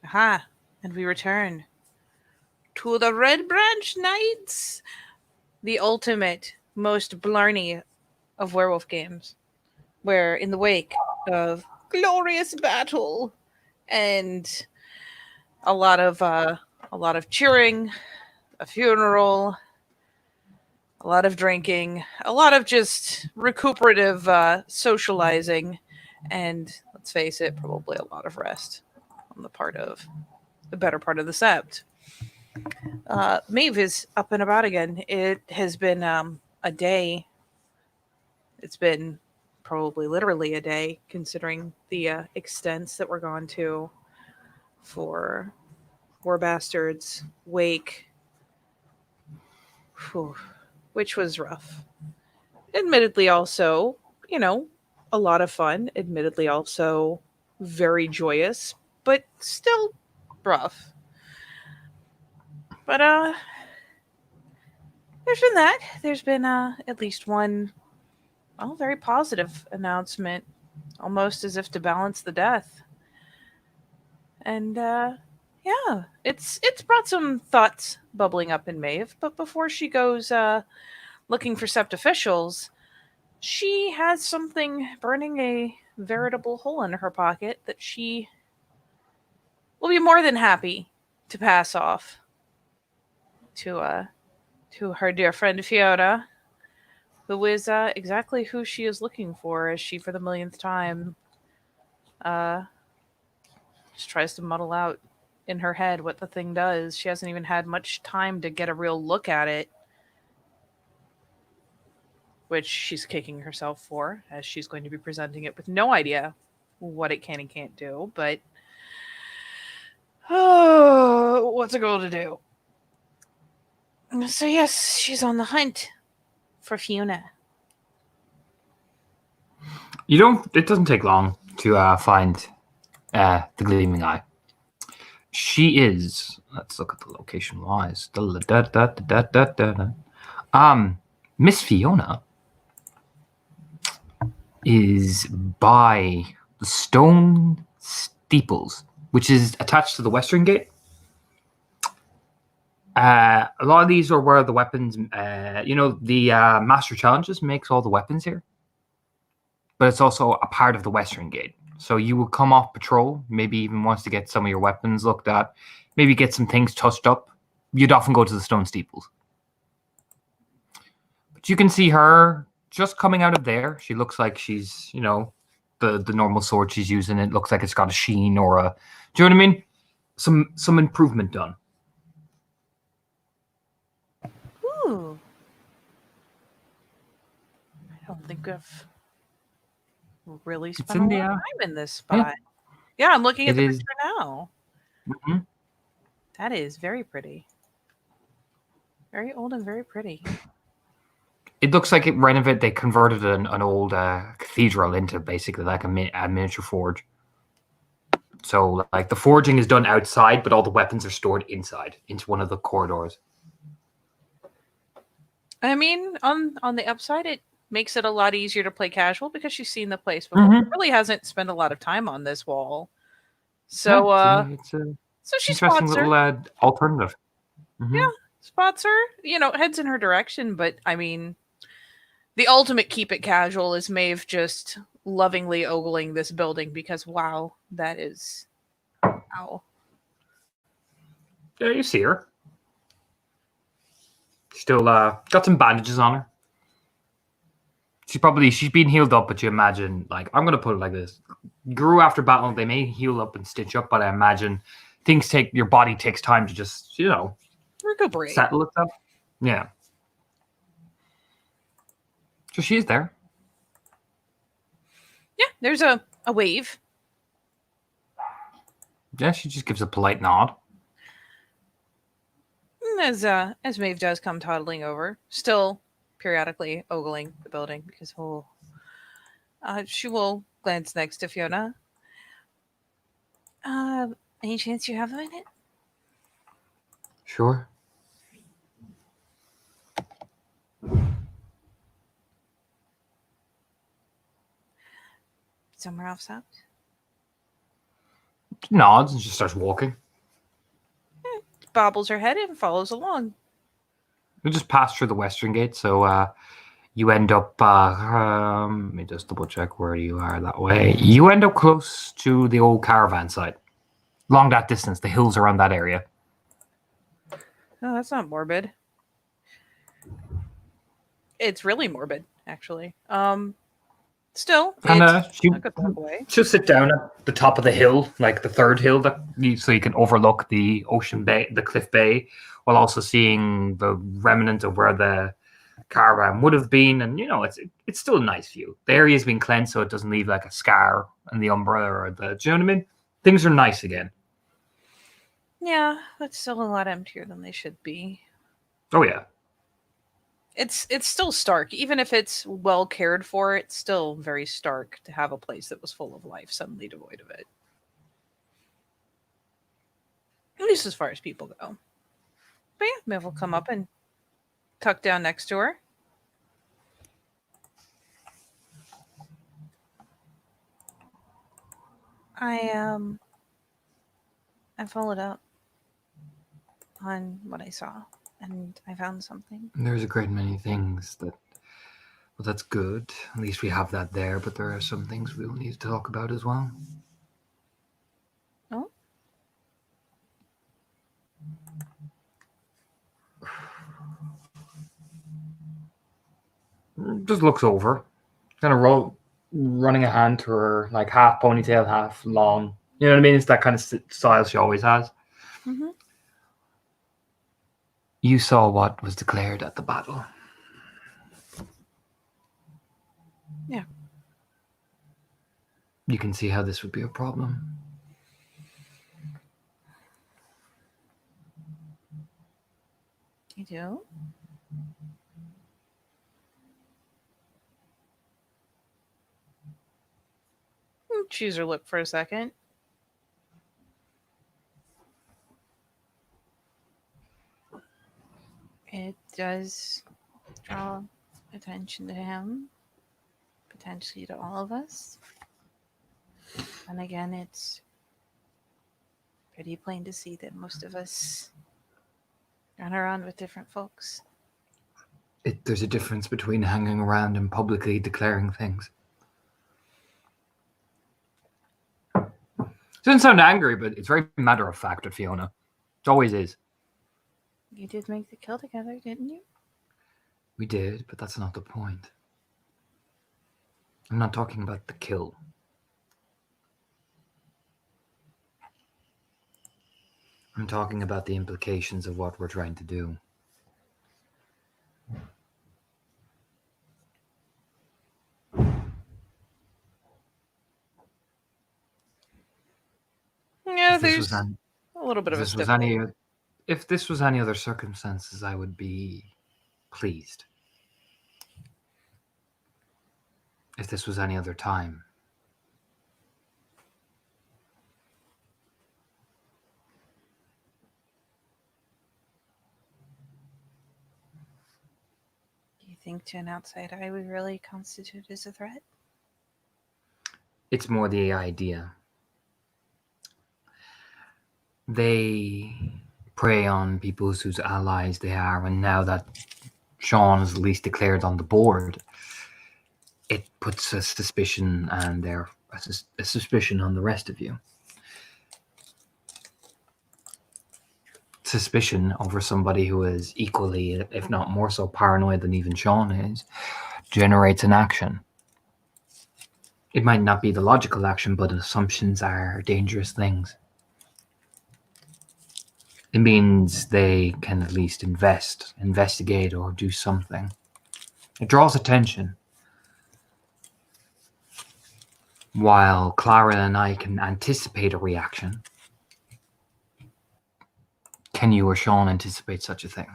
Aha, and we return to the Red Branch Knights, the ultimate, most blarney of werewolf games, where in the wake of glorious battle and a lot of cheering, a funeral, a lot of drinking, a lot of just recuperative socializing, and let's face it, probably a lot of rest on the part of the better part of the sept. Maeve is up and about again. It has been a day. It's been probably literally a day, considering the extents that we're gone to for War Bastards Wake, whew, which was rough. Admittedly, also, you know, a lot of fun. Admittedly, also very joyous, but still rough. But there's been that. There's been at least one, well, very positive announcement, almost as if to balance the death. And yeah, it's brought some thoughts bubbling up in Maeve. But before she goes looking for sept officials, she has something burning a veritable hole in her pocket that she will be more than happy to pass off to her dear friend Fiona, who is exactly who she is looking for, as she, for the millionth time, uh, just tries to muddle out in her head what the thing does. She hasn't even had much time to get a real look at it, which she's kicking herself for, as she's going to be presenting it with no idea what it can and can't do. But oh, what's a girl to do? So yes, she's on the hunt for Fiona. It doesn't take long to find the Gleaming Eye. She is. Let's look at the location wise. Miss Fiona is by the stone steeples, which is attached to the western gate. A lot of these are where the weapons, the Master Challenges makes all the weapons here. But it's also a part of the western gate. So you will come off patrol, maybe even wants to get some of your weapons looked at, maybe get some things touched up. You'd often go to the stone steeples. But you can see her just coming out of there. She looks like she's, the normal sword she's using. It looks like it's got a sheen or a, do you know what I mean? Some improvement done. Ooh. I don't think I've really spent a lot of time in this spot. Yeah, I'm looking at the picture now. Mm-hmm. That is very pretty. Very old and very pretty. It looks like they converted an old cathedral into basically like a miniature forge. So like the forging is done outside, but all the weapons are stored inside into one of the corridors. I mean, on the upside, it makes it a lot easier to play casual because she's seen the place before. Mm-hmm. Really hasn't spent a lot of time on this wall. So it's a so she interesting spots her. Little alternative. Mm-hmm. Yeah, spots her, heads in her direction, but I mean, the ultimate keep it casual is Maeve just lovingly ogling this building because wow, that is wow. Yeah, you see her. Still got some bandages on her. She's been healed up, but you imagine, like, I'm gonna put it like this. Grew after battle, they may heal up and stitch up, but I imagine your body takes time to just, recuperate. Settle itself. Yeah. So she's there. Yeah, there's a wave. Yeah, she just gives a polite nod. As Maeve does come toddling over, still periodically ogling the building because she will glance next to Fiona. Any chance you have a minute? Sure. Somewhere else out? nods and just starts walking. Bobbles her head and follows along. We just pass through the western gate, so you end up. Let me just double check where you are that way. You end up close to the old caravan site. Long that distance, the hills around that area. Oh, that's not morbid. It's really morbid, actually. Still, And it's a good walk away. she'll sit down at the top of the hill, like the third hill, so you can overlook the ocean bay, the cliff bay, while also seeing the remnant of where the caravan would have been. And it's still a nice view. The area's been cleansed, so it doesn't leave like a scar in the umbrella or the. Do you know what I mean? Things are nice again. Yeah, but still a lot emptier than they should be. Oh yeah. It's still stark, even if it's well cared for. It's still very stark to have a place that was full of life suddenly devoid of it. At least as far as people go. But yeah, Miv will come up and tuck down next to her. I followed up on what I saw, and I found something. There's a great many things that. Well, that's good. At least we have that there. But there are some things we will need to talk about as well. Oh, Just looks over, kind of running a hand to her, like half ponytail, half long. You know what I mean? It's that kind of style she always has. mm-hmm. You saw what was declared at the battle. Yeah. You can see how this would be a problem. You do? Chews her lip for a second. It does draw attention to him, potentially to all of us. And again, it's pretty plain to see that most of us run around with different folks. There's a difference between hanging around and publicly declaring things. It doesn't sound angry, but it's very matter of fact at Fiona. It always is. You did make the kill together, didn't you? We did, but that's not the point. I'm not talking about the kill. I'm talking about the implications of what we're trying to do. Yeah, there's a little bit of a stiff look. If this was any other circumstances, I would be pleased. If this was any other time. Do you think to an outside eye we really constitute as a threat? It's more the idea. They prey on people whose allies they are, and now that Sean is at least declared on the board, it puts a suspicion and a suspicion on the rest of you. Suspicion over somebody who is equally, if not more so, paranoid than even Sean is, generates an action. It might not be the logical action, but assumptions are dangerous things. It means they can at least investigate, or do something. It draws attention. While Clara and I can anticipate a reaction, can you or Sean anticipate such a thing?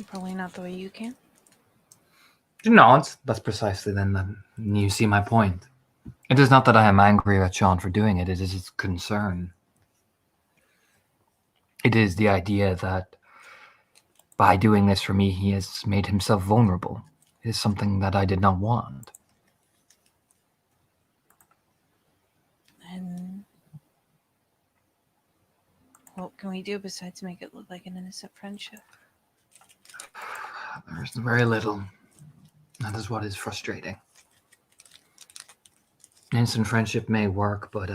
Probably not the way you can. No, that's precisely then you see my point. It is not that I am angry at Sean for doing it. It is his concern. It is the idea that By doing this for me, he has made himself vulnerable. It is something that I did not want. And what can we do besides make it look like an innocent friendship? There's very little. That is what is frustrating. Instant friendship may work, but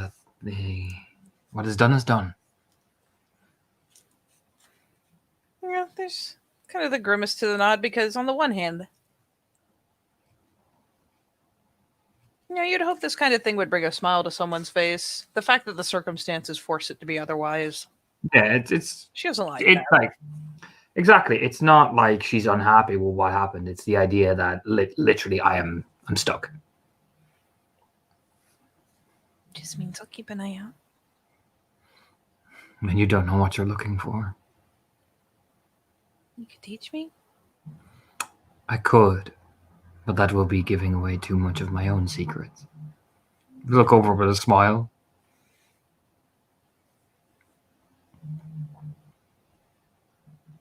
what is done is done. Yeah, there's kind of the grimace to the nod because, on the one hand, you'd hope this kind of thing would bring a smile to someone's face. The fact that the circumstances force it to be otherwise, Yeah, it's she doesn't like it's that. like exactly. It's not like she's unhappy with what happened. It's the idea that literally I'm stuck. Just means I'll keep an eye out. And you don't know what you're looking for. You could teach me? I could, but that will be giving away too much of my own secrets. Look over with a smile.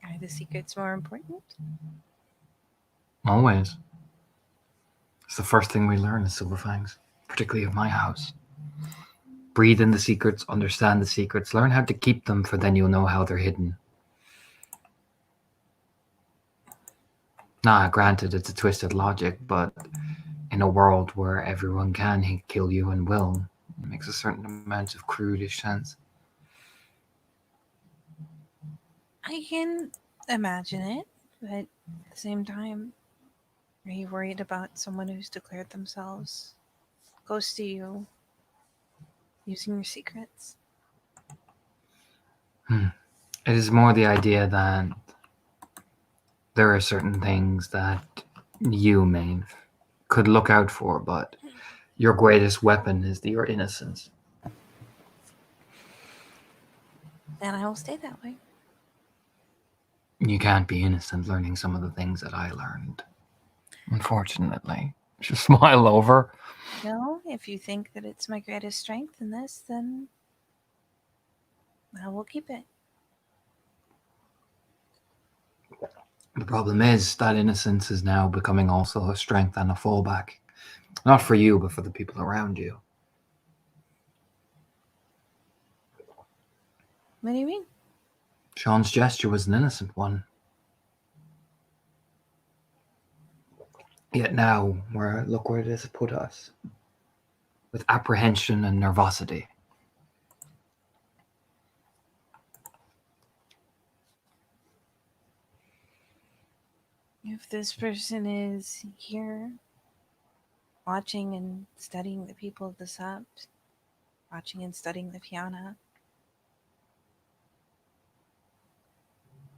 Are the secrets more important? Always. It's the first thing we learn as Silverfangs, particularly of my house. Breathe in the secrets, understand the secrets, learn how to keep them, for then you'll know how they're hidden. Nah, granted, it's a twisted logic, but in a world where everyone can kill you and will, it makes a certain amount of crudish sense. I can imagine it, but at the same time, are you worried about someone who's declared themselves close to you using your secrets? It is more the idea that there are certain things that you, Maeve, could look out for, but your greatest weapon is your innocence. And I will stay that way. You can't be innocent learning some of the things that I learned. Unfortunately. Just smile over. No, if you think that it's my greatest strength in this, then I will keep it. The problem is that innocence is now becoming also a strength and a fallback. Not for you, but for the people around you. What do you mean? Sean's gesture was an innocent one. Yet now, look where it has put us. With apprehension and nervosity. If this person is here watching and studying the people of the Sept, watching and studying the Fianna,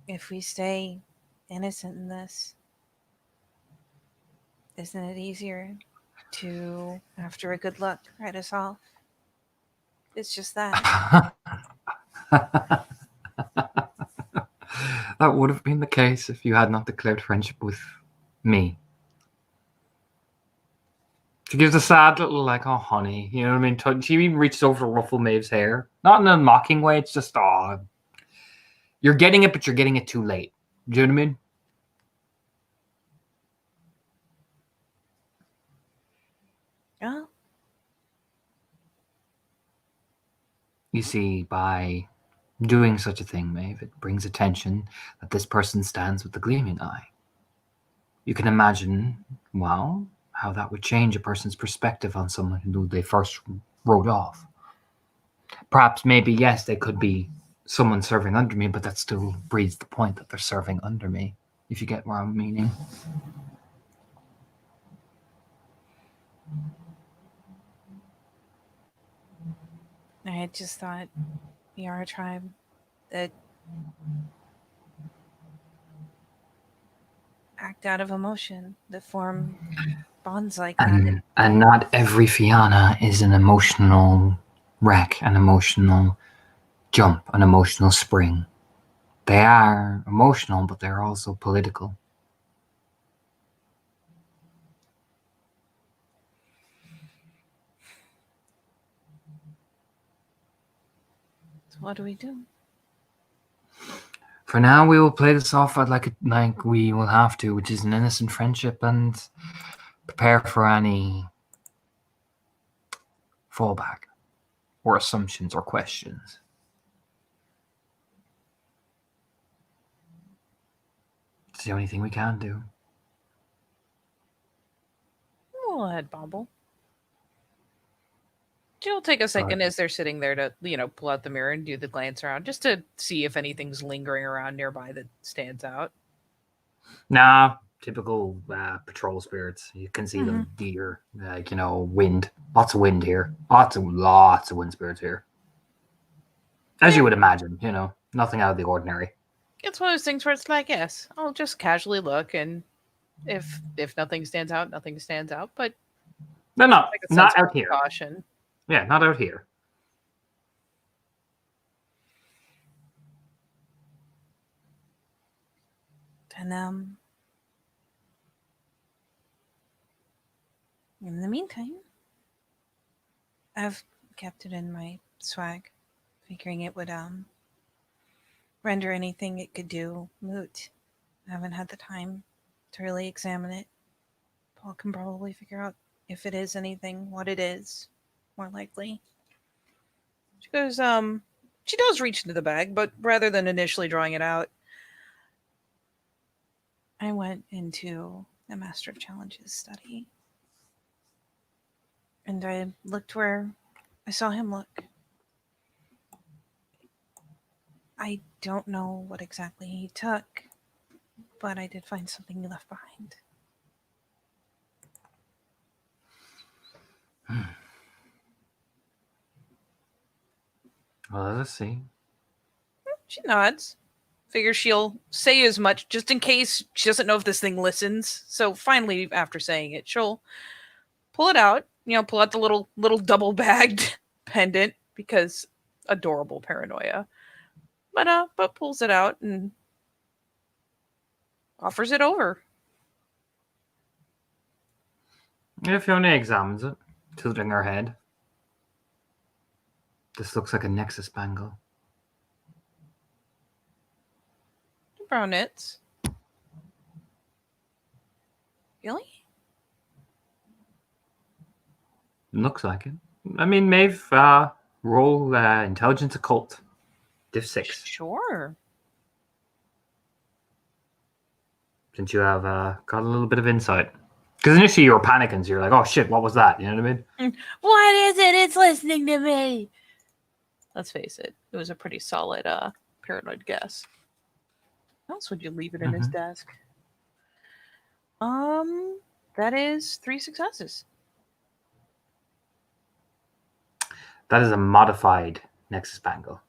if we stay innocent in this, isn't it easier to, after a good look, write us off? It's just that. That would have been the case if you had not declared friendship with me. She gives a sad little, like, oh, honey. You know what I mean? She even reaches over to ruffle Maeve's hair. Not in a mocking way. It's just, oh, you're getting it, but you're getting it too late. Do you know what I mean? Oh, You see, by doing such a thing, Maeve, it brings attention that this person stands with the gleaming eye. You can imagine, well, how that would change a person's perspective on someone who they first wrote off. Perhaps, maybe, yes, they could be someone serving under me, but that still breeds the point that they're serving under me, if you get what I'm meaning. I had just thought we are a tribe that act out of emotion, that form bonds like that. And not every Fianna is an emotional wreck, an emotional jump, an emotional spring. They are emotional, but they're also political. So what do we do? For now, we will play this off like we will have to, which is an innocent friendship, and prepare for any fallback or assumptions or questions. It's the only thing we can do. We'll head bobble. She'll take a second as they're sitting there to, pull out the mirror and do the glance around just to see if anything's lingering around nearby that stands out. Nah, typical patrol spirits. You can see them Mm-hmm. deer, wind. Lots of wind here. Lots of wind spirits here. As you would imagine, nothing out of the ordinary. It's one of those things where it's like, yes, I'll just casually look, and if nothing stands out, nothing stands out. But They're not like a sense out of here. caution. Yeah, not out here. And in the meantime, I've kept it in my swag, figuring it would render anything it could do moot. I haven't had the time to really examine it. Paul can probably figure out if it is anything, what it is, more likely. She goes, she does reach into the bag, but rather than initially drawing it out, I went into the Master of Challenges study. And I looked where I saw him look. I don't know what exactly he took, but I did find something he left behind. Well, let's see. She nods. Figures she'll say as much just in case she doesn't know if this thing listens. So finally, after saying it, she'll pull it out. Pull out the little double bagged pendant because adorable paranoia. But pulls it out and offers it over. If Fiona examines it, tilting her head. This looks like a nexus bangle. Brown knits. Really? Looks like it. I mean, Maeve, roll intelligence occult. Div 6. Sure. Since you have got a little bit of insight. Because initially you were panicking, so you're like, oh shit, what was that? You know what I mean? What is it? It's listening to me. Let's face it, it was a pretty solid paranoid guess. How else would you leave it in his desk? That is 3 successes. That is a modified nexus bangle.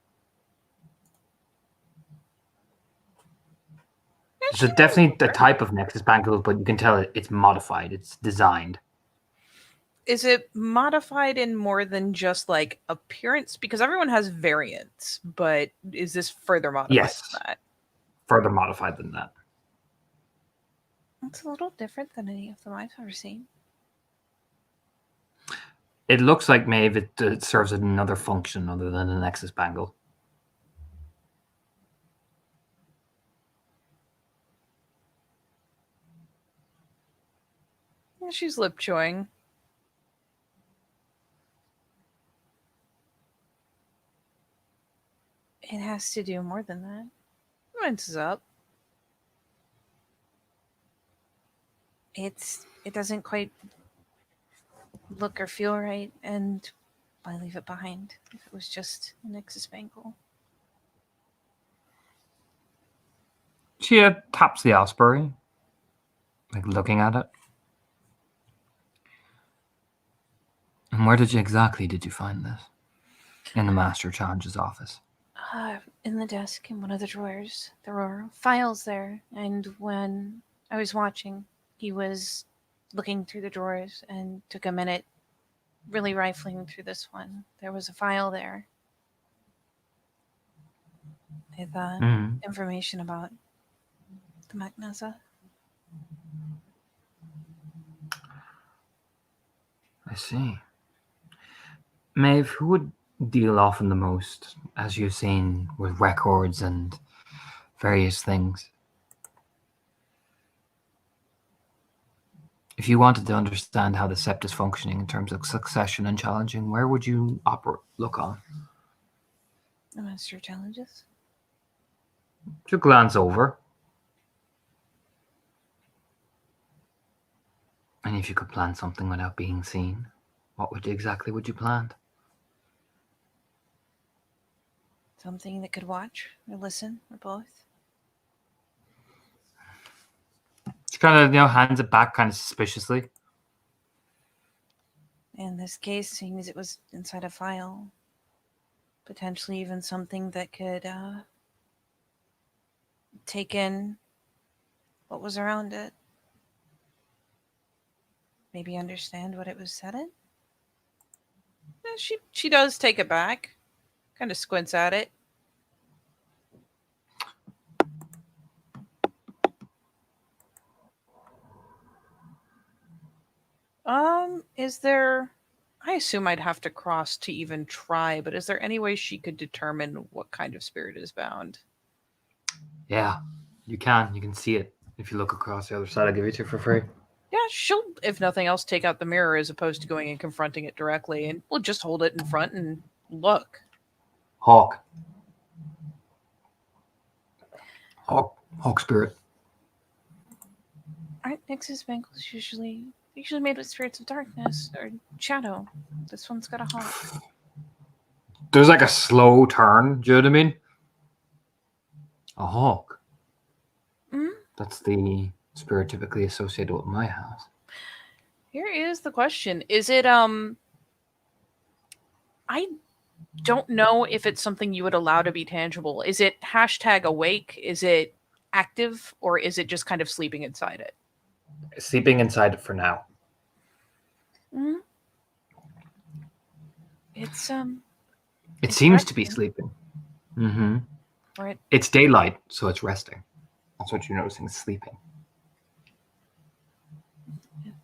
It's definitely the type of nexus bangle, but you can tell it's modified. It's designed. Is it modified in more than just like appearance? Because everyone has variants, but is this further modified than that? Further modified than that. It's a little different than any of them I've ever seen. It looks like Maeve it serves another function other than a nexus bangle. Yeah, she's lip chewing. It has to do more than that. Rinses up. It doesn't quite look or feel right, and why leave it behind if it was just a nexus bangle? She taps the Osprey, like looking at it. And where did you find this? In the Master Challenge's office. In the desk in one of the drawers. There were files there, and when I was watching, he was looking through the drawers and took a minute really rifling through this one. There was a file there with information about the Magnaza. I see. Maeve, who would deal often the most, as you've seen, with records and various things. If you wanted to understand how the sept is functioning in terms of succession and challenging, where would you look on? The master challenges. To glance over. And if you could plan something without being seen, what exactly would you plan? Something that could watch or listen or both. She kind of, hands it back kind of suspiciously. In this case, seeing as it was inside a file, potentially even something that could take in what was around it. Maybe understand what it was said in. Yeah, she does take it back, kind of squints at it. Is there? I assume I'd have to cross to even try, but is there any way she could determine what kind of spirit is bound? Yeah, you can. You can see it if you look across the other side. I'll give it to you for free. Yeah, she'll, if nothing else, take out the mirror as opposed to going and confronting it directly, and we'll just hold it in front and look. Hawk. Hawk spirit. Aren't Nyx's bangles usually made with spirits of darkness or shadow? This one's got a hawk. There's like a slow turn. Do you know what I mean? A hawk. Mm-hmm. That's the spirit typically associated with my house. Here is the question: is it I don't know if it's something you would allow to be tangible. Is it #awake? Is it active, or is it just kind of sleeping inside it? Sleeping inside it for now. Mm-hmm. It's It seems to be sleeping. Mm-hmm. Right. It's daylight, so it's resting. That's what you're noticing. It's sleeping.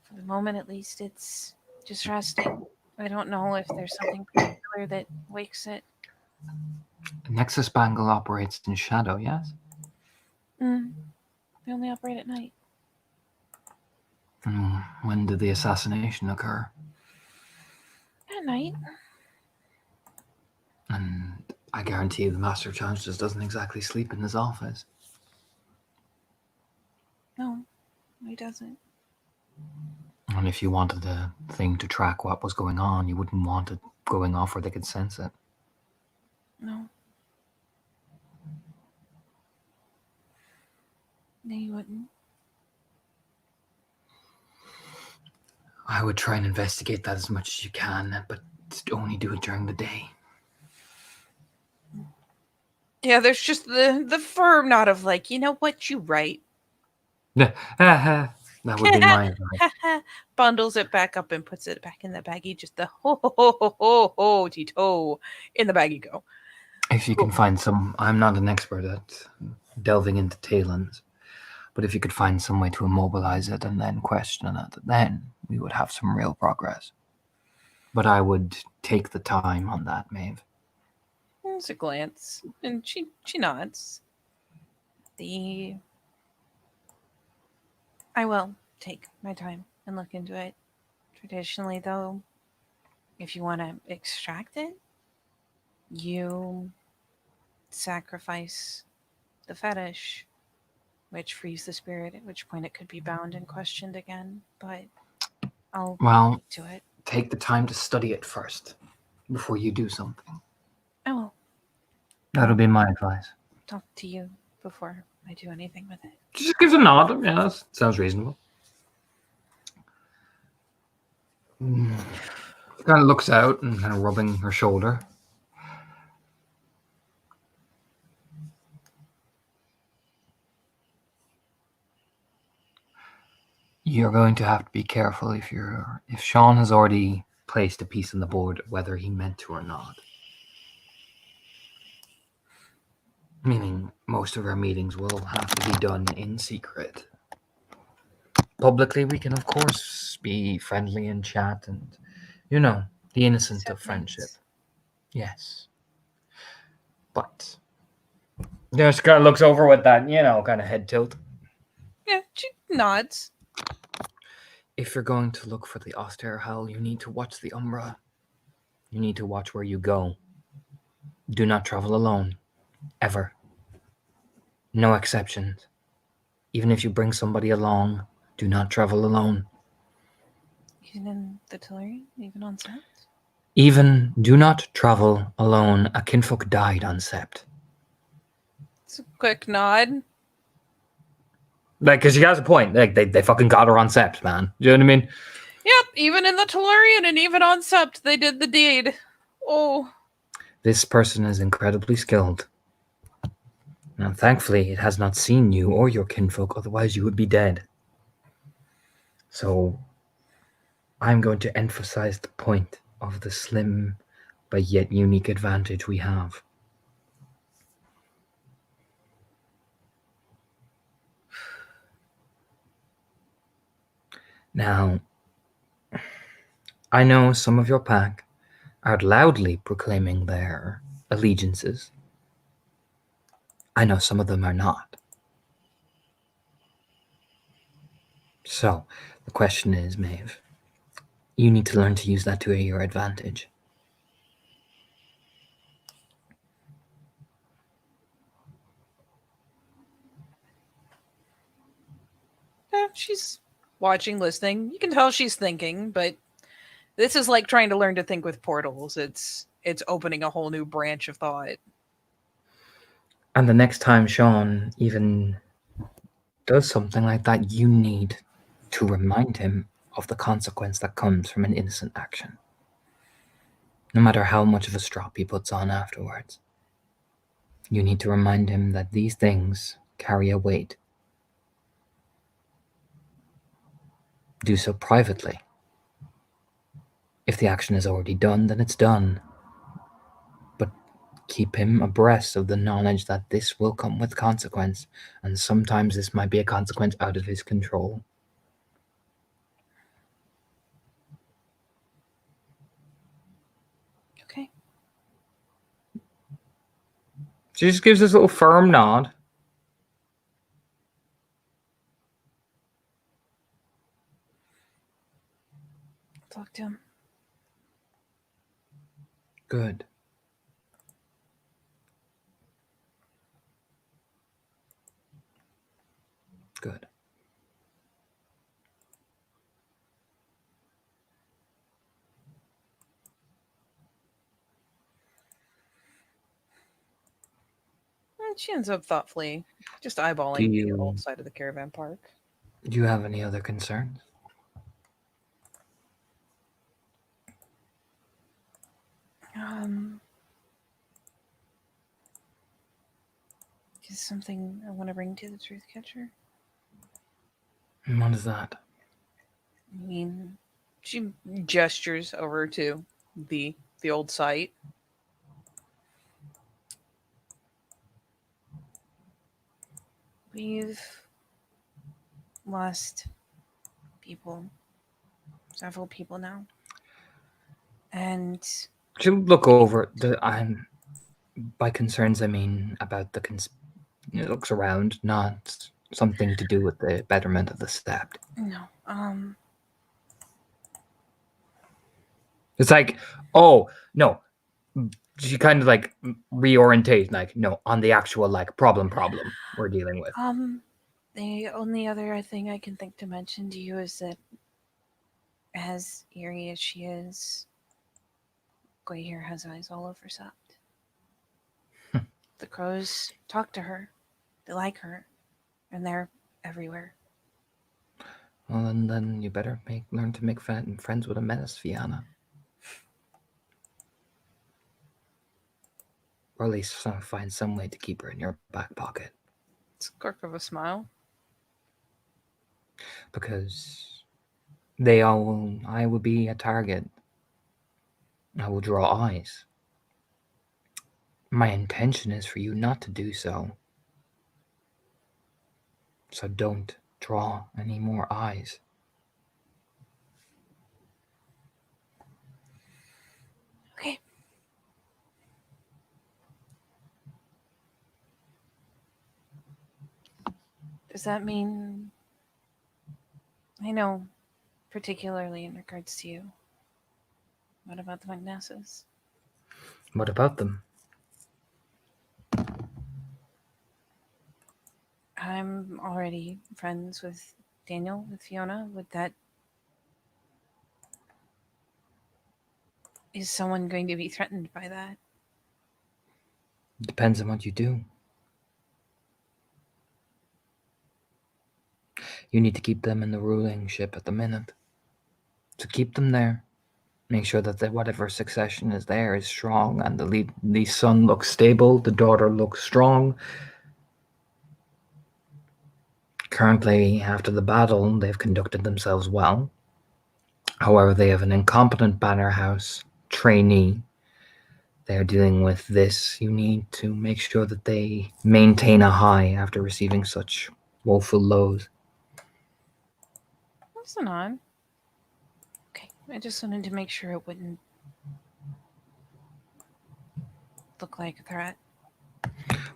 For the moment, at least, it's just resting. I don't know if there's something particular that wakes it. The Nexus Bangle operates in shadow, yes? They only operate at night. When did the assassination occur? At night. And I guarantee you the Master of Challenges doesn't exactly sleep in his office. No, he doesn't. And if you wanted the thing to track what was going on, you wouldn't want it going off where they could sense it. No. No, you wouldn't. I would try and investigate that as much as you can, but only do it during the day. Yeah, there's just the firm nod of like, you know what, you right. That would be my advice. Bundles it back up and puts it back in the baggie. Just the ho Tito in the baggie go. If you can find some, I'm not an expert at delving into talons, but if you could find some way to immobilize it and then question it, then we would have some real progress. But I would take the time on that, Maeve. There's a glance, and she nods. I will take my time and look into it. Traditionally, though, if you want to extract it, you sacrifice the fetish, which frees the spirit, at which point it could be bound and questioned again. But I'll do it. Take the time to study it first before you do something. I will. That'll be my advice. Talk to you before I do anything with it. Just gives a nod. Yeah, that sounds reasonable. Kind of looks out and kind of rubbing her shoulder. You're going to have to be careful if Sean has already placed a piece on the board, whether he meant to or not. Meaning most of our meetings will have to be done in secret. Publicly, we can of course be friendly and chat and, the innocent of friendship. Yes. But Just kind of looks over with that, kind of head tilt. Yeah, she nods. If you're going to look for the austere hell, you need to watch the Umbra. You need to watch where you go. Do not travel alone. Ever. No exceptions. Even if you bring somebody along, do not travel alone. Even in the Tellurian? Even on set? Even do not travel alone. A kinfolk died on Sept. It's a quick nod. Like, because she has a point. Like, they fucking got her on Sept, man. Do you know what I mean? Yep, even in the Tellurian and even on Sept, they did the deed. Oh. This person is incredibly skilled. Now, thankfully, it has not seen you or your kinfolk, otherwise, you would be dead. So, I'm going to emphasize the point of the slim but yet unique advantage we have. Now, I know some of your pack are loudly proclaiming their allegiances. I know some of them are not. So, the question is, Maeve, you need to learn to use that to your advantage. Yeah, she's watching, listening. You can tell she's thinking, but this is like trying to learn to think with portals. It's opening a whole new branch of thought. And the next time Sean even does something like that, you need to remind him of the consequence that comes from an innocent action. No matter how much of a strop he puts on afterwards, you need to remind him that these things carry a weight. Do so privately. If the action is already done, then it's done. But keep him abreast of the knowledge that this will come with consequence, and sometimes this might be a consequence out of his control. Okay. She just gives this little firm nod. Talk to him. Good. Good. And she ends up thoughtfully just Do eyeballing the you old side of the caravan park. do you have any other concerns? Um, just something I want to bring to the truth catcher. And what is that? I mean, she gestures over to the the old site. We've lost people, several people now, and She'll look over the. I'm by concerns. I mean about the. It looks around, not something to do with the betterment of the stepped. no, It's like, oh no, she kind of like reorientate, like no, on the actual like problem we're dealing with. um, the only other thing I can think to mention to you is that as eerie as she is, Gray here has eyes all over Sept. The crows talk to her. They like her, and they're everywhere. Well, and then you better learn to make friends with a menace, Fianna, or at least find some way to keep her in your back pocket. It's a quirk of a smile. Because I will be a target. I will draw eyes. My intention is for you not to do so. So don't draw any more eyes. Okay. Does that mean I know, particularly in regards to you? What about the Magnesses? What about them? I'm already friends with Daniel, with Fiona. Would that is someone going to be threatened by that? Depends on what you do. You need to keep them in the ruling ship at the minute. So keep them there. Make sure that whatever succession is there is strong, and the son looks stable, the daughter looks strong. Currently, after the battle, they've conducted themselves well. However, they have an incompetent Banner House trainee. They are dealing with this. You need to make sure that they maintain a high after receiving such woeful lows. That's an odd. Okay, I just wanted to make sure it wouldn't look like a threat.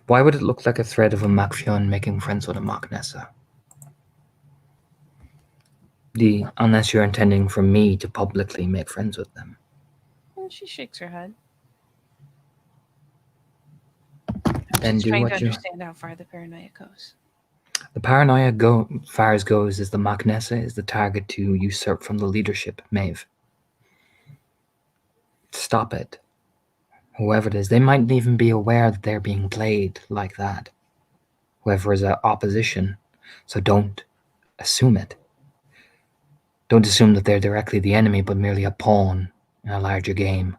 Why would it look like a threat of a Macfion making friends with a Macnessa? Unless you're intending for me to publicly make friends with them. And she shakes her head. I'm Then just do trying to what you. understand how far the paranoia goes. The paranoia far as goes is the Macnessa is the target to usurp from the leadership, Maeve. Stop it. Whoever it is, they mightn't even be aware that they're being played like that. Whoever is opposition. So don't assume it. Don't assume that they're directly the enemy, but merely a pawn in a larger game.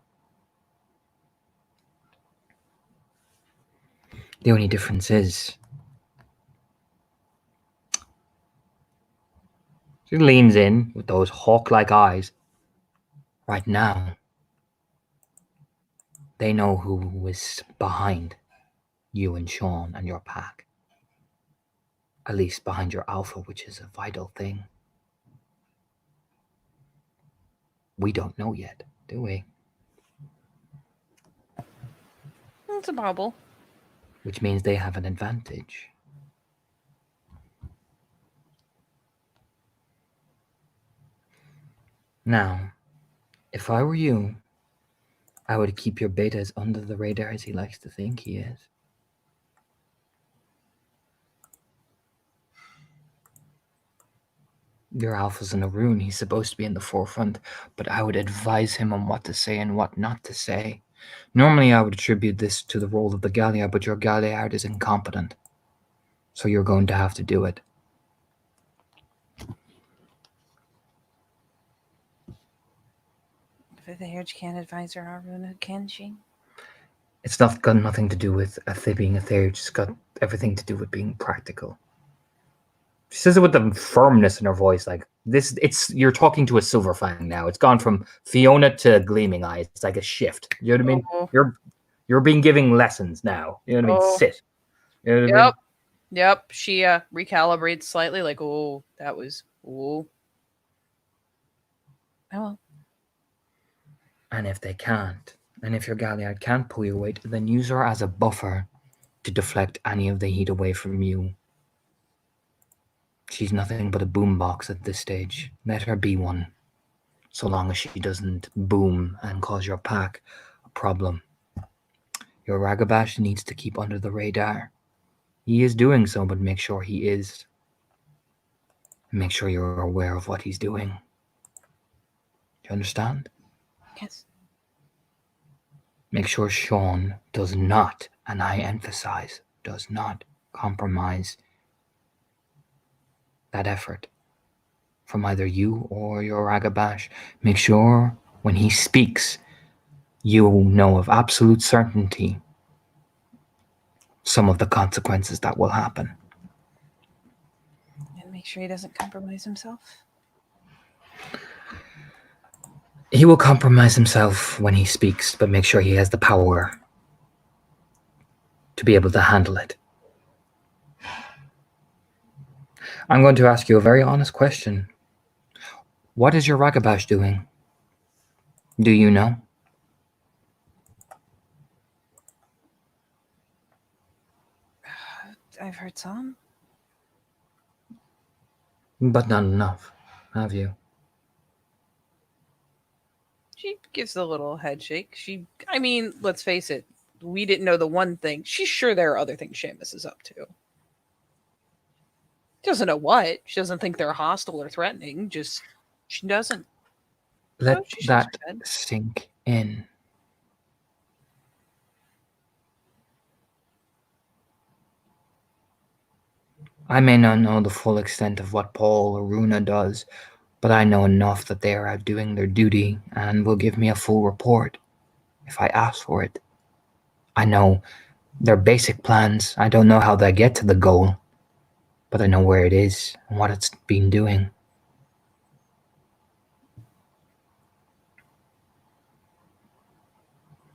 The only difference is she leans in with those hawk-like eyes. Right now, they know who is behind you and Sean and your pack. At least behind your alpha, which is a vital thing. We don't know yet, do we? It's a bauble. Which means they have an advantage. Now, if I were you, I would keep your betas under the radar as he likes to think he is. Your alpha's in a rune, he's supposed to be in the forefront, but I would advise him on what to say and what not to say. Normally, I would attribute this to the role of the Galliard, but your Galliard is incompetent. So you're going to have to do it. If the Heritage can't advise her, Aruna, can she? It's not got nothing to do with being a theory, it's got everything to do with being practical. She says it with the firmness in her voice, like this. You're talking to a Silver Fang now. It's gone from Fiona to Gleaming Eye. It's like a shift. You know what I mean? Oh. You're being giving lessons now. You know what I mean? Oh. Sit. You know what I mean? Yep. Yep. She recalibrates slightly, like, oh, that was oh. Oh well. And if they can't, and if your Galliard can't pull your weight, then use her as a buffer to deflect any of the heat away from you. She's nothing but a boombox at this stage. Let her be one, so long as she doesn't boom and cause your pack a problem. Your Ragabash needs to keep under the radar. He is doing so, but make sure he is. Make sure you're aware of what he's doing. Do you understand? Yes. Make sure Sean does not, and I emphasize, does not compromise that effort from either you or your Ragabash. Make sure when he speaks, you know of absolute certainty some of the consequences that will happen. And make sure he doesn't compromise himself. He will compromise himself when he speaks, but make sure he has the power to be able to handle it. I'm going to ask you a very honest question. What is your Ragabash doing? Do you know? I've heard some. But not enough, have you? She gives a little head shake. I mean, let's face it, we didn't know the one thing. She's sure there are other things Seamus is up to. She doesn't know what. She doesn't think they're hostile or threatening. Just, she doesn't. Let So she shakes that her head. sink in. I may not know the full extent of what Paul or Runa does, but I know enough that they are out doing their duty and will give me a full report if I ask for it. I know their basic plans. I don't know how they get to the goal, but I know where it is and what it's been doing.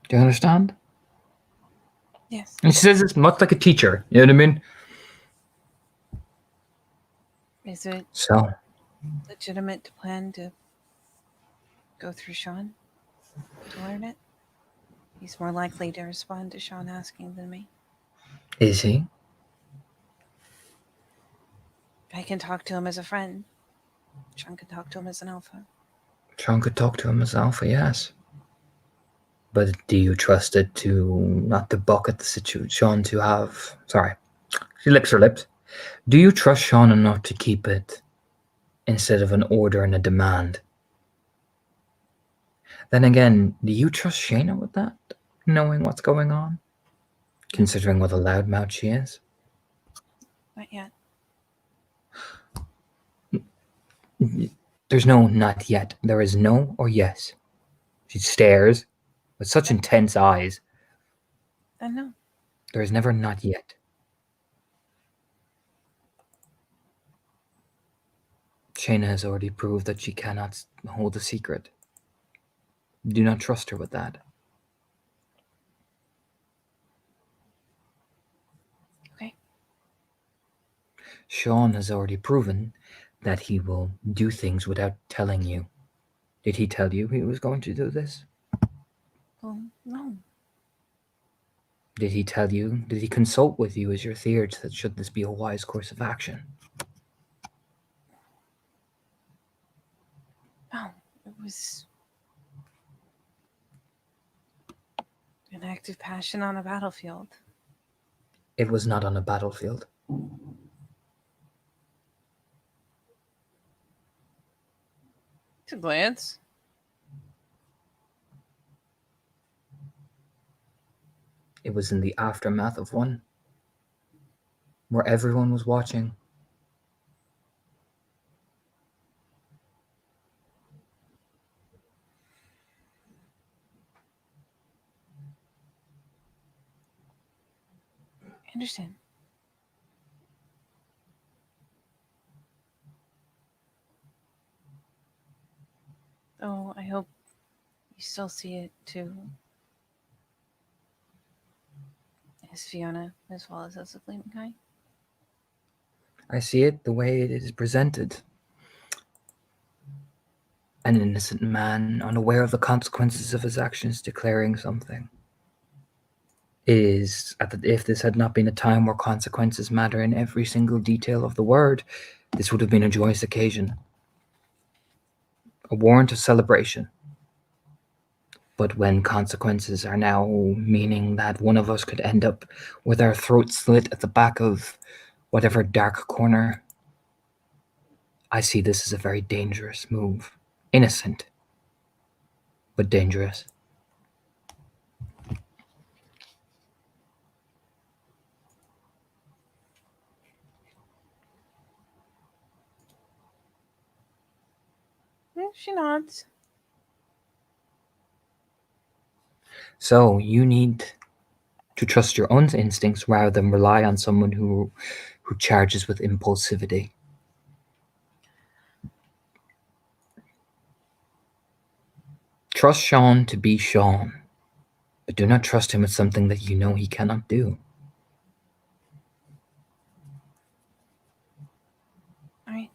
Do you understand? Yes. And she says it's much like a teacher. You know what I mean? Is it So, legitimate to plan to go through Sean to learn it? He's more likely to respond to Sean asking than me. is he? I can talk to him as a friend. Sean can talk to him as an alpha. Sean could talk to him as Alpha, yes. But do you trust it to not to bucket the situation? Sean to have. Sorry, she licks her lips. Do you trust Sean enough to keep it instead of an order and a demand? Then again, do you trust Shayna with that, knowing what's going on, considering what a loudmouth she is? Not yet. There's no not yet. There is no or yes. She stares with such intense eyes. Then no. There is never not yet. Shayna has already proved that she cannot hold a secret. Do not trust her with that. Okay. Sean has already proven that he will do things without telling you. Did he tell you he was going to do this? Well, no. Did he tell you? Did he consult with you as your theurge that should this be a wise course of action? No. It was an act of passion on a battlefield. It was not on a battlefield. To glance. It was in the aftermath of one, where everyone was watching. I understand. Oh, I hope you still see it too. As Fiona, as well as a Gleaming Eye. I see it the way it is presented. An innocent man, unaware of the consequences of his actions, declaring something. If this had not been a time where consequences matter in every single detail of the word, this would have been a joyous occasion, a warrant of celebration. But when consequences are now meaning that one of us could end up with our throat slit at the back of whatever dark corner, I see this as a very dangerous move. Innocent, but dangerous. She nods. So you need to trust your own instincts rather than rely on someone who charges with impulsivity. Trust Sean to be Sean, but do not trust him with something that you know he cannot do. All right.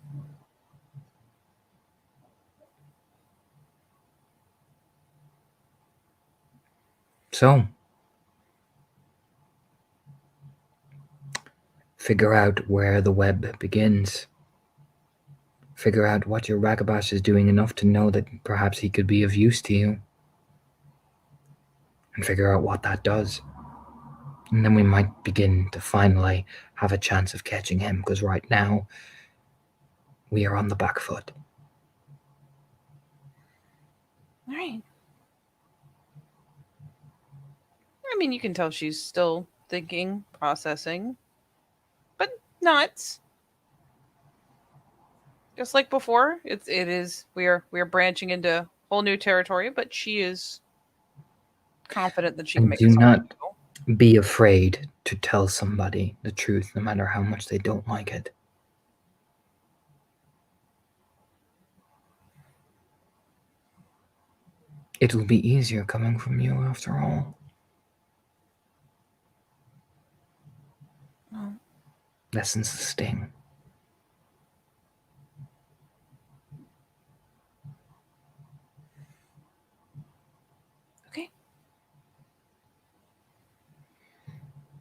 So, figure out where the web begins. Figure out what your Ragabash is doing enough to know that perhaps he could be of use to you. And figure out what that does. And then we might begin to finally have a chance of catching him, because right now we are on the back foot. All right. I mean, you can tell she's still thinking, processing, but nuts. Just like before, we are branching into whole new territory, but she is confident that she can And make do us all not go. be afraid to tell somebody the truth, no matter how much they don't like it. It will be easier coming from you after all. Oh, Lessens the sting. okay.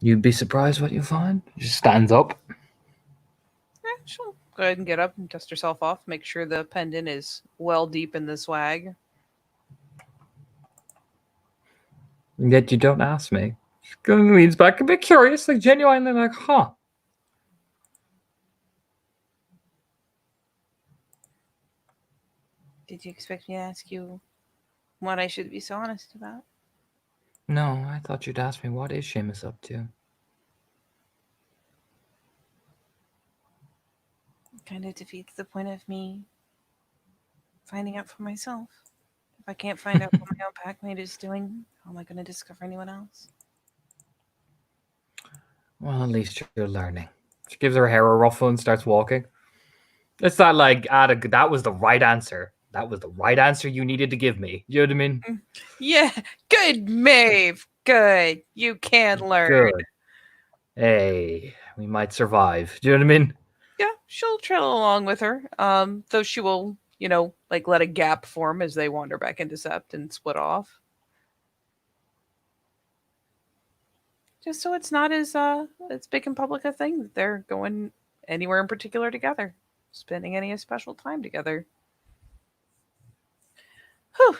You'd be surprised what you find. She stands up. Yeah, she'll go ahead and get up and dust herself off, make sure the pendant is well deep in the swag. Yet you don't ask me. She leans back a bit curious, like genuinely like, huh. Did you expect me to ask you what I should be so honest about? No, I thought you'd ask me what is Seamus up to. Kind of defeats the point of me finding out for myself. If I can't find out what my own packmate is doing, how am I going to discover anyone else? Well, at least you're learning. She gives her hair a ruffle and starts walking. It's not like, that was the right answer. That was the right answer you needed to give me. You know what I mean? Yeah, good, Maeve. Good. You can learn. Good. Hey, we might survive. Do you know what I mean? Yeah, she'll trail along with her. Though she will, like let a gap form as they wander back into Sept and split off. Just so it's not as big and public a thing that they're going anywhere in particular together, spending any special time together. Whew,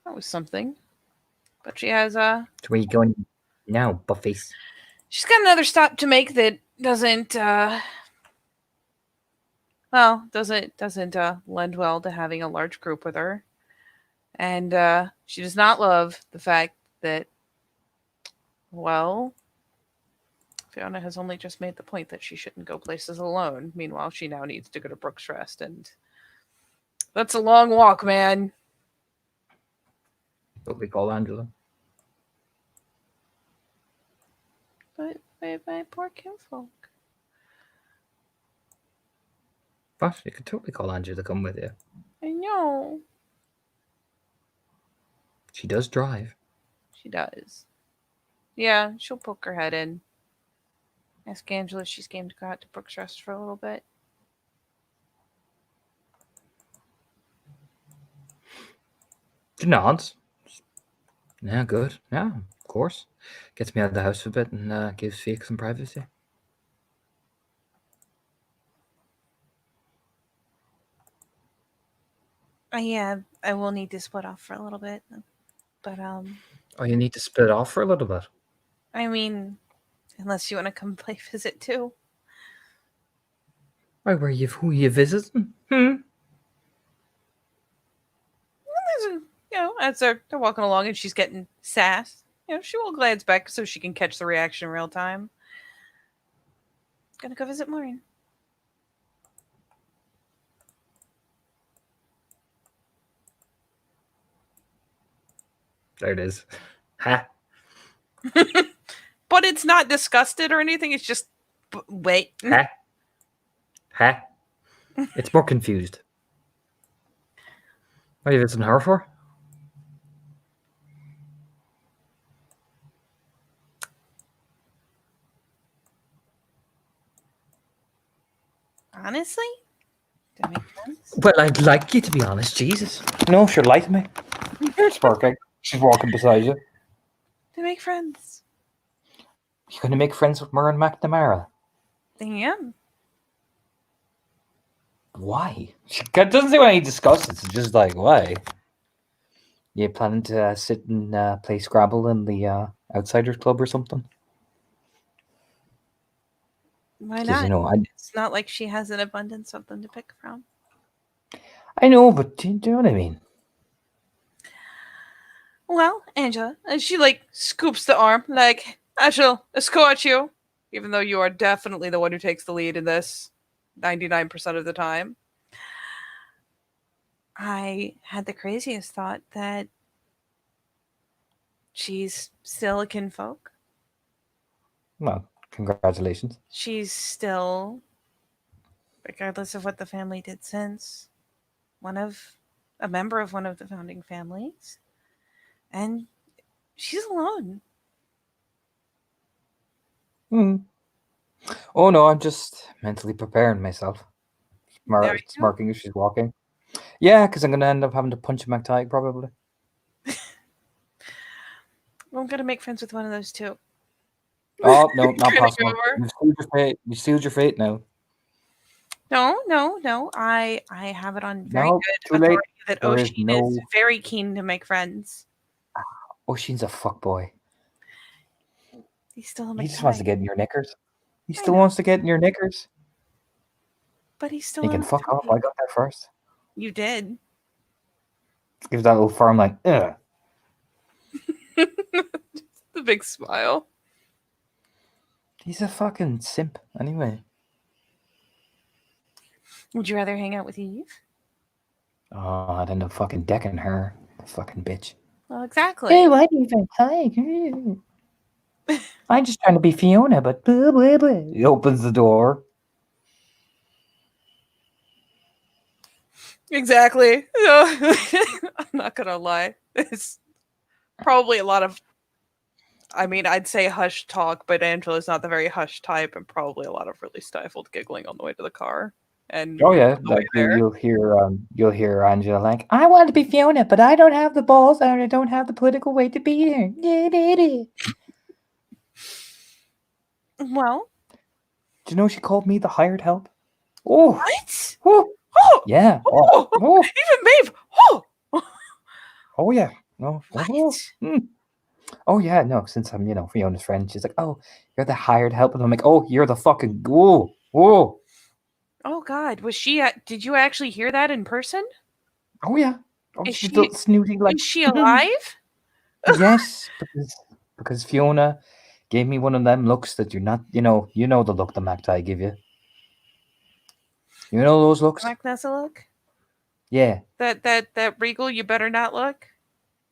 that was something. But she has So where you going now, Buffies? she's got another stop to make that doesn't doesn't lend well to having a large group with her. And she does not love the fact that, well, Fiona has only just made the point that she shouldn't go places alone. Meanwhile, she now needs to go to Brooks Rest, and that's a long walk, man. What we call Angela. But my poor kinfolk. But you could totally call Angela to come with you. I know. She does drive. She does. Yeah, she'll poke her head in. Ask Angela if she's game to go out to Brooks Rest for a little bit. She nods. Yeah, good. Yeah, of course. Gets me out of the house for a bit and gives Fake some privacy. Yeah, I will need to split off for a little bit. But Oh, you need to split off for a little bit. I mean, unless you want to come play visit too. Why, who you visiting? As they're walking along and she's getting sass, she will glance back so she can catch the reaction in real time. Gonna go visit Maureen. There it is. Ha. But it's not disgusted or anything. It's just wait. Ha. Ha. It's more confused. What are you visiting her for? Honestly, that makes sense. Well, I'd like you to be honest, Jesus. No, sure, lie to me. Sparking. She's walking beside you. To make friends. You're going to make friends with Murren McNamara. Damn. Why? She doesn't seem any discuss it. It's just like, why? You planning to sit and play Scrabble in the Outsiders Club or something? Why Because not? you know, It's not like she has an abundance of them to pick from. I know, but do you know what I mean? Well, Angela, and she like scoops the arm, like, I shall escort you, even though you are definitely the one who takes the lead in this 99% of the time. I had the craziest thought that she's still a kinfolk. Well, congratulations. She's still, regardless of what the family did since, one of a member of one of the founding families. And she's alone. Hmm. Oh no, I'm just mentally preparing myself. There you go. Smirking as she's walking. Yeah, because I'm gonna end up having to punch a McTighe probably. I'm gonna make friends with one of those two. Oh no, not Gonna go possible. over. You've sealed your fate. You sealed your fate now. No, no, no. I have it on very No, good too late. authority that There is Oshin is no. very keen to make friends. Oshin's a fuckboy. He's still a He just wants to McTighe. get in your knickers. He I still know, wants to get in your knickers. but he's still He a can fuck off. McTighe. I got there first. You did. Give that little firm like, ugh. The big smile. He's a fucking simp anyway. Would you rather hang out with Eve? Oh, I'd end up fucking decking her. Fucking bitch. Well, exactly. Hey, why do you even play? I'm just trying to be Fiona, but blah, blah, blah. He opens the door. Exactly. I'm not gonna lie. It's probably a lot of. I mean, I'd say hush talk, but Angela's not the very hush type, and probably a lot of really stifled giggling on the way to the car and Oh yeah, on the way like there. you'll hear Angela like, I want to be Fiona, but I don't have the balls and I don't have the political weight to be here. Do Well, you know she called me the hired help? Oh, what? oh, Oh, yeah. Oh, oh, oh, even Maeve. Oh, oh yeah. No, oh, what? oh yeah. No, since I'm Fiona's friend, she's like, oh, you're the hired help, and I'm like, oh, you're the fucking oh, Oh God, was she? Did you actually hear that in person? oh yeah. Oh, Is she's she? little snooty like. Is she alive? Yes, because Fiona gave me one of them looks that you're not, you know the look the Magpie give you. You know those looks? Magnessa look. Yeah. That regal. You better not look.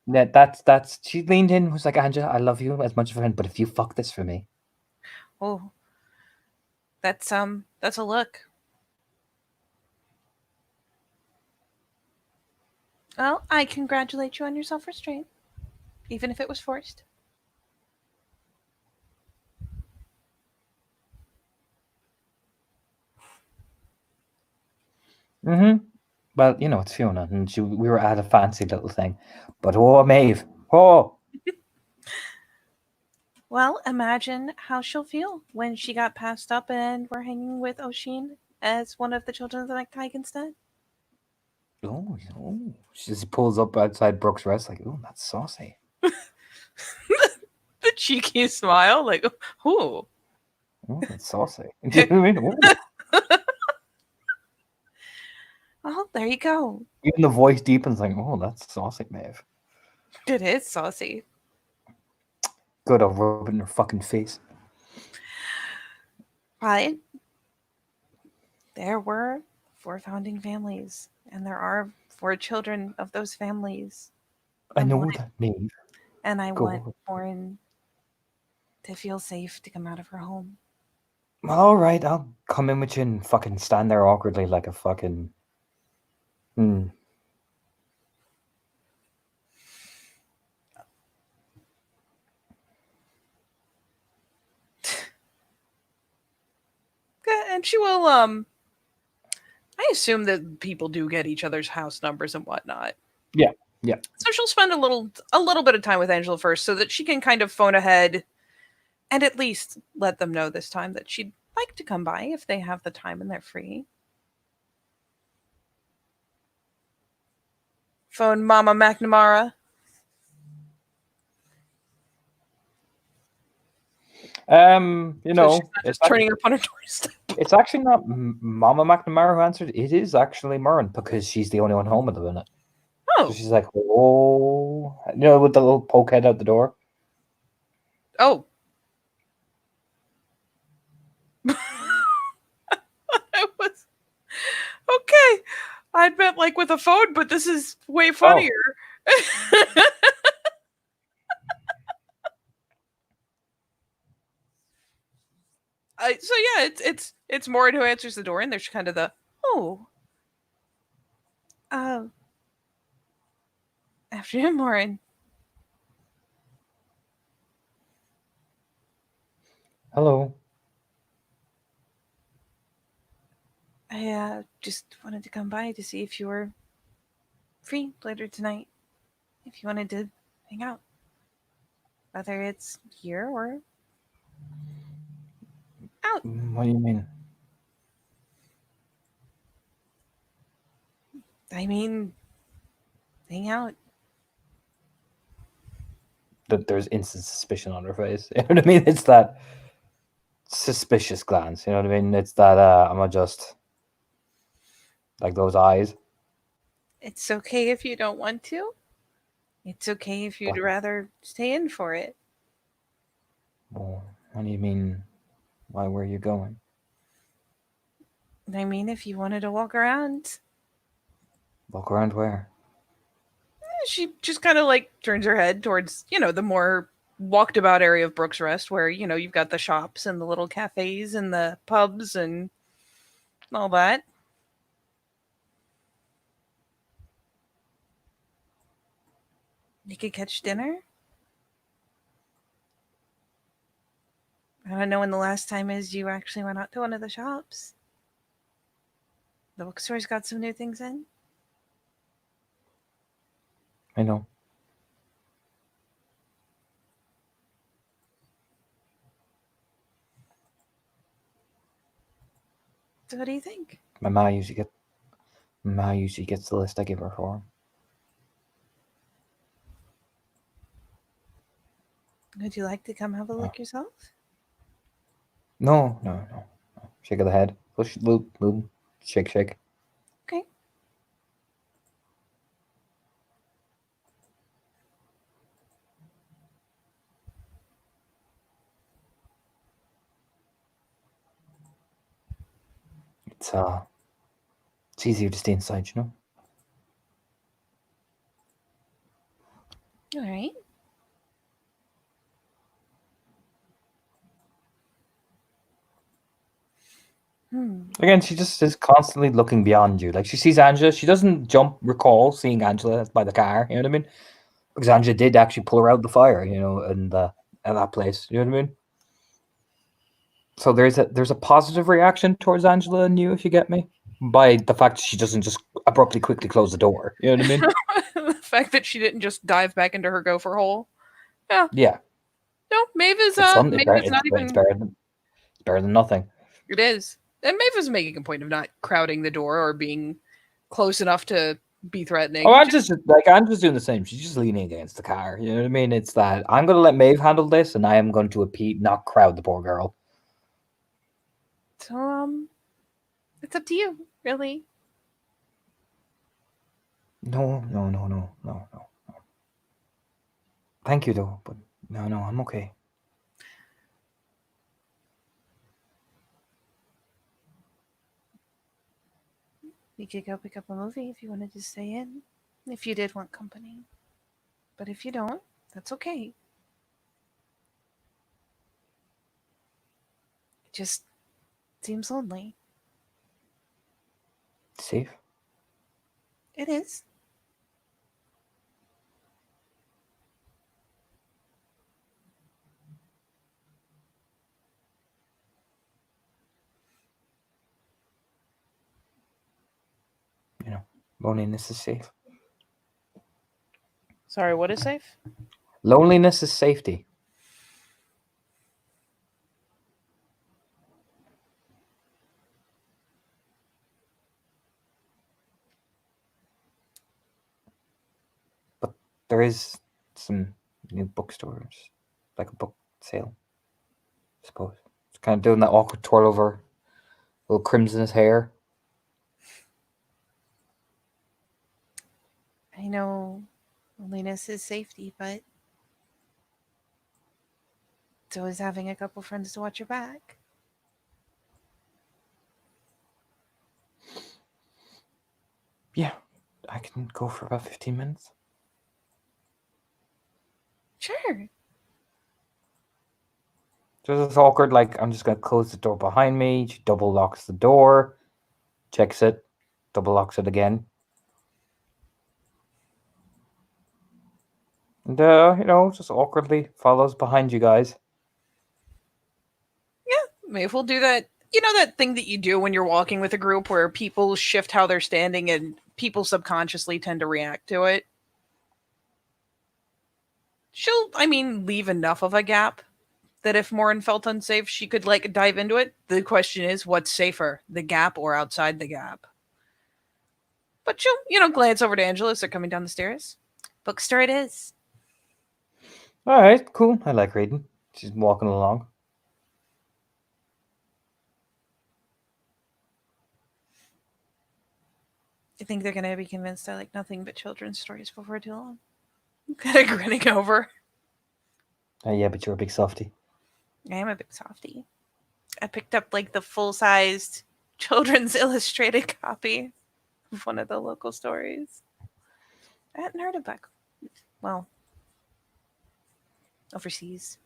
That's she leaned in, was like, Angela, I love you as much as a friend, but if you fuck this for me. Oh, that's a look. Well, I congratulate you on your self-restraint, even if it was forced. Mm-hmm. Well, it's Fiona, and we were at a fancy little thing. But oh Maeve. Oh Well, imagine how she'll feel when she got passed up and we're hanging with Oshin as one of the children of the Night instead. oh. She just pulls up outside Brooks Rest like, oh, that's saucy. The cheeky smile, like, ooh. Oh, that's saucy. Do you know what I mean? Ooh. Oh, there you go. Even the voice deepens like, oh, that's saucy, Maeve. It is saucy. Good, I'll rub it in her fucking face. Right? There were 4 founding families, and there are 4 children of those families. I And know wanted, that, Maeve. and I want Go. Lauren to feel safe to come out of her home. Well, all right, I'll come in with you and fucking stand there awkwardly like a fucking. Hmm. And she will I assume that people do get each other's house numbers and whatnot. Yeah, yeah. So she'll spend a little bit of time with Angela first so that she can kind of phone ahead and at least let them know this time that she'd like to come by if they have the time and they're free. Phone Mama McNamara. So she's not It's just turning up on her doorstep. it's actually not Mama McNamara who answered. It is actually Murren because she's the only one home at the minute. So Oh, she's like, oh, with the little poke head out the door. oh. I was okay. I'd meant like with a phone, but this is way Oh, funnier. So yeah, it's Maureen who answers the door, and there's kind of the oh, uh, afternoon, Maureen. hello. I just wanted to come by to see if you were free later tonight. If you wanted to hang out, whether it's here or out. What do you mean? I mean, hang out. That there's instant suspicion on her face. You know what I mean? It's that suspicious glance. You know what I mean? It's that am I just like those eyes? It's okay if you don't want to. It's okay if you'd But rather stay in for it. well, what do you mean? Why? Where are you going? I mean, if you wanted to walk around, Walk around where? she just kind of like turns her head towards, the more walked about area of Brooks Rest where, you've got the shops and the little cafes and the pubs and all that. You could catch dinner. I don't know when the last time is you actually went out to one of the shops. The bookstore's got some new things in. I know. So what do you think? My ma usually get. My ma usually gets the list I give her for 'em. Would you like to come have a No, look yourself? no, no, no. Shake of the head. Push, loop, loop. Shake, shake. Okay. It's it's easier to stay inside, you know. All right. Again, she just is constantly looking beyond you. Like she sees Angela, she doesn't recall seeing Angela by the car. You know what I mean? Because Angela did actually pull her out the fire. And at that place. You know what I mean? So there's a positive reaction towards Angela and you, if you get me, by the fact that she doesn't just abruptly quickly close the door. You know what I mean? The fact that she didn't just dive back into her gopher hole. Yeah. Yeah, No, Maeve is it's some. Maeve is not It's even. better than nothing. It is. And Maeve was making a point of not crowding the door or being close enough to be Oh, threatening. Angela's doing the same. She's just leaning against the car. You know what I mean? It's that I'm going to let Maeve handle this, and I am going to not crowd the poor girl. So it's up to you, really. No, no, no, no, no, no. Thank you, though, but no, no, I'm okay. We could go pick up a movie if you wanted to stay in. If you did want company. But if you don't, that's okay. It just seems lonely. Safe? It is. Loneliness is safe. Sorry, what is safe? Loneliness is safety. there is some new bookstores, like a book sale, I suppose. It's kind of doing that awkward twirl over, little crimson in his hair. I know loneliness is safety, but it's always having a couple friends to watch your back. Yeah, I can go for about 15 minutes. Sure. Just this awkward, like, I'm just going to close the door behind me. She double locks the door, checks it, double locks it again. And, just awkwardly follows behind you guys. Yeah, Maeve will do that. You know that thing that you do when you're walking with a group where people shift how they're standing and people subconsciously tend to react to it? She'll, leave enough of a gap that if Morin felt unsafe, she could, dive into it. The question is, what's safer, the gap or outside the gap? But she'll, glance over to Angela as they're coming down the stairs. Bookstore it is. All right, cool. I like reading. She's walking along. I think they're going to be convinced I like nothing but children's stories before too long. Kind of grinning over. Yeah, but you're a big softy. I am a big softie. I picked up the full-sized children's illustrated copy of one of the local stories. I hadn't heard of that. Well, overseas.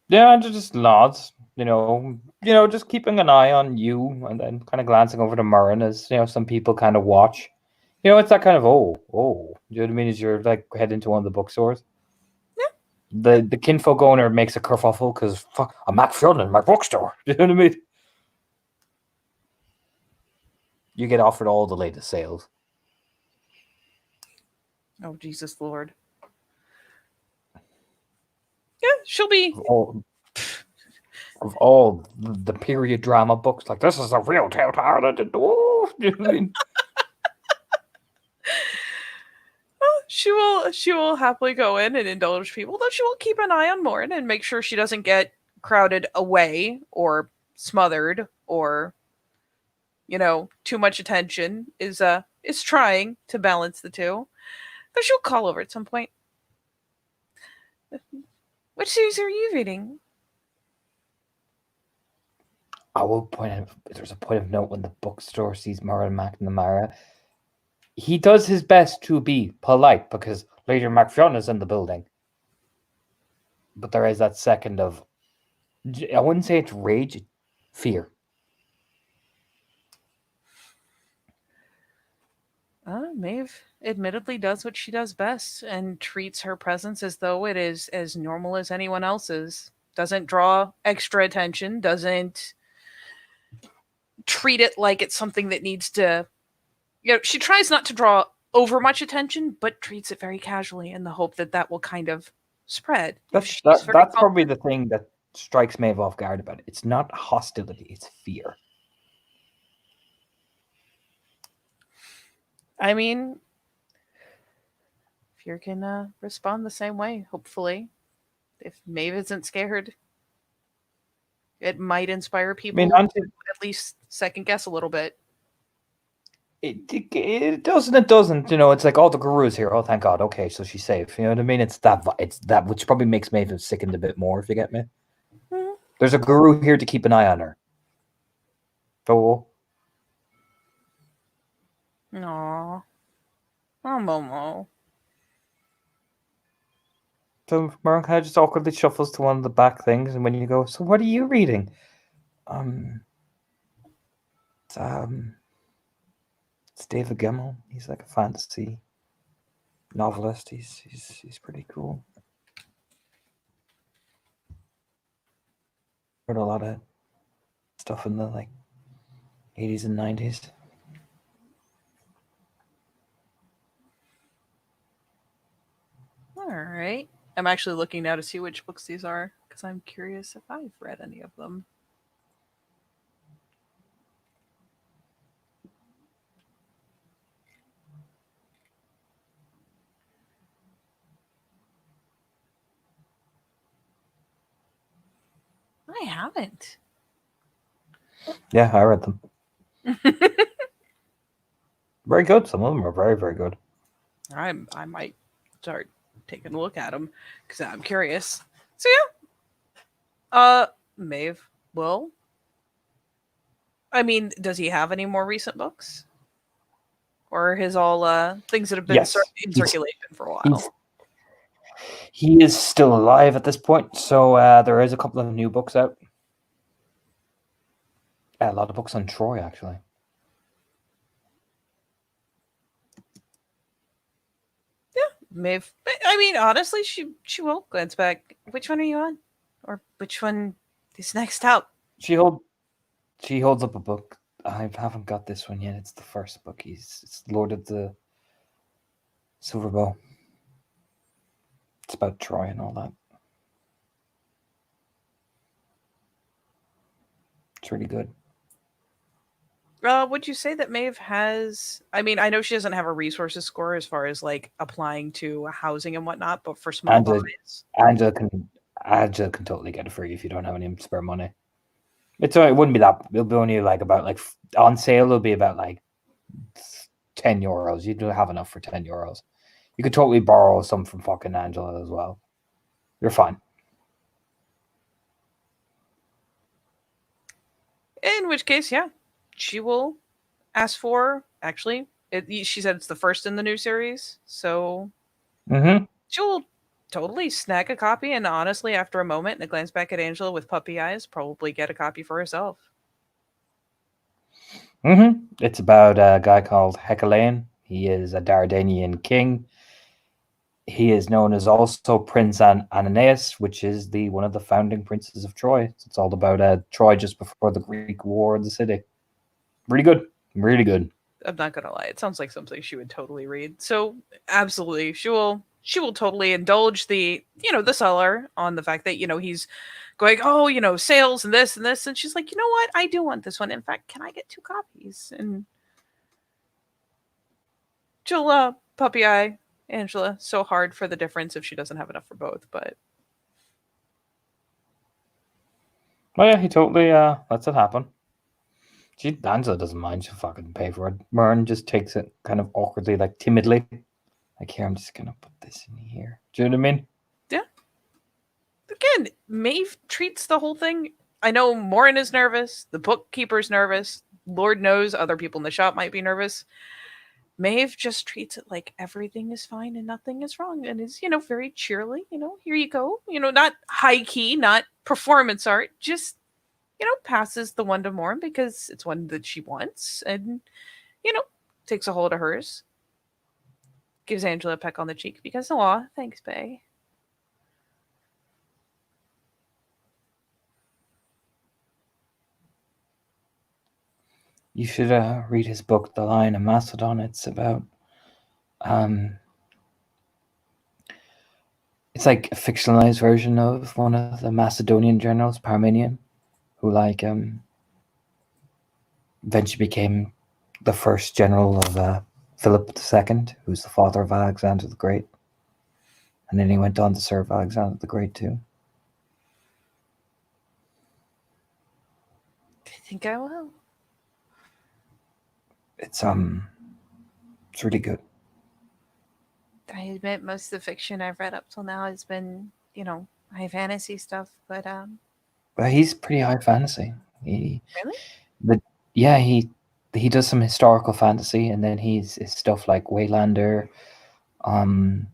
Yeah, just nods. Just keeping an eye on you, and then kind of glancing over to Murren as some people kind of watch. It's that kind of oh. You know what I mean? As you're like heading to one of the bookstores. The kinfolk owner makes a kerfuffle because fuck, I'm Mac Fionn in my bookstore. You know what I mean? You get offered all the latest sales. Oh, Jesus Lord. Yeah, she'll be. Of all the period drama books, like this is a real tale to Ireland. Oh, you know what I mean? She will happily go in and indulge people, though she will keep an eye on Morin and make sure she doesn't get crowded away or smothered or too much attention is trying to balance the two. Though she'll call over at some point. What series are you reading? I will point out there's a point of note when the bookstore sees Murren McNamara. He does his best to be polite because Lady MacFionn is in the building. But there is that second of, I wouldn't say it's rage, fear. Maeve admittedly does what she does best and treats her presence as though it is as normal as anyone else's. Doesn't draw extra attention, doesn't treat it like it's something that needs to. She tries not to draw over much attention, but treats it very casually in the hope that that will kind of spread. That's probably the thing that strikes Maeve off guard about it. It's not hostility, it's fear. I mean, if you can respond the same way, hopefully, if Maeve isn't scared, it might inspire people to at least second guess a little bit. It does and it doesn't. It's like, oh, the guru's here. Oh, thank God. Okay, so she's safe. You know what I mean? It's that which probably makes Maeve sickened a bit more, if you get me. Mm-hmm. There's a guru here to keep an eye on her. So. Aww. Oh, Momo. So Murren kind of just awkwardly shuffles to one of the back things, and when you go, so what are you reading? It's David Gemmell. He's like a fantasy novelist. He's pretty cool. Heard a lot of stuff in the 80s and 90s. All right. I'm actually looking now to see which books these are because I'm curious if I've read any of them. I haven't. Yeah, I read them. Very good. Some of them are very, very good. I might start taking a look at them because I'm curious. So yeah, Maeve. Well, I mean, does he have any more recent books, or his all things that have been Yes, in circulation for a while? he's he is still alive at this point. So there is a couple of new books out. A lot of books on Troy, actually. Maeve. I mean, honestly, she will glance back. Which one are you on, or which one is next up? She hold she holds up a book. I haven't got this one yet. It's the first book. It's Lord of the Silver Bow. It's about Troy and all that. It's really good. Would you say that Maeve has? I mean, I know she doesn't have a resources score as far as like applying to housing and whatnot, but for small Angela, buys, Angela can Angela can totally get it for you if you don't have any spare money. It wouldn't be that. It'll be only like about like on sale. It'll be about like €10. You do have enough for €10. You could totally borrow some from fucking Angela as well. You're fine. in which case, yeah, she will ask for. Actually, she said it's the first in the new series, so Mm-hmm. she'll totally snag a copy. And honestly, after a moment and a glance back at Angela with puppy eyes, probably get a copy for herself. Mm-hmm. It's about a guy called Hecalain. He is a Dardanian king. He is known as also Prince Ananias, which is the one of the founding princes of Troy. So it's all about Troy just before the Greek War of the city. Really good, really good. I'm not gonna lie, it sounds like something she would totally read. So absolutely, she will totally indulge the seller on the fact that he's going, oh, sales and this, and she's like, you know what, I do want this one. In fact, can I get two copies? And she'll puppy eye Angela so hard for the difference if she doesn't have enough for both. But Oh yeah, he totally lets it happen. Angela doesn't mind. She'll fucking pay for it. Mern just takes it kind of awkwardly, like timidly. Like here, I'm just gonna put this in here. Do you know what I mean? yeah, again, Maeve treats the whole thing. I know Morin is nervous, the bookkeeper's nervous. Lord knows other people in the shop might be nervous. Maeve just treats it like everything is fine and nothing is wrong, and is, very cheerily, here you go, not high key, not performance art, just, passes the one to Morin because it's one that she wants, and, you know, takes a hold of hers, gives Angela a peck on the cheek because, aw, thanks, Bay. You should read his book, The Lion of Macedon. Um, it's like a fictionalized version of one of the Macedonian generals, Parmenion, who eventually became the first general of Philip II, who's the father of Alexander the Great, and then he went on to serve Alexander the Great too. I think I will. It's really good. I admit most of the fiction I've read up till now has been, high fantasy stuff, but But he's pretty high fantasy. He really? the yeah he does some historical fantasy, and then his stuff like Waylander, um,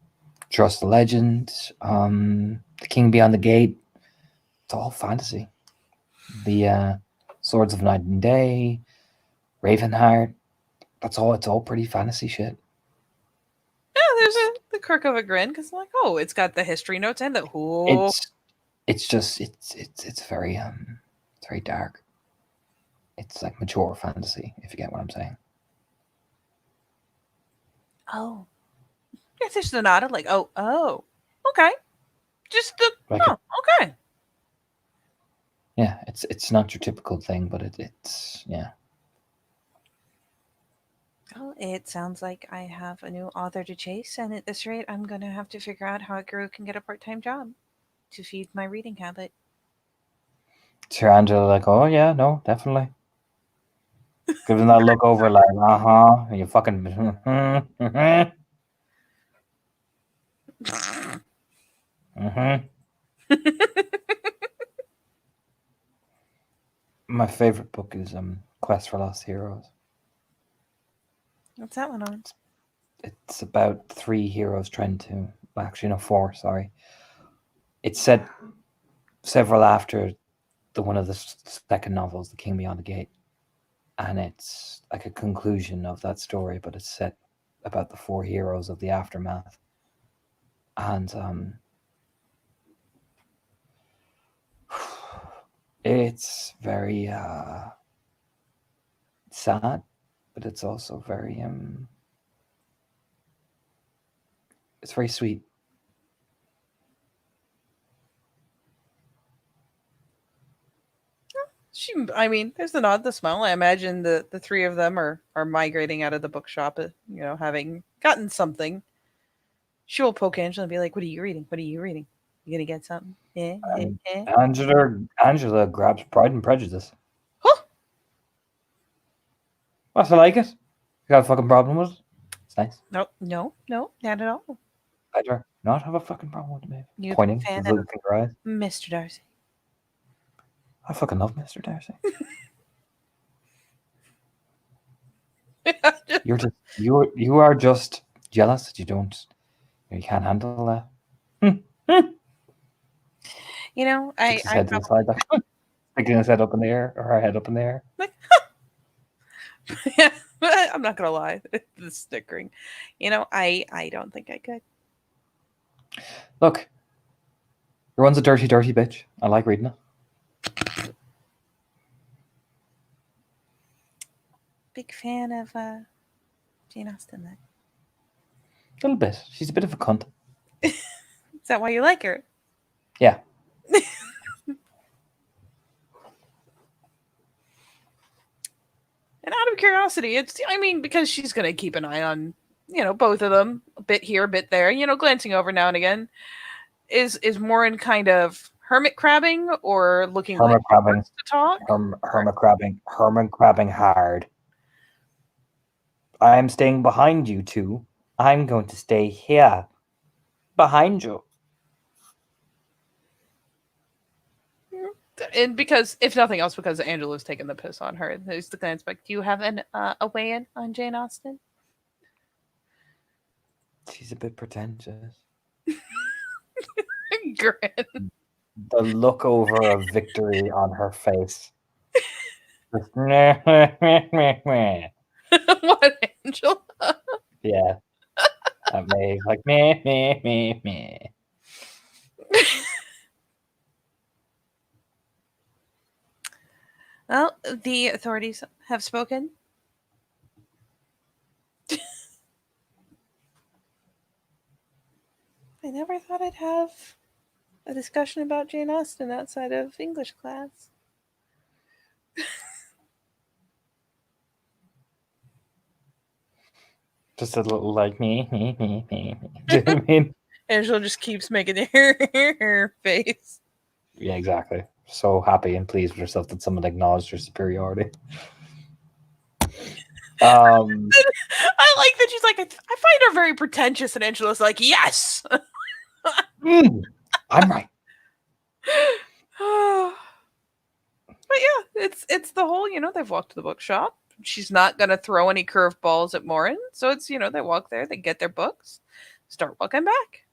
Trust the Legend, The King Beyond the Gate. It's all fantasy. The Swords of Night and Day, Ravenheart. That's all. It's all pretty fantasy shit. Yeah, there's It's the quirk of a grin because I'm like, oh, it's got the history notes and the whole. it's it's just it's very dark. It's like mature fantasy, if you get what I'm saying. Oh, yeah, there's the nod. Like, oh, okay. Just the Like oh, okay. yeah, it's not your typical thing, but it's yeah. Well, it sounds like I have a new author to chase, and at this rate, I'm gonna have to figure out how a girl can get a part-time job to feed my reading habit. Sir Angela, like, oh yeah, no, definitely. Giving that look over, like, you fucking. My favorite book is Quest for Lost Heroes. What's that one on? It's about 3 heroes trying to. Actually, no, 4. Sorry. It's set several after one of the second novels, The King Beyond the Gate, and it's like a conclusion of that story, but it's set about the 4 heroes of the aftermath, and it's very sad, but it's also very it's very sweet. I mean, there's the nod, the smile. I imagine the 3 of them are migrating out of the bookshop, having gotten something. She will poke Angela and be like, "What are you reading? What are you reading? You gonna get something?" And Angela grabs Pride and Prejudice. Huh? I like it. You got a fucking problem with it? It's nice. No, not at all. I do not have a fucking problem with it, maybe. You Pointing fan with of her eyes. Mr. Darcy. I fucking love Mr. Darcy. You are just jealous that you can't handle that. I Sticks his head to the side, like, sticking his head up in the air, or her head up in the air. I'm not gonna lie, the snickering. I don't think I could. Look, your one's a dirty, dirty bitch. I like reading it. Big fan of Jane Austen. Then A little bit. She's a bit of a cunt. is that why you like her? Yeah. And out of curiosity, because she's going to keep an eye on, both of them, a bit here, a bit there, glancing over now and again. Is Morin kind of hermit crabbing or looking hermit like crabbing to talk? Hermit crabbing hard. I'm staying behind you two. I'm going to stay here, behind you. And because, if nothing else, because Angela's taking the piss on her. There's the glance back. Do you have a weigh-in on Jane Austen? She's a bit pretentious. Grin. The look over of victory on her face. What, Angela? Yeah. That me, like, me. Well, the authorities have spoken. I never thought I'd have a discussion about Jane Austen outside of English class. Just a little like me. Do you know what I mean? Angela just keeps making her face. Yeah, exactly. So happy and pleased with herself that someone acknowledged her superiority. I like that she's like, I find her very pretentious, and Angela's like, yes! I'm right. But yeah, it's the whole, they've walked to the bookshop. She's not going to throw any curveballs at Morin. So it's, they walk there, they get their books, start walking back.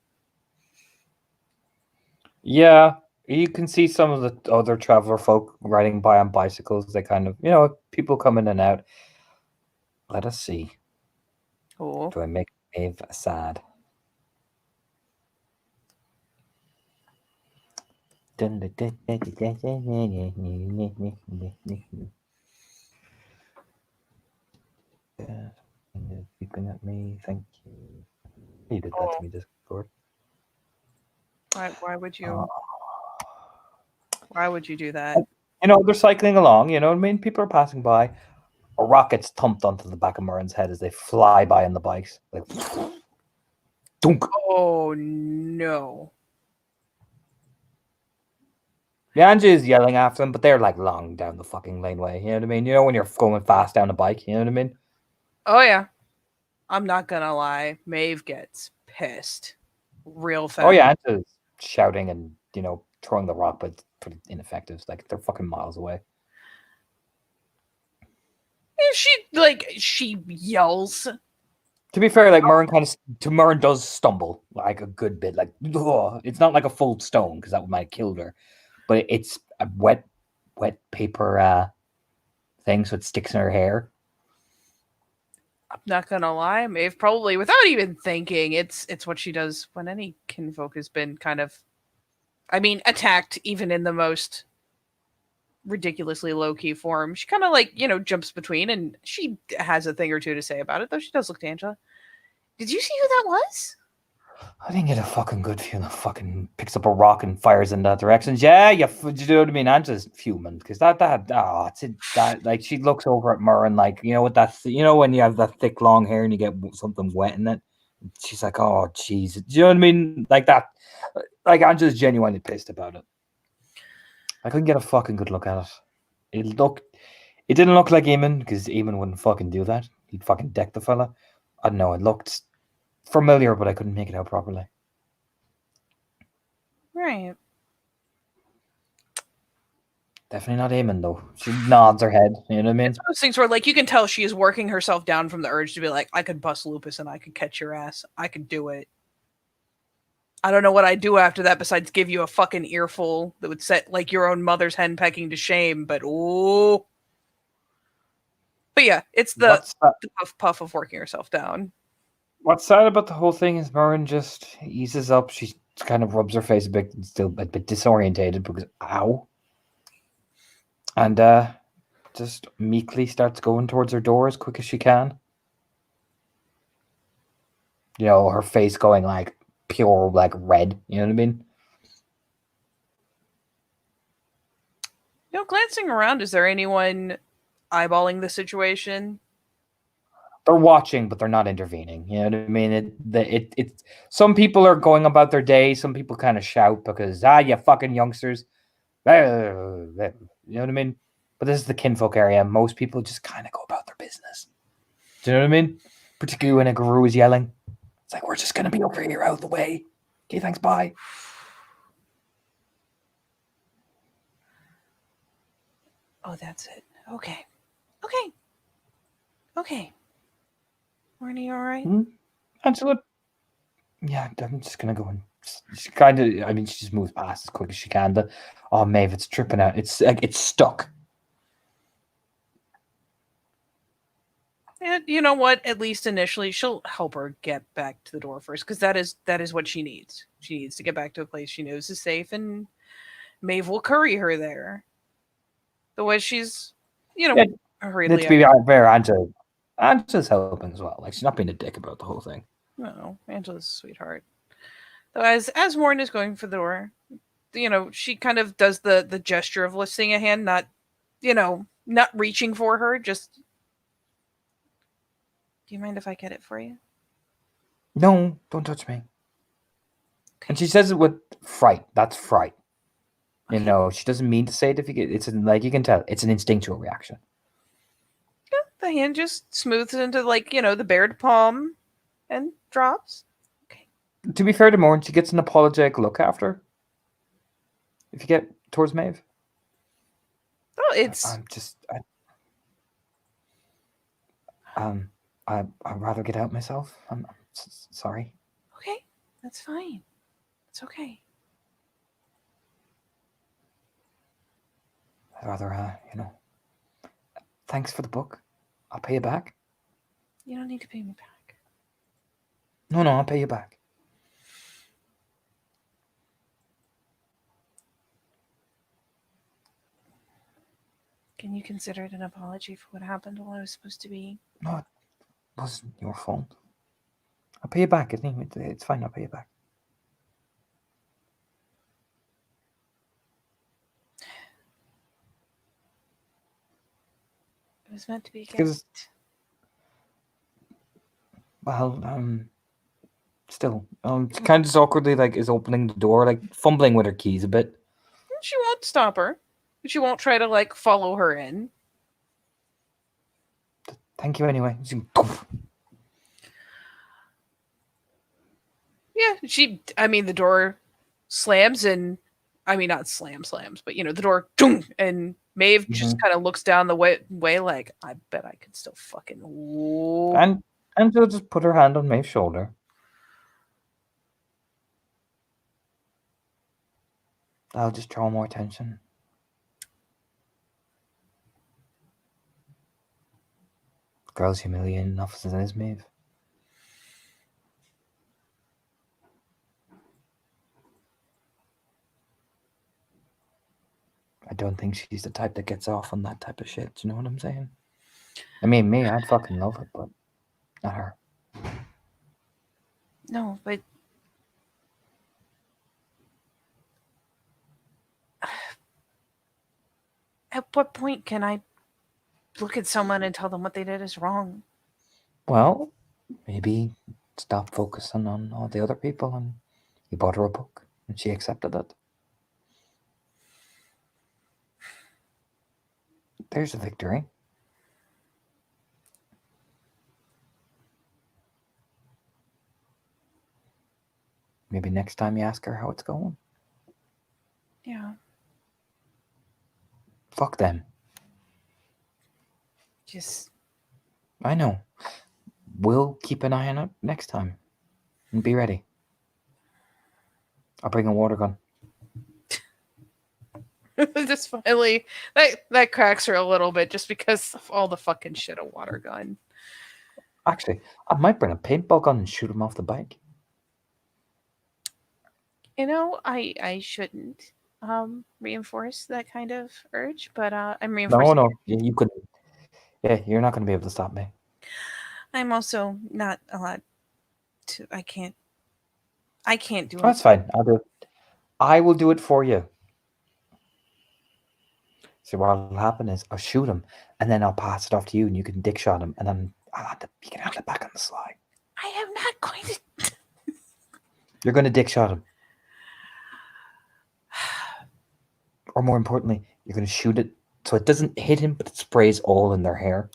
Yeah, you can see some of the other traveler folk riding by on bicycles. They kind of, people come in and out. Let us see. Oh. Do I make Maeve sad? Beeping at me. Thank you. You did that to me, Discord. Why would you? Why would you do that? They're cycling along. You know what I mean? People are passing by. A rock gets thumped onto the back of Morin's head as they fly by on the bikes. Like, dunk. Oh no! Yeah, Angie is yelling after them, but they're like long down the fucking laneway. You know what I mean? You know when you're going fast down a bike. You know what I mean? Oh yeah, I'm not gonna lie. Maeve gets pissed real fast. Oh yeah, Angie's shouting and throwing the rock, but it's pretty ineffective. Like they're fucking miles away. She yells. To be fair, like Murren does stumble like a good bit. Like ugh. It's not like a full stone because that might have killed her, but it's a wet paper thing, so it sticks in her hair. I'm not gonna lie, Maeve probably without even thinking, it's what she does when any kinfolk has been kind of, I mean, attacked even in the most ridiculously low key form. She kind of like, jumps between, and she has a thing or two to say about it, though she does look to Angela. Did you see who that was? I didn't get a fucking good feeling. Fucking picks up a rock and fires in that direction. Yeah, you know what I mean? Angela's fuming because that like she looks over at Murren like what when you have that thick long hair and you get something wet in it. She's like, oh jeez, do you know what I mean? Like that, like Angela's genuinely pissed about it. I couldn't get a fucking good look at it. It didn't look like Eamon because Eamon wouldn't fucking do that. He'd fucking deck the fella. I don't know. It looked familiar, but I couldn't make it out properly. Right. Definitely not Eamon though. She nods her head. You know what I mean? It's one of those things where, like, you can tell she is working herself down from the urge to be like, I could bust Lupus and I could catch your ass. I could do it. I don't know what I'd do after that besides give you a fucking earful that would set, like, your own mother's henpecking to shame, but oh. But yeah, it's the puff of working herself down. What's sad about the whole thing is Murren just eases up. She kind of rubs her face a bit, still a bit disorientated because ow. And just meekly starts going towards her door as quick as she can. Her face going like pure like red. You know what I mean? Glancing around, is there anyone eyeballing the situation? They're watching, but they're not intervening. You know what I mean? It some people are going about their day. Some people kind of shout because you fucking youngsters. You know what I mean? But this is the kinfolk area. Most people just kind of go about their business. Do you know what I mean? Particularly when a guru is yelling. It's like, we're just going to be over here out of the way. Okay, thanks, bye. Oh, that's it. Okay. Weren't you all right? Angela? Yeah, I'm just going to go and she kind of, I mean, she just moves past as quick as she can. Oh, Maeve, it's tripping out. It's like, it's stuck. And you know what? At least initially, she'll help her get back to the door first, because that is what she needs. She needs to get back to a place she knows is safe, and Maeve will curry her there. The way she's, hurriedly. Let's be fair, Angela's helping as well. Like, she's not being a dick about the whole thing. No, Angela's a sweetheart. Though as Morn is going for the door, she kind of does the gesture of lifting a hand, not reaching for her, just. Do you mind if I get it for you? No, don't touch me. Okay. And she says it with fright. That's fright. Okay. She doesn't mean to say it. It's like you can tell, it's an instinctual reaction. Yeah, the hand just smooths into the bared palm and drops. Okay. To be fair to Morn, she gets an apologetic look after. If you get towards Maeve. Oh, it's. I'd rather get out myself. I'm sorry. Okay, that's fine. It's okay. I'd rather, thanks for the book. I'll pay you back. You don't need to pay me back. No, I'll pay you back. Can you consider it an apology for what happened while I was supposed to be? No, it wasn't your fault. I'll pay you back. It's fine. I'll pay you back. It was meant to be a gift. Well, still, kind of awkwardly, like, is opening the door, like, fumbling with her keys a bit. She won't stop her. She won't try to like follow her in. Thank you anyway. Yeah, I mean, the door slams and, I mean, not slams, but the door, and Maeve just kind of looks down the way like, I bet I could still fucking. Ooh. And she'll just put her hand on Maeve's shoulder. I'll just draw more attention. The girl's humiliating enough as it is, Maeve. I don't think she's the type that gets off on that type of shit. Do you know what I'm saying? I mean, me, I'd fucking love it, but not her. No, but at what point can I look at someone and tell them what they did is wrong? Well, maybe stop focusing on all the other people, and you bought her a book, and she accepted it. There's a victory. Maybe next time you ask her how it's going. Yeah. Fuck them. Just. I know. We'll keep an eye on it next time. And be ready. I'll bring a water gun. Just finally, that cracks her a little bit just because of all the fucking shit a water gun. Actually, I might bring a paintball gun and shoot him off the bike. I shouldn't reinforce that kind of urge, but I'm reinforcing. No, you couldn't. Yeah, you're not going to be able to stop me. I'm also not allowed to. I can't do it. That's fine. I'll do it. I will do it for you. So what'll happen is I'll shoot him, and then I'll pass it off to you, and you can dick shot him, and then you can have it back on the slide. I am not going to. You're going to dick shot him. Or more importantly, you're going to shoot it so it doesn't hit him, but it sprays all in their hair.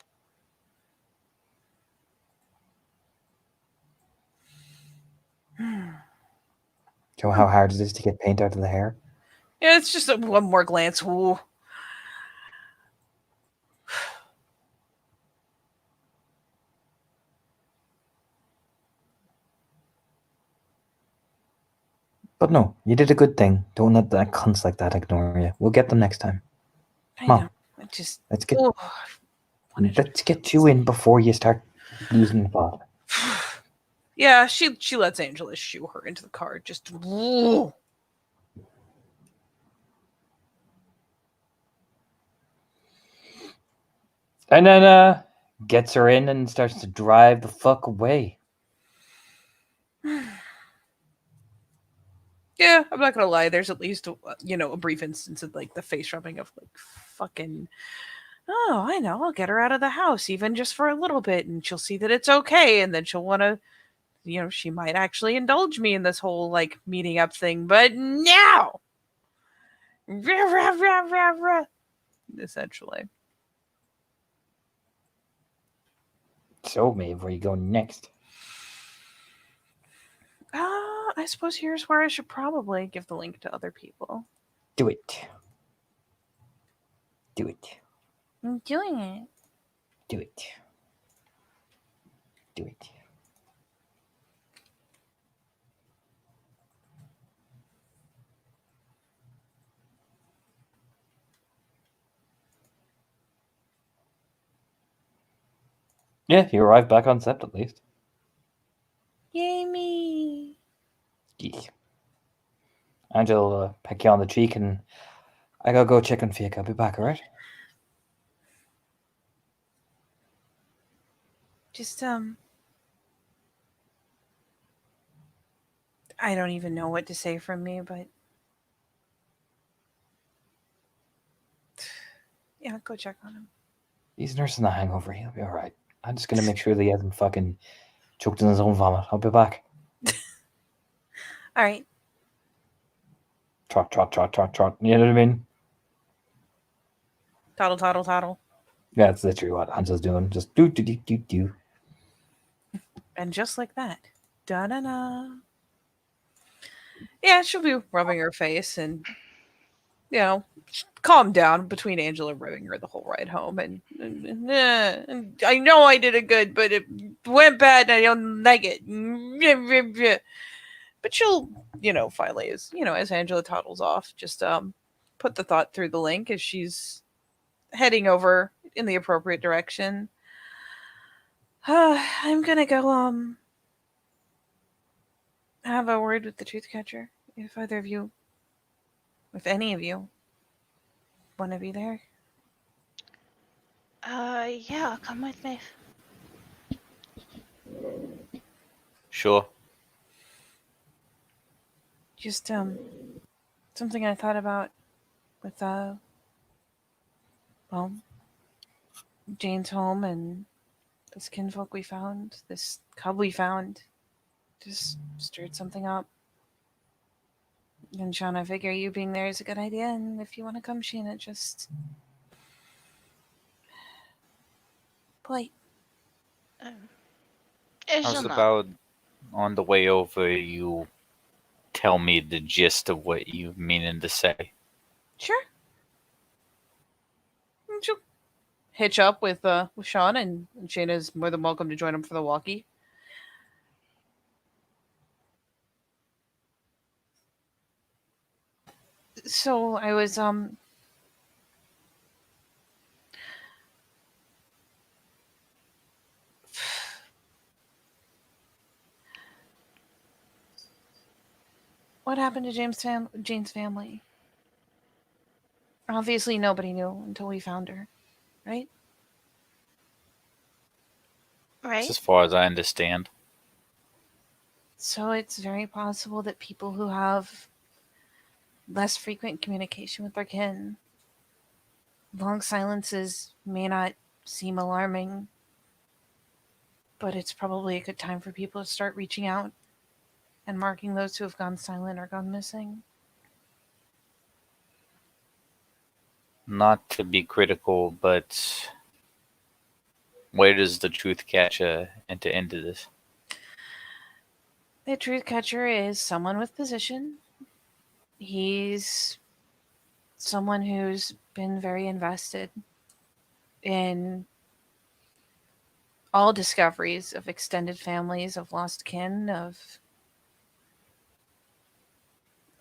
Do you know how hard it is to get paint out of the hair? Yeah, it's just one more glance. Ooh. But no, you did a good thing. Don't let that cunts like that ignore you. We'll get them next time. Mom, let's get you in before you start losing the plot. Yeah, she lets Angela shoo her into the car. Just. Ooh. And then gets her in and starts to drive the fuck away. Yeah, I'm not gonna lie. There's at least a brief instance of like the face rubbing of like fucking. Oh, I know. I'll get her out of the house even just for a little bit, and she'll see that it's okay, and then she'll want to. She might actually indulge me in this whole like meeting up thing, but no. Essentially. So, Maeve, where are you going next? I suppose here's where I should probably give the link to other people. Do it. Do it. I'm doing it. Do it. Do it. Yeah, you arrived back on set at least. Yay me. Yeah. Angela will peck you on the cheek, and I gotta go check on Fiac. I'll be back, alright? Just, I don't even know what to say from me, but yeah, go check on him. He's nursing the hangover. He'll be alright. I'm just gonna make sure that he hasn't fucking choked in his own vomit. I'll be back. Alright. trot, trot, trot, trot, trot. You know what I mean? Toddle, toddle, toddle. Yeah, that's literally what Hansel's doing. Just do, do, do, do, do. And just like that. Da da da. Yeah, she'll be rubbing her face and, calm down between Angela rubbing her the whole ride home. And I know I did it good, but it went bad and I don't like it. But she'll, finally, as Angela toddles off, just put the thought through the link as she's heading over in the appropriate direction. I'm gonna go have a word with the truth catcher. If either of you, if any of you, want to be there. Yeah, come with me. Sure. Just something I thought about with well, Jane's home and this kinfolk we found, this cub we found, just stirred something up. And Sean, I figure you being there is a good idea, and if you want to come, Sheena, just polite. How's about on the way over you tell me the gist of what you meaning to say? Sure. She'll hitch up with Sean, and Shayna's more than welcome to join him for the walkie. So I was what happened to Jane's family? Obviously nobody knew until we found her, right? That's as far as I understand. So it's very possible that people who have less frequent communication with their kin, long silences may not seem alarming, but it's probably a good time for people to start reaching out and marking those who have gone silent or gone missing. Not to be critical, but where does the truth catcher enter into this? The truth catcher is someone with position. He's someone who's been very invested in all discoveries of extended families, of lost kin, of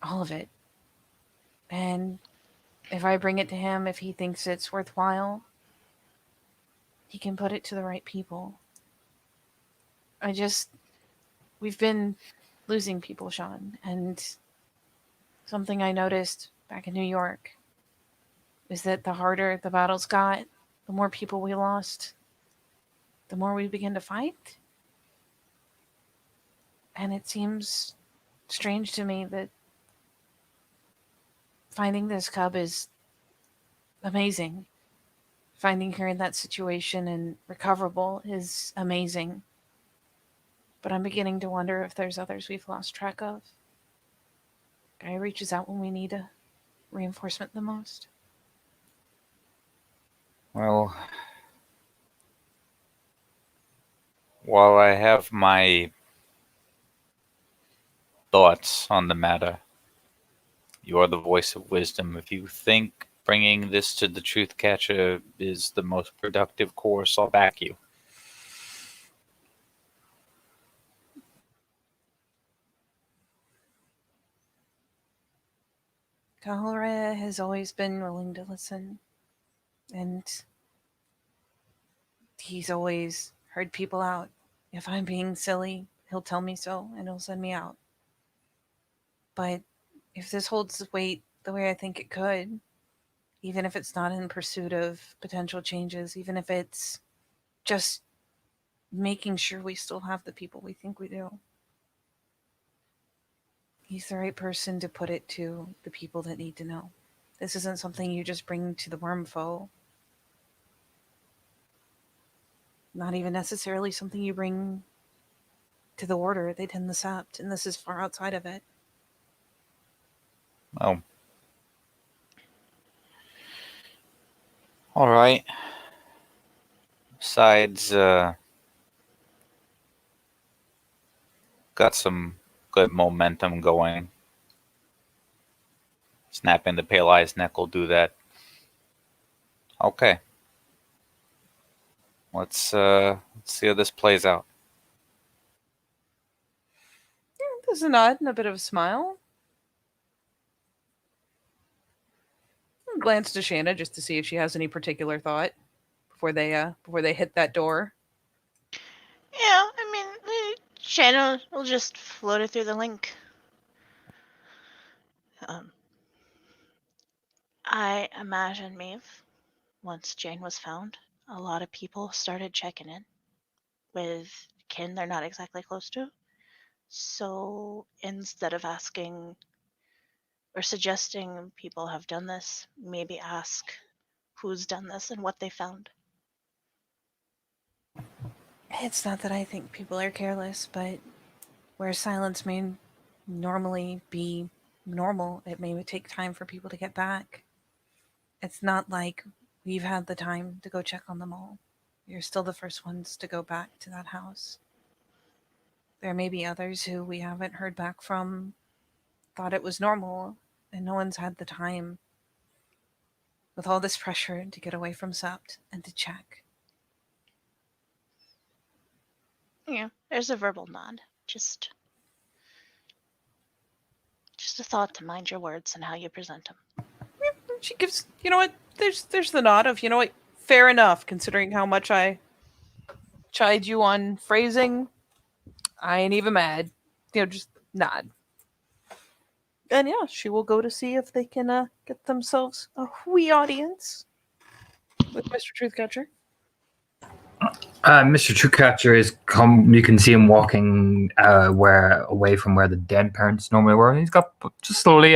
all of it. And if I bring it to him, if he thinks it's worthwhile, he can put it to the right people. We've been losing people, Sean, and something I noticed back in New York is that the harder the battles got, the more people we lost, the more we began to fight. And it seems strange to me that finding this cub is amazing. Finding her in that situation and recoverable is amazing. But I'm beginning to wonder if there's others we've lost track of. Guy reaches out when we need a reinforcement the most. Well, while I have my thoughts on the matter, you are the voice of wisdom. If you think bringing this to the truth catcher is the most productive course, I'll back you. Kahora has always been willing to listen, and he's always heard people out. If I'm being silly, he'll tell me so, and he'll send me out. But if this holds weight the way I think it could, even if it's not in pursuit of potential changes, even if it's just making sure we still have the people we think we do, he's the right person to put it to the people that need to know. This isn't something you just bring to the worm foe. Not even necessarily something you bring to the order. They tend the sept, and this is far outside of it. Oh. All right. Besides, got some good momentum going. Snapping the pale eye's neck will do that. Okay. Let's see how this plays out. There's a nod and a bit of a smile. Glance to Shanna just to see if she has any particular thought before they hit that door. Yeah, I mean, Shannon will just float it through the link. I imagine, Maeve, once Jane was found, a lot of people started checking in with kin they're not exactly close to. So instead of asking or suggesting people have done this, maybe ask who's done this and what they found. It's not that I think people are careless, but where silence may normally be normal, it may take time for people to get back. It's not like we've had the time to go check on them all. You're still the first ones to go back to that house. There may be others who we haven't heard back from, thought it was normal, and no one's had the time with all this pressure to get away from Sept and to check. Yeah, there's a verbal nod. Just a thought to mind your words and how you present them. She gives, you know what, there's the nod of, you know what, fair enough, considering how much I chide you on phrasing. I ain't even mad. Just nod. And yeah, she will go to see if they can get themselves a wee audience with Mr. Truthcatcher. Mr. Truecatcher is come. You can see him walking away from where the dead parents normally were. And he's got just slowly,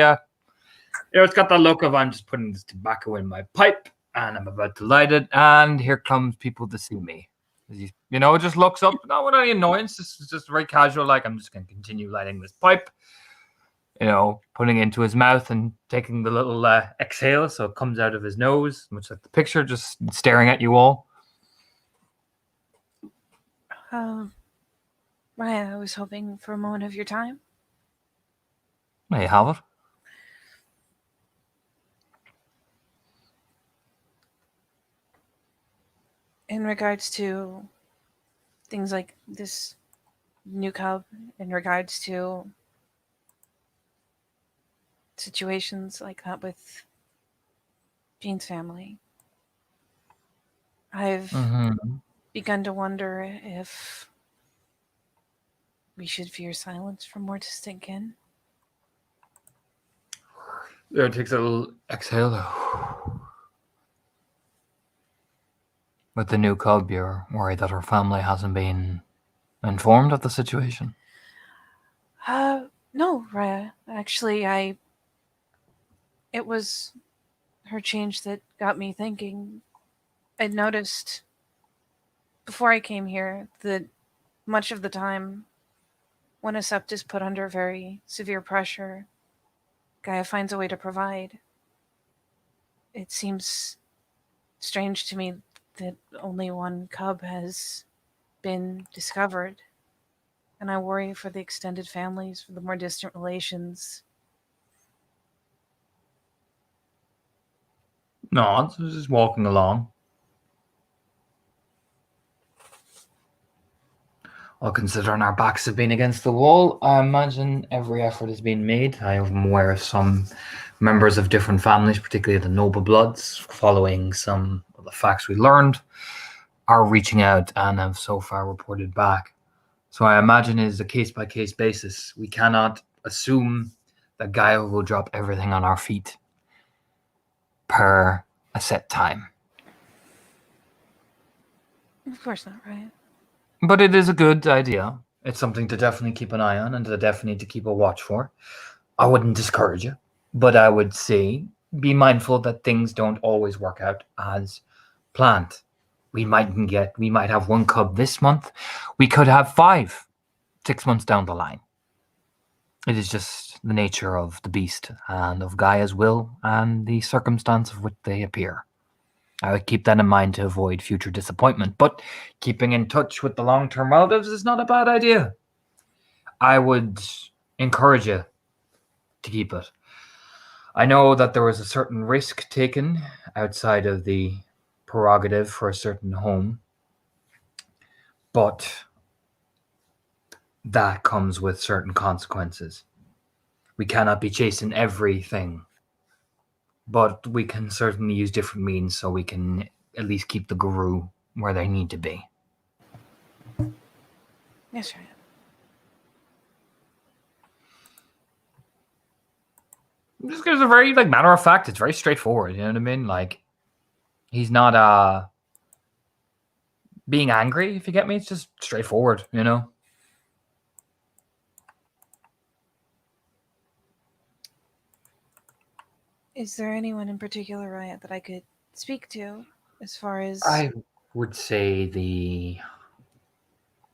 it's got that look of I'm just putting this tobacco in my pipe and I'm about to light it, and here comes people to see me. He, just looks up, not with any annoyance, just very casual, like I'm just going to continue lighting this pipe. Putting it into his mouth and taking the little exhale, so it comes out of his nose, much like the picture, just staring at you all. Raya, I was hoping for a moment of your time. There you have it. In regards to things like this new cub, in regards to situations like that with Jean's family, I've begun to wonder if we should fear silence for more distant kin. It takes a little exhale. With the new cub, you're worried that her family hasn't been informed of the situation? No, Raya. Actually, it was her change that got me thinking. I'd noticed before I came here that much of the time when a sept is put under very severe pressure, Gaia finds a way to provide. It seems strange to me that only one cub has been discovered, and I worry for the extended families, for the more distant relations. No, it's just walking along. Well, considering our backs have been against the wall, I imagine every effort has been made. I am aware of some members of different families, particularly the noble bloods, following some of the facts we learned, are reaching out and have so far reported back. So I imagine it is a case-by-case basis. We cannot assume that Gaia will drop everything on our feet per a set time. Of course not, right? But it is a good idea. It's something to definitely keep an eye on and to definitely to keep a watch for. I wouldn't discourage you, but I would say be mindful that things don't always work out as planned. We might have one cub this month. We could have 5, 6 months down the line. It is just the nature of the beast and of Gaia's will and the circumstance of which they appear. I would keep that in mind to avoid future disappointment, but keeping in touch with the long-term relatives is not a bad idea. I would encourage you to keep it. I know that there was a certain risk taken outside of the prerogative for a certain home, but that comes with certain consequences. We cannot be chasing everything, but we can certainly use different means so we can at least keep the guru where they need to be. Yes, Raya. Just because a very matter of fact, it's very straightforward. You know what I mean? Like, he's not being angry. If you get me, it's just straightforward. You know. Is there anyone in particular, Raya, that I could speak to as far as... I would say the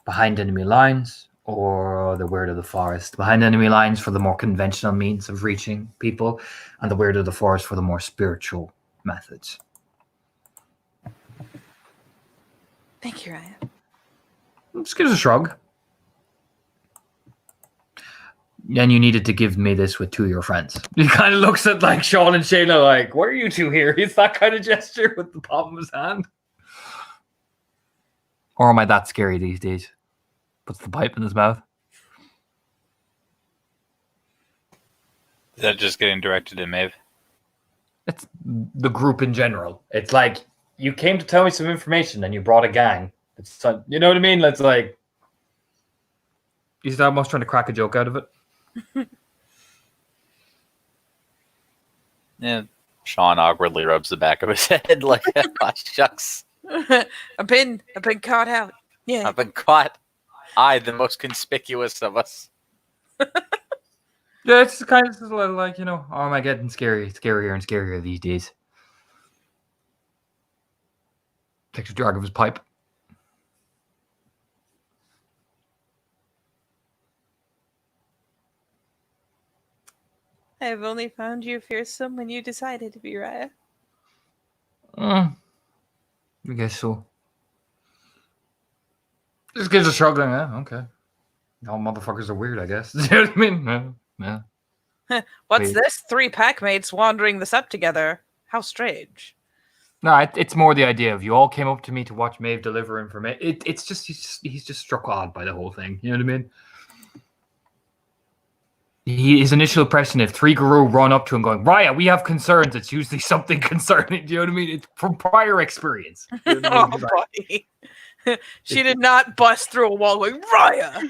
behind enemy lines or the Weird of the Forest. Behind enemy lines for the more conventional means of reaching people, and the Weird of the Forest for the more spiritual methods. Thank you, Raya. Just gives a shrug. And you needed to give me this with two of your friends. He kind of looks at Sean and Shayna like, why are you two here? It's that kind of gesture with the palm of his hand. Or am I that scary these days? Puts the pipe in his mouth. Is that just getting directed at Maeve? It's the group in general. It's like, you came to tell me some information and you brought a gang. It's you know what I mean? It's like, he's almost trying to crack a joke out of it. Yeah. Sean awkwardly rubs the back of his head like, oh, shucks. I've been caught out. Yeah. I've been caught. I, the most conspicuous of us. Yeah, it's kind of like, you know, oh, am I getting scarier and scarier these days? Takes a drag of his pipe. I've only found you fearsome when you decided to be, Raya. I guess so. Just gives a shrug. Okay. All motherfuckers are weird, I guess. You know what I mean? Yeah. What's Wait. this? 3 packmates wandering the sept together. How strange. No, it's more the idea of you all came up to me to watch Maeve deliver information. It's just he's just struck odd by the whole thing. You know what I mean? His initial impression, if 3 guru run up to him going, Raya, we have concerns, it's usually something concerning. Do you know what I mean? It's from prior experience. You know what I mean? Oh, buddy. She did not bust through a wall going, Raya!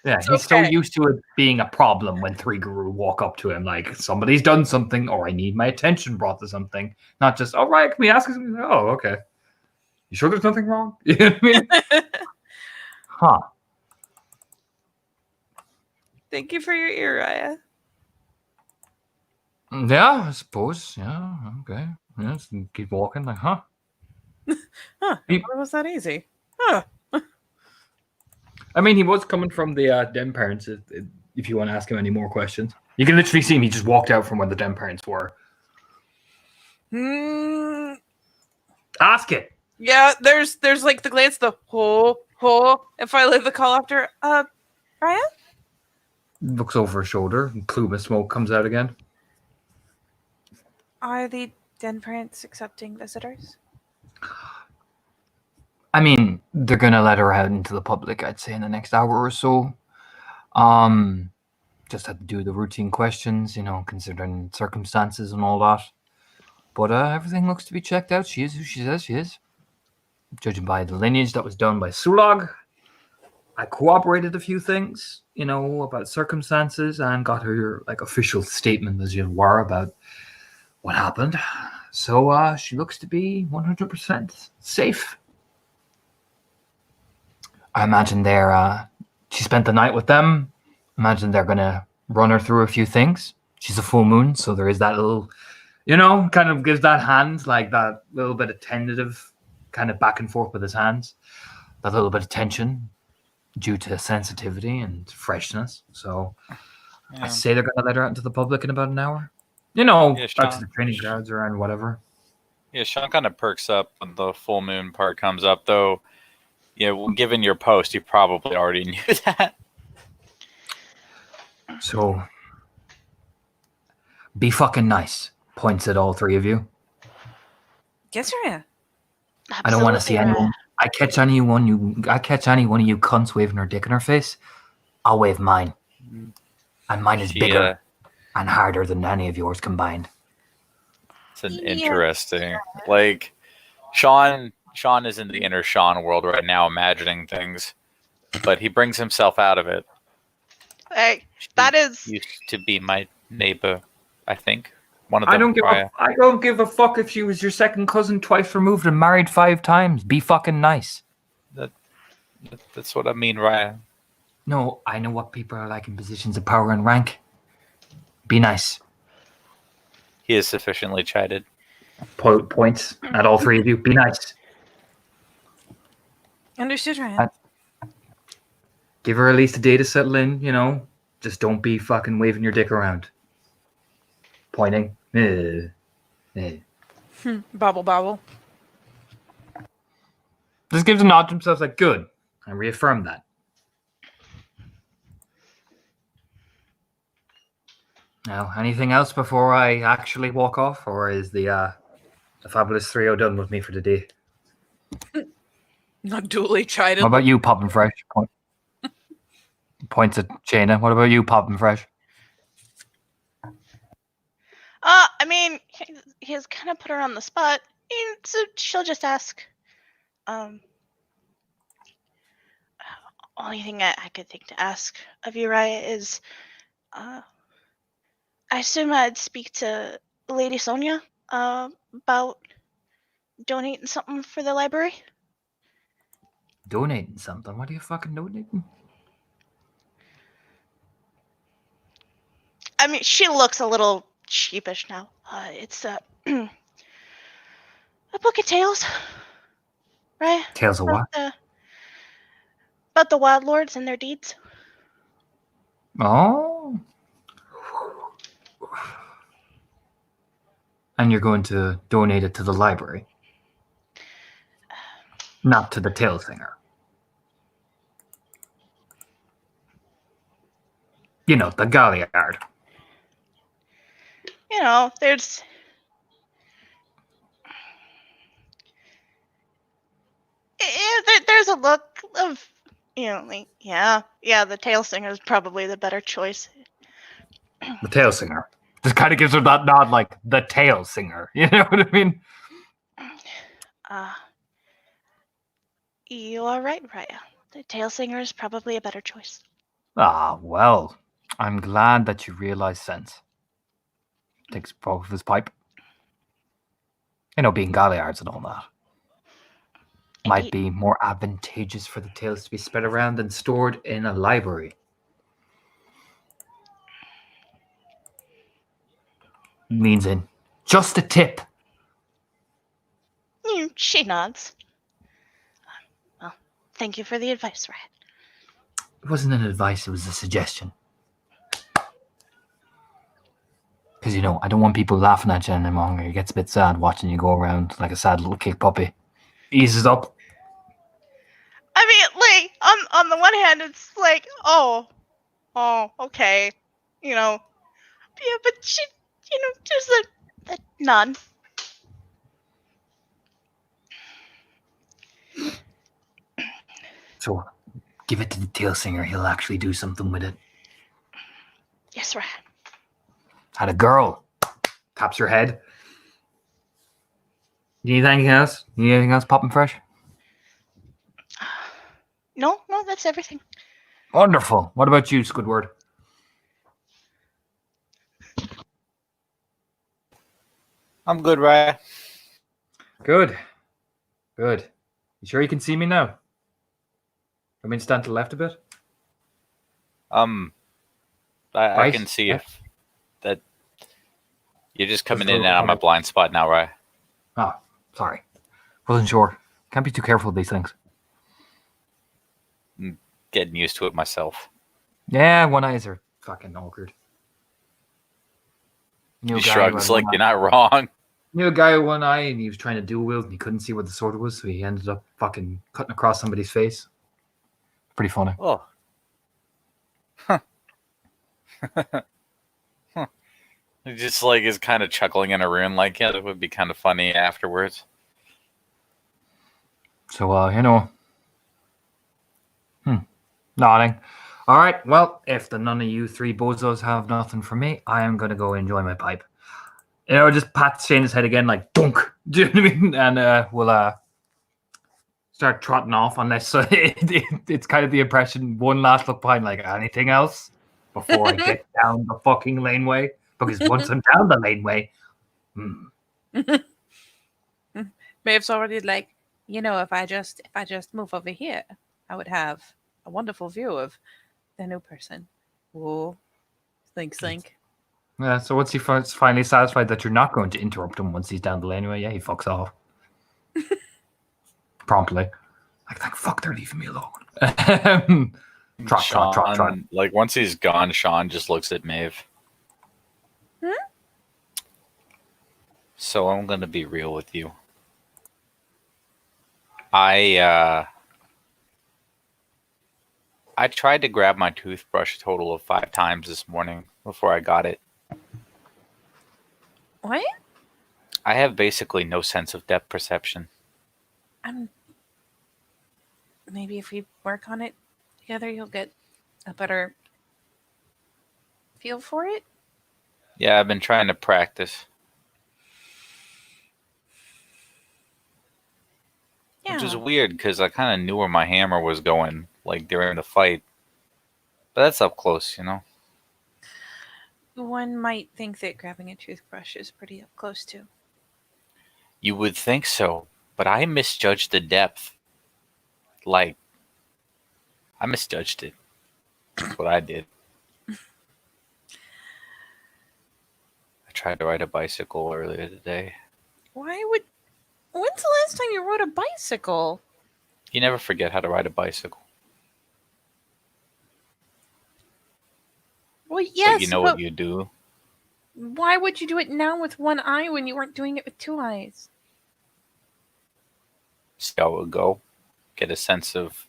Yeah, It's he's so okay. used to it being a problem when 3 guru walk up to him like, somebody's done something, or I need my attention brought to something. Not just, oh, Raya, can we ask you something? Oh, okay. You sure there's nothing wrong? You know what I mean? Huh. Thank you for your ear, Raya. Yeah, I suppose. Yeah, okay. Yeah, just keep walking like, huh? Huh, He- it was that easy. Huh. I mean, he was coming from the Den parents, if you want to ask him any more questions. You can literally see him. He just walked out from where the Den parents were. Hmm. Ask it. Yeah, there's like the glance, the ho, and finally the call after, Raya? Looks over his shoulder, and plume of smoke comes out again. Are the Den parents accepting visitors? I mean, they're gonna let her out into the public, I'd say, in the next hour or so. Just had to do the routine questions, you know, considering circumstances and all that. But everything looks to be checked out. She is who she says she is. Judging by the lineage that was done by Sulog, I corroborated a few things, you know, about circumstances and got her official statement, as you were, about what happened. So she looks to be 100% safe. I imagine she spent the night with them. Imagine they're gonna run her through a few things. She's a full moon, so there is that little, you know, kind of gives that hand like that little bit of tentative kind of back and forth with his hands. That little bit of tension due to sensitivity and freshness. So I say they're gonna let her out into the public in about an hour. You know, Yeah, out to Sean. the training grounds or and whatever. Yeah, Sean kind of perks up when the full moon part comes up, though. Yeah, well, given your post, you probably already knew that. So, be fucking nice. Points at all three of you. Yes, Raya. I don't want to see Absolutely, anyone. I catch any one of you cunts waving her dick in her face. I'll wave mine, and mine is bigger and harder than any of yours combined. It's an interesting, like, Sean is in the inner Sean world right now, imagining things, but he brings himself out of it. Hey, that is. Used to be my neighbor, I think. One of I them. don't give a fuck if she was your second cousin twice removed and married 5 times. Be fucking nice. That's what I mean, Raya. No, I know what people are like in positions of power and rank. Be nice. He is sufficiently chided. Points at all three of you. Be nice. Understood, Raya. Give her at least a day to settle in, you know. Just don't be fucking waving your dick around. Pointing. Bobble, bobble. Just gives a nod to himself like, good. I reaffirm that. Now, anything else before I actually walk off? Or is the Fabulous Trio done with me for the day? Not duly chided. What about you, Pop and Fresh? Points at Shayna. What about you, Pop and Fresh? I mean, he has kind of put her on the spot, and so she'll just ask. Only thing I could think to ask of you, Raya, is, I assume I'd speak to Lady Sonia, about donating something for the library. Donating something? What are you fucking donating? I mean, she looks a little sheepish now. It's a book of tales, right? Tales of what? About the wild lords and their deeds. Oh. And you're going to donate it to the library? Not to the Tale Singer. You know, the Galliard. You know, there's a look of, you know, like, yeah, the Tale Singer is probably the better choice. The Tale Singer. Just kind of gives her that nod like, the Tale Singer. You know what I mean? You are right, Raya. The Tale Singer is probably a better choice. Ah, well. I'm glad that you realize sense. Takes a puff of his pipe. You know, being Galliards and all that. Might be more advantageous for the tales to be spread around than stored in a library. Leans in. Just a tip. She nods. Well, thank you for the advice, Raya. It wasn't an advice, it was a suggestion. Because, you know, I don't want people laughing at you any longer. It gets a bit sad watching you go around like a sad little kick puppy. Eases up. I mean, like, on the one hand, it's like, oh, okay, you know. Yeah, but she, you know, just a nod. So, give it to the Tale Singer. He'll actually do something with it. Yes, Raya. Had a girl. Taps your head. You need anything else? You need anything else, Poppin' Fresh? No, that's everything. Wonderful. What about you, Squidward? I'm good, Raya. Good. You sure you can see me now? I mean, stand to the left a bit. I can see if that you're just coming in and out of my blind spot now, Raya. Oh, sorry. Wasn't sure. Can't be too careful with these things. I'm getting used to it myself. Yeah, one eyes are fucking awkward. Knew He a guy who shrugs had like one you're eye. not wrong. Knew a guy with one eye, and he was trying to dual wield, and he couldn't see where the sword was, so he ended up fucking cutting across somebody's face. Pretty funny. Oh. Huh. Huh. He just like is kind of chuckling in a room, like, yeah, that would be kind of funny afterwards. So, nodding. All right. Well, if none of you three bozos have nothing for me, I am gonna go enjoy my pipe. Just pat Shane's head again, like dunk. Do you know what I mean? And we'll start trotting off, unless it's kind of the impression. One last look behind, like anything else before I get down the fucking laneway. Because once I'm down the laneway, Maeve's already like, if I just move over here, I would have a wonderful view of the new person. Whoa. Think. yeah. So once he's finally satisfied that you're not going to interrupt him once he's down the laneway, yeah, he fucks off promptly. Like fuck, they're leaving me alone. Trot. Like once he's gone, Sean just looks at Maeve. So I'm gonna be real with you. I tried to grab my toothbrush a total of 5 times this morning before I got it. What? I have basically no sense of depth perception. Maybe if we work on it together, you'll get a better feel for it. Yeah, I've been trying to practice. Yeah. Which is weird because I kind of knew where my hammer was going, like during the fight. But that's up close, you know? One might think that grabbing a toothbrush is pretty up close too. You would think so, but I misjudged the depth. Like, I misjudged it. That's what I did. I tried to ride a bicycle earlier today. When's the last time you rode a bicycle? You never forget how to ride a bicycle. Well, yes, but you know what you do? Why would you do it now with one eye when you weren't doing it with 2 eyes? See how it would go. Get a sense of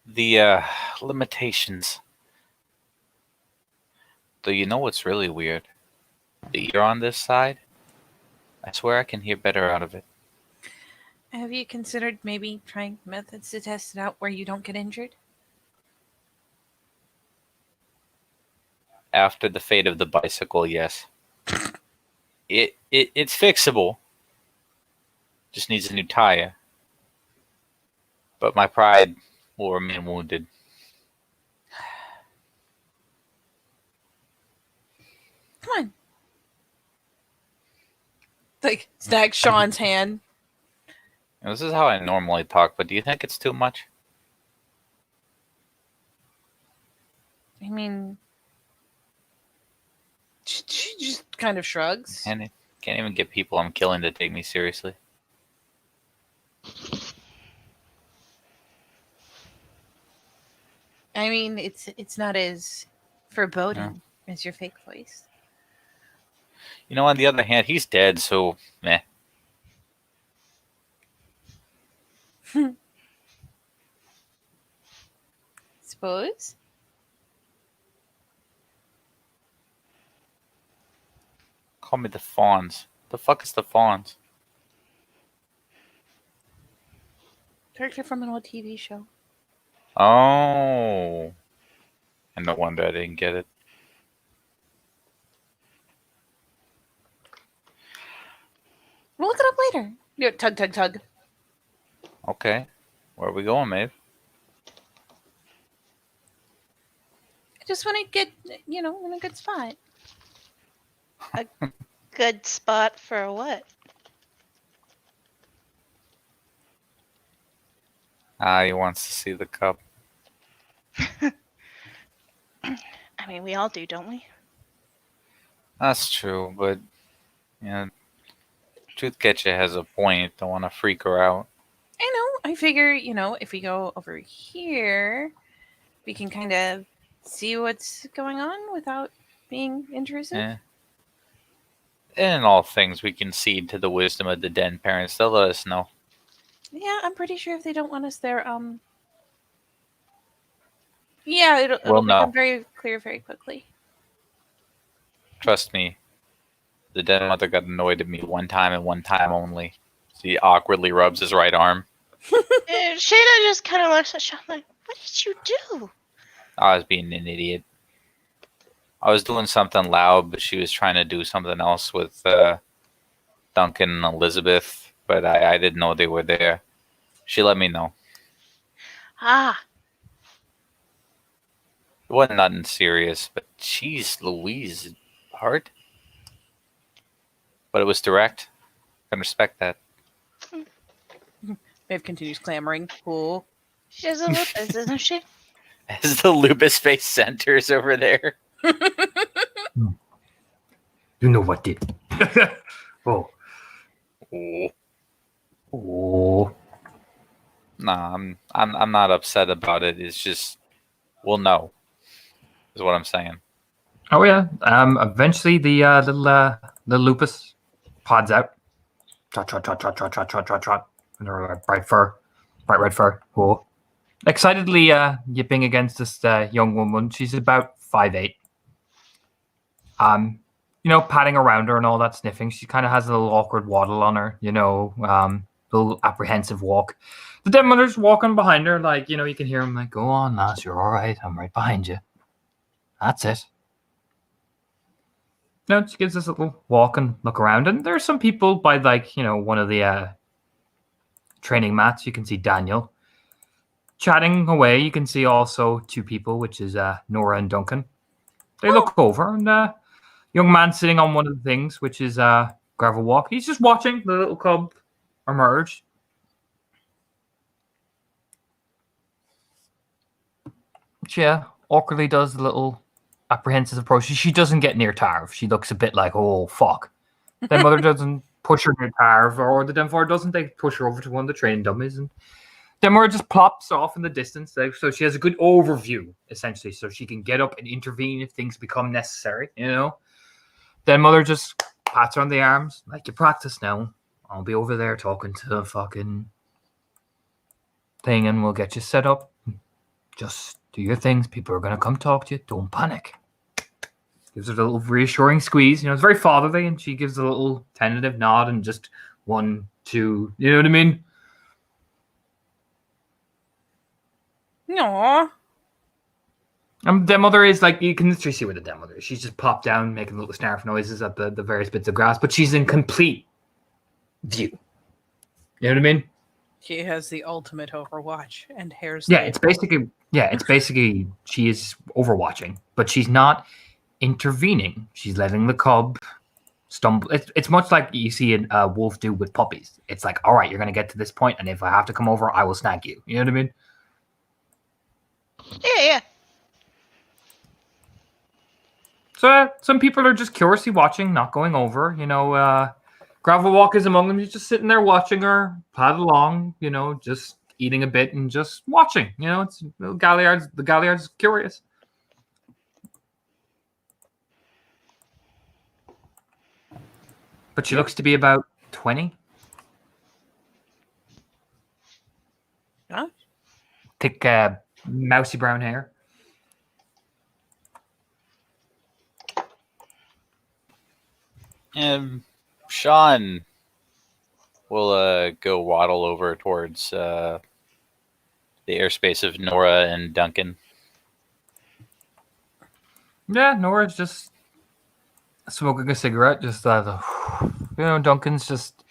the limitations. Though you know what's really weird? The ear on this side, I swear I can hear better out of it. Have you considered maybe trying methods to test it out where you don't get injured? After the fate of the bicycle, yes. It's fixable. Just needs a new tire. But my pride will remain wounded. Come on. Like, snag Sean's hand. And this is how I normally talk, but do you think it's too much? I mean, she just kind of shrugs. And I can't even get people I'm killing to take me seriously. I mean, it's not as foreboding as your fake voice. You know, on the other hand, he's dead, so meh. Suppose. Call me the Fawns. The fuck is the Fawns? Character from an old TV show. Oh. And no wonder I didn't get it. We'll look it up later. Yeah, tug. Okay. Where are we going, Maeve? I just want to get, in a good spot. A good spot for what? He wants to see the cup. I mean, we all do, don't we? That's true, but Truthcatcher has a point. Don't want to freak her out. I know. I figure, if we go over here, we can kind of see what's going on without being intrusive. In all things, we concede to the wisdom of the den parents. They'll let us know. Yeah, I'm pretty sure if they don't want us there, yeah, it'll We'll become know. very clear very quickly. Trust me. The den mother got annoyed at me one time and one time only. He awkwardly rubs his right arm. And Shayna just kind of looks at Sean like, "What did you do?" I was being an idiot. I was doing something loud, but she was trying to do something else with Duncan and Elizabeth, but I didn't know they were there. She let me know. Ah, It wasn't nothing serious, but geez, Louise, hard. But it was direct. Can respect that. Maeve continues clamoring. Cool. she's a lupus, isn't she? As the lupus face centers over there. You know what did? Oh, Ooh. oh. Nah, I'm not upset about it. It's just we'll know. Is what I'm saying. Oh yeah. Eventually the little lupus pods out. Trot trot trot trot trot trot trot trot trot. And their bright red fur. Cool. Excitedly yipping against this young woman. She's about 5'8". Patting around her and all that, sniffing. She kind of has a little awkward waddle on her, little apprehensive walk. The dead mother's walking behind her, like, you can hear him like, "Go on, lass, you're all right. I'm right behind you. That's it." She gives this little walk and look around, and there are some people by, like, one of the training mats. You can see Daniel chatting away. You can see also two people, which is Nora and Duncan. They look over, and young man sitting on one of the things, which is gravel walk. He's just watching the little cub emerge. She awkwardly does the little apprehensive approach. She doesn't get near Tarv. She looks a bit like, oh, fuck. Then mother doesn't push her near Tarv, or the den father doesn't. They push her over to one of the training dummies, and then mother just plops off in the distance. So she has a good overview, essentially, so she can get up and intervene if things become necessary, Then mother just pats her on the arms, like, you practice now. I'll be over there talking to the fucking thing, and we'll get you set up. Just do your things. People are going to come talk to you. Don't panic. Gives her a little reassuring squeeze. It's very fatherly, and she gives a little tentative nod and just 1, 2. You know what I mean? Aww. Den mother is like, you can literally see where the den mother is. She's just popped down, making little snarf noises at the various bits of grass, but she's in complete view. You know what I mean? She has the ultimate Overwatch and hair's. Yeah, it's basically she is overwatching, but she's not intervening. She's letting the cub stumble. It's much like you see a wolf do with puppies. It's like, all right, you're going to get to this point, and if I have to come over, I will snag you. You know what I mean? Yeah. So some people are just curiously watching, not going over. Gravel Walk is among them. He's just sitting there watching her pad along, just eating a bit and just watching. It's the Galliard's curious. But she looks to be about 20. Huh? Thick, mousy brown hair. Sean will go waddle over towards the airspace of Nora and Duncan. Yeah, Nora's just smoking a cigarette. Just Duncan's just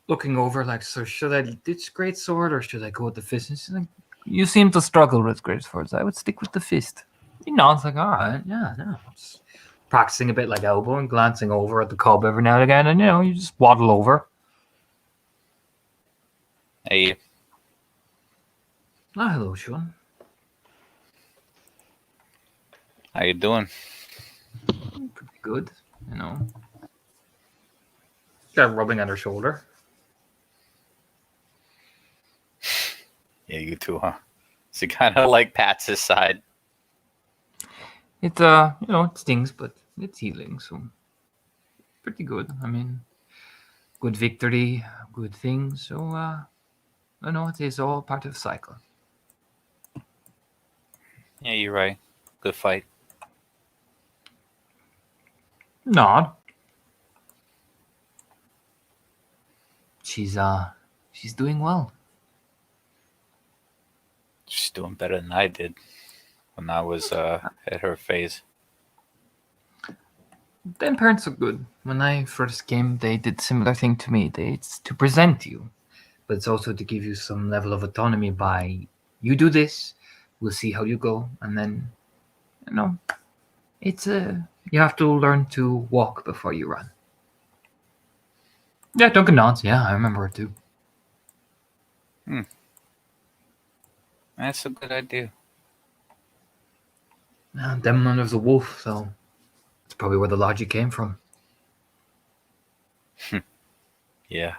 looking over, like, so should I ditch great sword or should I go with the fist? And she's like, you seem to struggle with great swords. I would stick with the fist. He nods like, all right, yeah, no. Just practicing a bit like elbow and glancing over at the cub every now and again, and you just waddle over. Hey. Oh, hello, Sean. How you doing? Pretty good, Got rubbing on her shoulder. Yeah, you too, huh? So kind of like pats his side. It it stings, but it's healing, so pretty good. I mean, good victory, good things. So, I know it is all part of the cycle. Yeah, you're right. Good fight. Nod. She's doing well. She's doing better than I did when I was at her phase. Them parents are good. When I first came, they did similar thing to me. It's to present you, but it's also to give you some level of autonomy by you do this, we'll see how you go, and then you know it's a you have to learn to walk before you run. Yeah, Duncan nods. Yeah, I remember it too. That's a good idea. Them under the wolf, so that's probably where the logic came from. Yeah.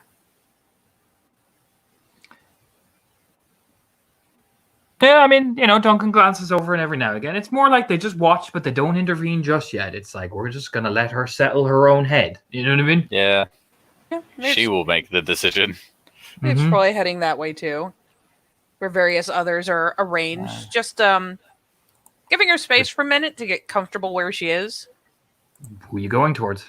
Yeah, I mean, Duncan glances over and every now and again. It's more like they just watch, but they don't intervene just yet. It's like we're just gonna let her settle her own head. You know what I mean? Yeah. Yeah, She will make the decision. it's Mhm. probably heading that way too, where various others are arranged. Just giving her space for a minute to get comfortable where she is. Who are you going towards?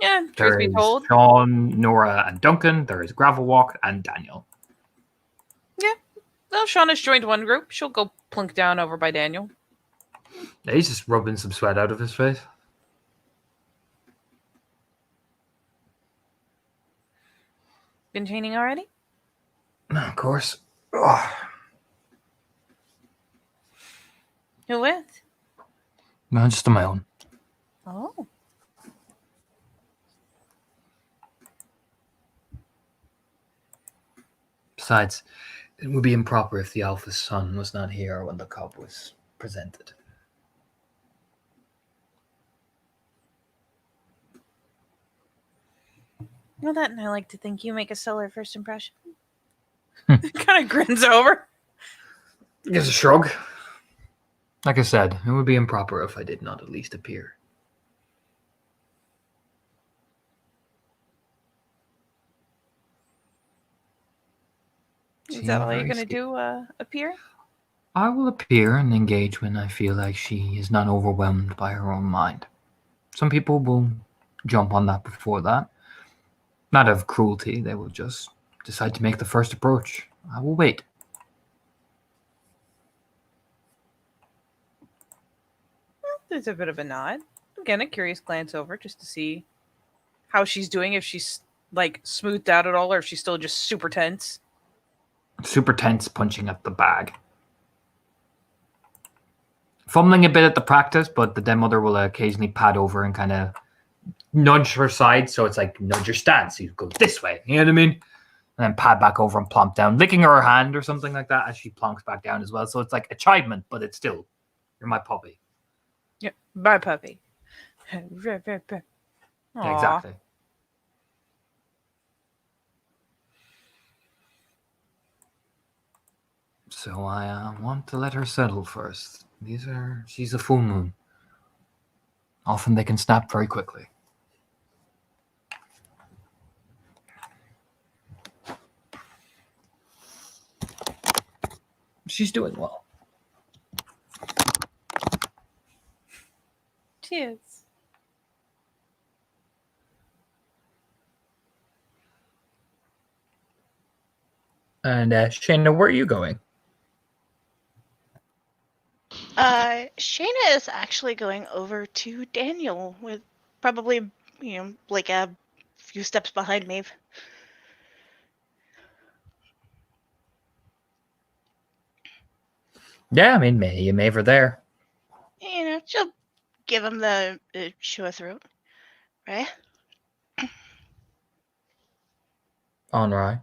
Yeah, truth There be is told. Sean, Nora, and Duncan. There is Gravel Walk and Daniel. Yeah. Well, Shauna's joined one group. She'll go plunk down over by Daniel. Yeah, he's just rubbing some sweat out of his face. Been chaining already? Of course. Ugh. Who with? No, just on my own. Oh. Besides, it would be improper if the Alpha's son was not here when the cup was presented. Well, that and I like to think you make a stellar first impression. Kind of grins over. Gives a shrug. Like I said, it would be improper if I did not at least appear. Is Seem that all you're very going to scared. do, appear? I will appear and engage when I feel like she is not overwhelmed by her own mind. Some people will jump on that before that. Not of cruelty, they will just decide to make the first approach. I will wait. There's a bit of a nod. Again, a curious glance over just to see how she's doing, if she's, like, smoothed out at all, or if she's still just super tense. Super tense, punching at the bag. Fumbling a bit at the practice, but the den mother will occasionally pad over and kind of nudge her side, so it's like nudge your stance. So you go this way, you know what I mean? And then pad back over and plump down, licking her hand or something like that as she plonks back down as well. So it's like a chidement, but it's still, you're my puppy. Yeah, bye, puppy. Aw. Exactly. So I want to let her settle first. She's a full moon. Often they can snap very quickly. She's doing well. Cheers. And Shayna, where are you going? Shayna is actually going over to Daniel with probably, like a few steps behind Maeve. Yeah, I mean, you may have her there. She'll give him the show throat, right? On right.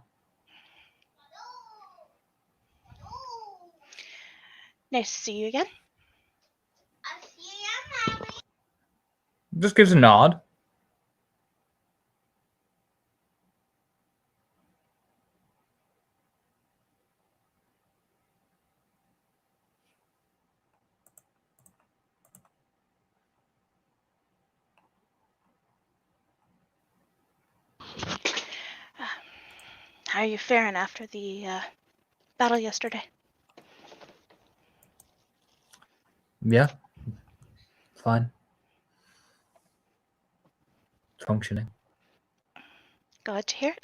Nice to see you again. Just gives a nod. How are you faring after the battle yesterday? Yeah, fine. Functioning. Glad to hear it.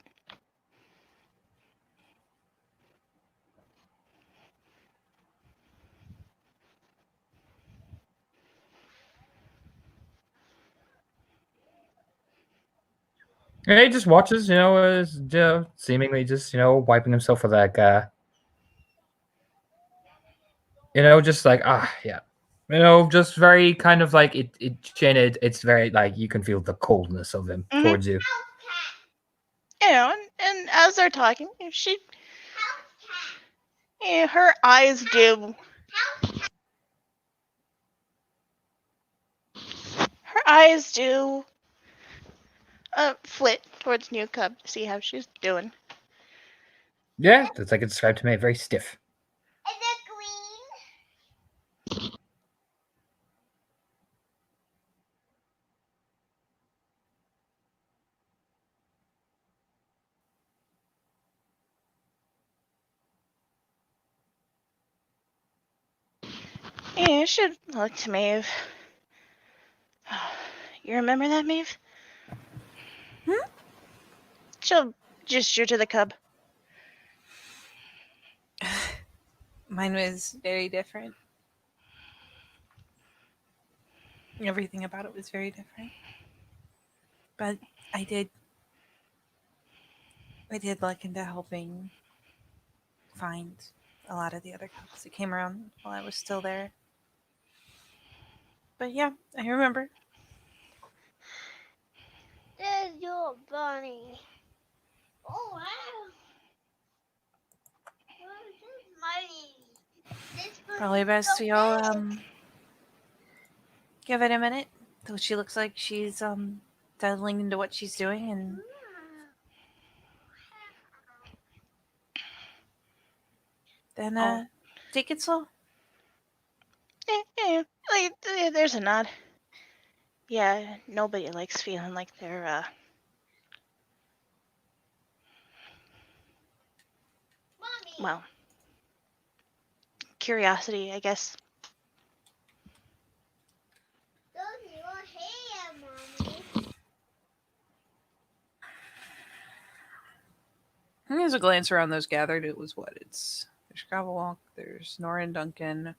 Yeah, he just watches, seemingly just, wiping himself with like, just like, yeah. Just very kind of like it's very like you can feel the coldness of him Mhm. towards you. And as they're talking, her eyes do. Her eyes do flit towards New Cub to see how she's doing. Yeah, that's like it's described to me, very stiff. Is it green? Yeah, you should look to Maeve. You remember that, Maeve? She'll gesture to the cub. Mine was very different. Everything about it was very different. But I did look into helping find a lot of the other cubs that came around while I was still there. But yeah, I remember. There's your bunny. Oh wow. Probably best we all give it a minute till she looks like she's settling into what she's doing, and then take it slow. There's a nod. Yeah, nobody likes feeling like they're well, curiosity, I guess. Those your hair, mommy. As a glance around those gathered, it was what? There's Gravelwalk, there's Nora and Duncan.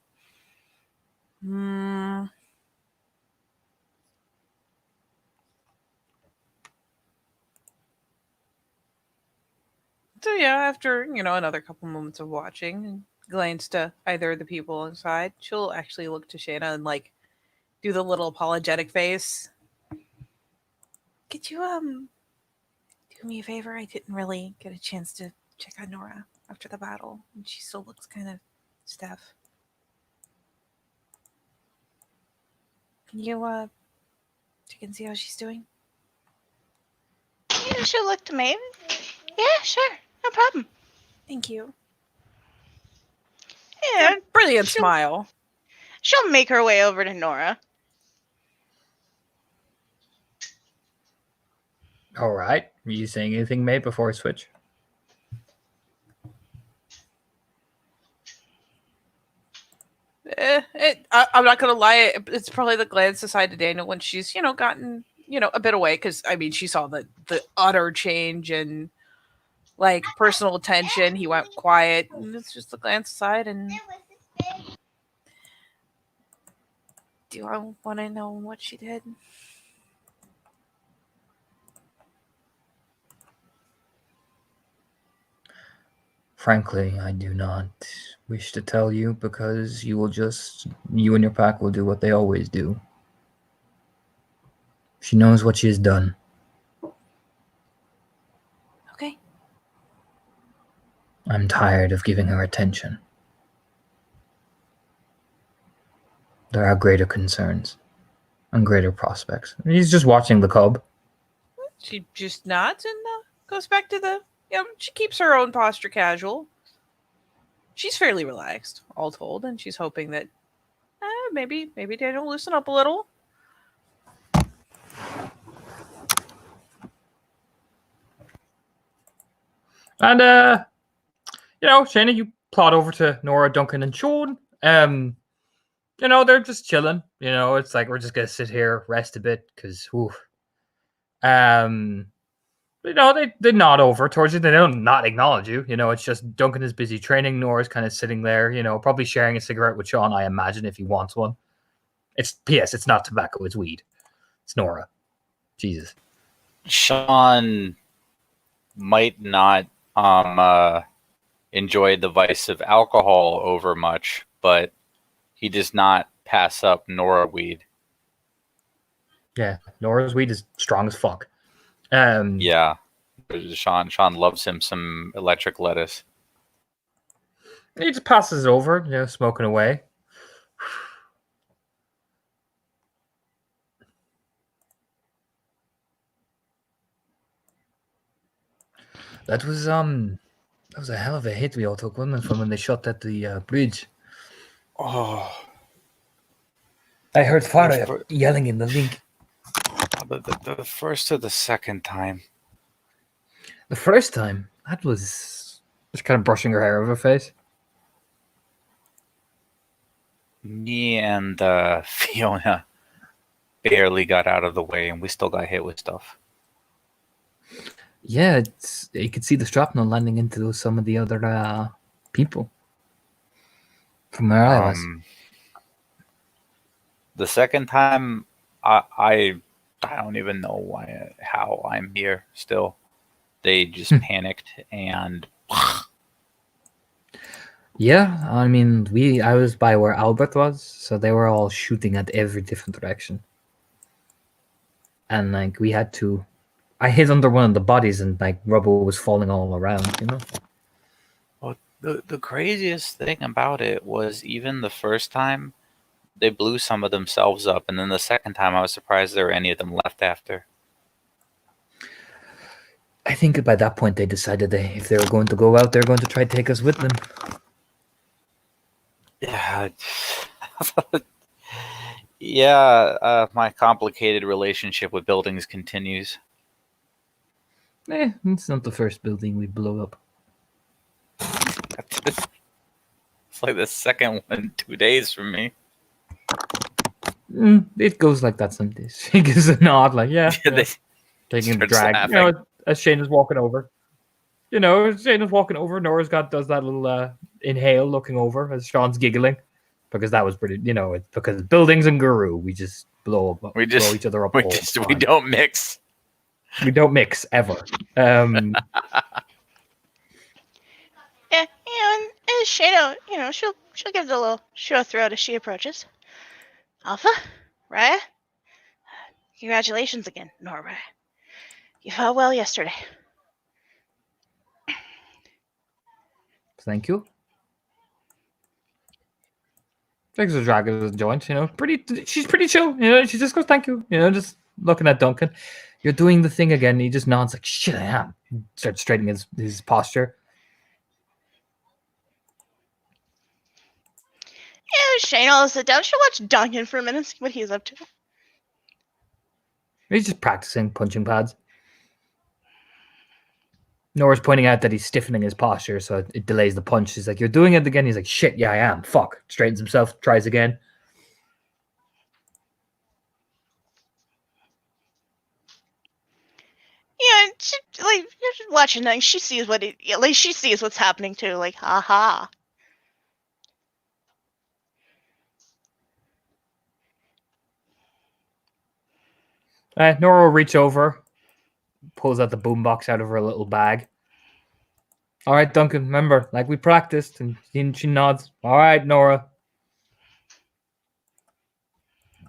So yeah, after another couple moments of watching, and glance to either of the people inside, she'll actually look to Shayna and like do the little apologetic face. Could you do me a favor? I didn't really get a chance to check on Nora after the battle, and she still looks kind of stiff. Can you check and see how she's doing? Yeah, she'll look to Maeve. Yeah, sure, no problem. Thank you. Yeah, Brilliant she'll- smile. She'll make her way over to Nora. All right. Are you saying anything, mate, before I switch? I'm not gonna lie. It's probably the glance aside to Daniel when she's gotten a bit away, because I mean she saw the utter change and like personal attention. He went quiet, and it's just a glance aside. And do I want to know what she did? Frankly, I do not wish to tell you because you and your pack will do what they always do. She knows what she has done. Okay. I'm tired of giving her attention. There are greater concerns and greater prospects. He's just watching the cub. She just nods and goes back to the. She keeps her own posture casual. She's fairly relaxed, all told, and she's hoping that maybe Daniel will loosen up a little. And Shayna, you plod over to Nora, Duncan, and Sean. They're just chilling. It's like we're just gonna sit here, rest a bit, because they nod over towards you. They don't not acknowledge you. It's just Duncan is busy training. Nora's kind of sitting there, probably sharing a cigarette with Sean, I imagine, if he wants one. It's P.S. It's not tobacco, it's weed. It's Nora. Jesus. Sean might not enjoy the vice of alcohol over much, but he does not pass up Nora weed. Yeah, Nora's weed is strong as fuck. Yeah. Sean loves him some electric lettuce. He just passes it over, smoking away. That was a hell of a hit we all took, wasn't it, from when they shot at the bridge. Oh, I heard Farah yelling in the link. The first or the second time? The first time, that was just kind of brushing her hair over her face. Me and Fiona barely got out of the way, and we still got hit with stuff. Yeah, you could see the shrapnel landing into some of the other people from where I was. The second time, I don't even know how I'm here still. They just panicked and. Yeah, I mean, I was by where Albert was, so they were all shooting at every different direction. And like we had to, I hid under one of the bodies, and like rubble was falling all around. Well, the craziest thing about it was even the first time they blew some of themselves up, and then the second time I was surprised there were any of them left after. I think by that point they decided if they were going to go out, they're going to try to take us with them. Yeah. Yeah, my complicated relationship with buildings continues. It's not the first building we blow up. It's like the second one in 2 days from me. It goes like that some days. He gives a nod, like, yeah. Taking a drag. As Shane is walking over. Shane is walking over. Nora's does that little inhale looking over as Sean's giggling. Because that was pretty, it's because buildings and Guru, we just blow each other up. We don't mix. We don't mix ever. Yeah, and Shayna, she'll give the little show throat as she approaches. Alpha, Raya, congratulations again, Nora. You fought well yesterday. Thank you. Takes a drag of the joint, she's pretty chill, she just goes, thank you, just looking at Duncan. You're doing the thing again. He just nods like, shit, I am. Starts straightening his posture. Yeah, Shane will sit down. She'll watch Duncan for a minute, see what he's up to. He's just practicing punching pads. Nora's pointing out that he's stiffening his posture, so it delays the punch. She's like, you're doing it again? He's like, shit, yeah, I am. Fuck. Straightens himself, tries again. Yeah, you're just watching that. She sees at least she sees what's happening too. Like, haha. Nora will reach over, pulls out the boombox out of her little bag. All right, Duncan, remember, like we practiced, and she nods. All right, Nora.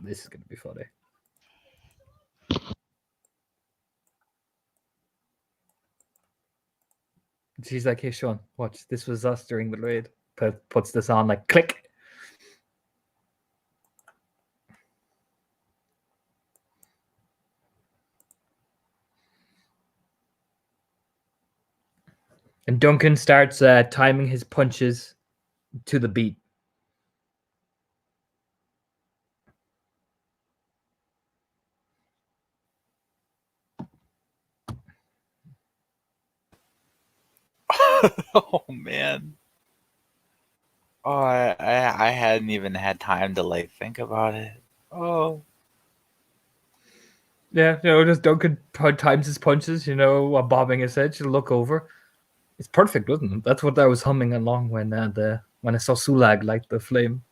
This is going to be funny. She's like, hey, Sean, watch. This was us during the raid. Puts this on, like, click. And Duncan starts timing his punches to the beat. Oh man. Oh, I hadn't even had time to like think about it. Oh. Yeah, just Duncan times his punches, while bobbing his head. She'll look over. It's perfect, wasn't it? That's what I was humming along when I saw Sulag light the flame.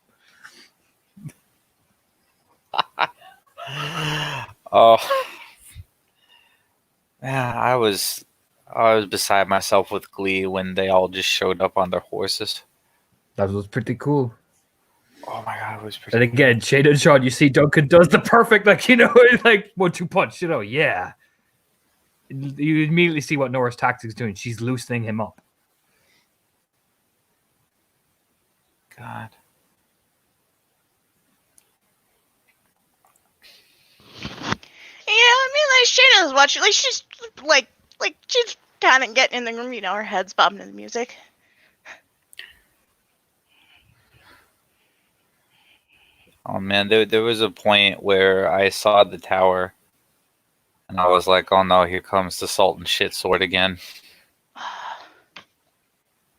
Oh. Yeah, I was beside myself with glee when they all just showed up on their horses. That was pretty cool. Oh my god, it was And pretty again, Shane and Sean, you see Duncan does the perfect, like 1-2 punch, yeah. You immediately see what Nora's tactics doing. She's loosening him up. God. Yeah, I mean, like Shayna's watching, like she's like she's kind of getting in the room, her head's bobbing to the music. Oh man, there was a point where I saw the tower, and I was like, "Oh no, here comes the salt and shit sword again."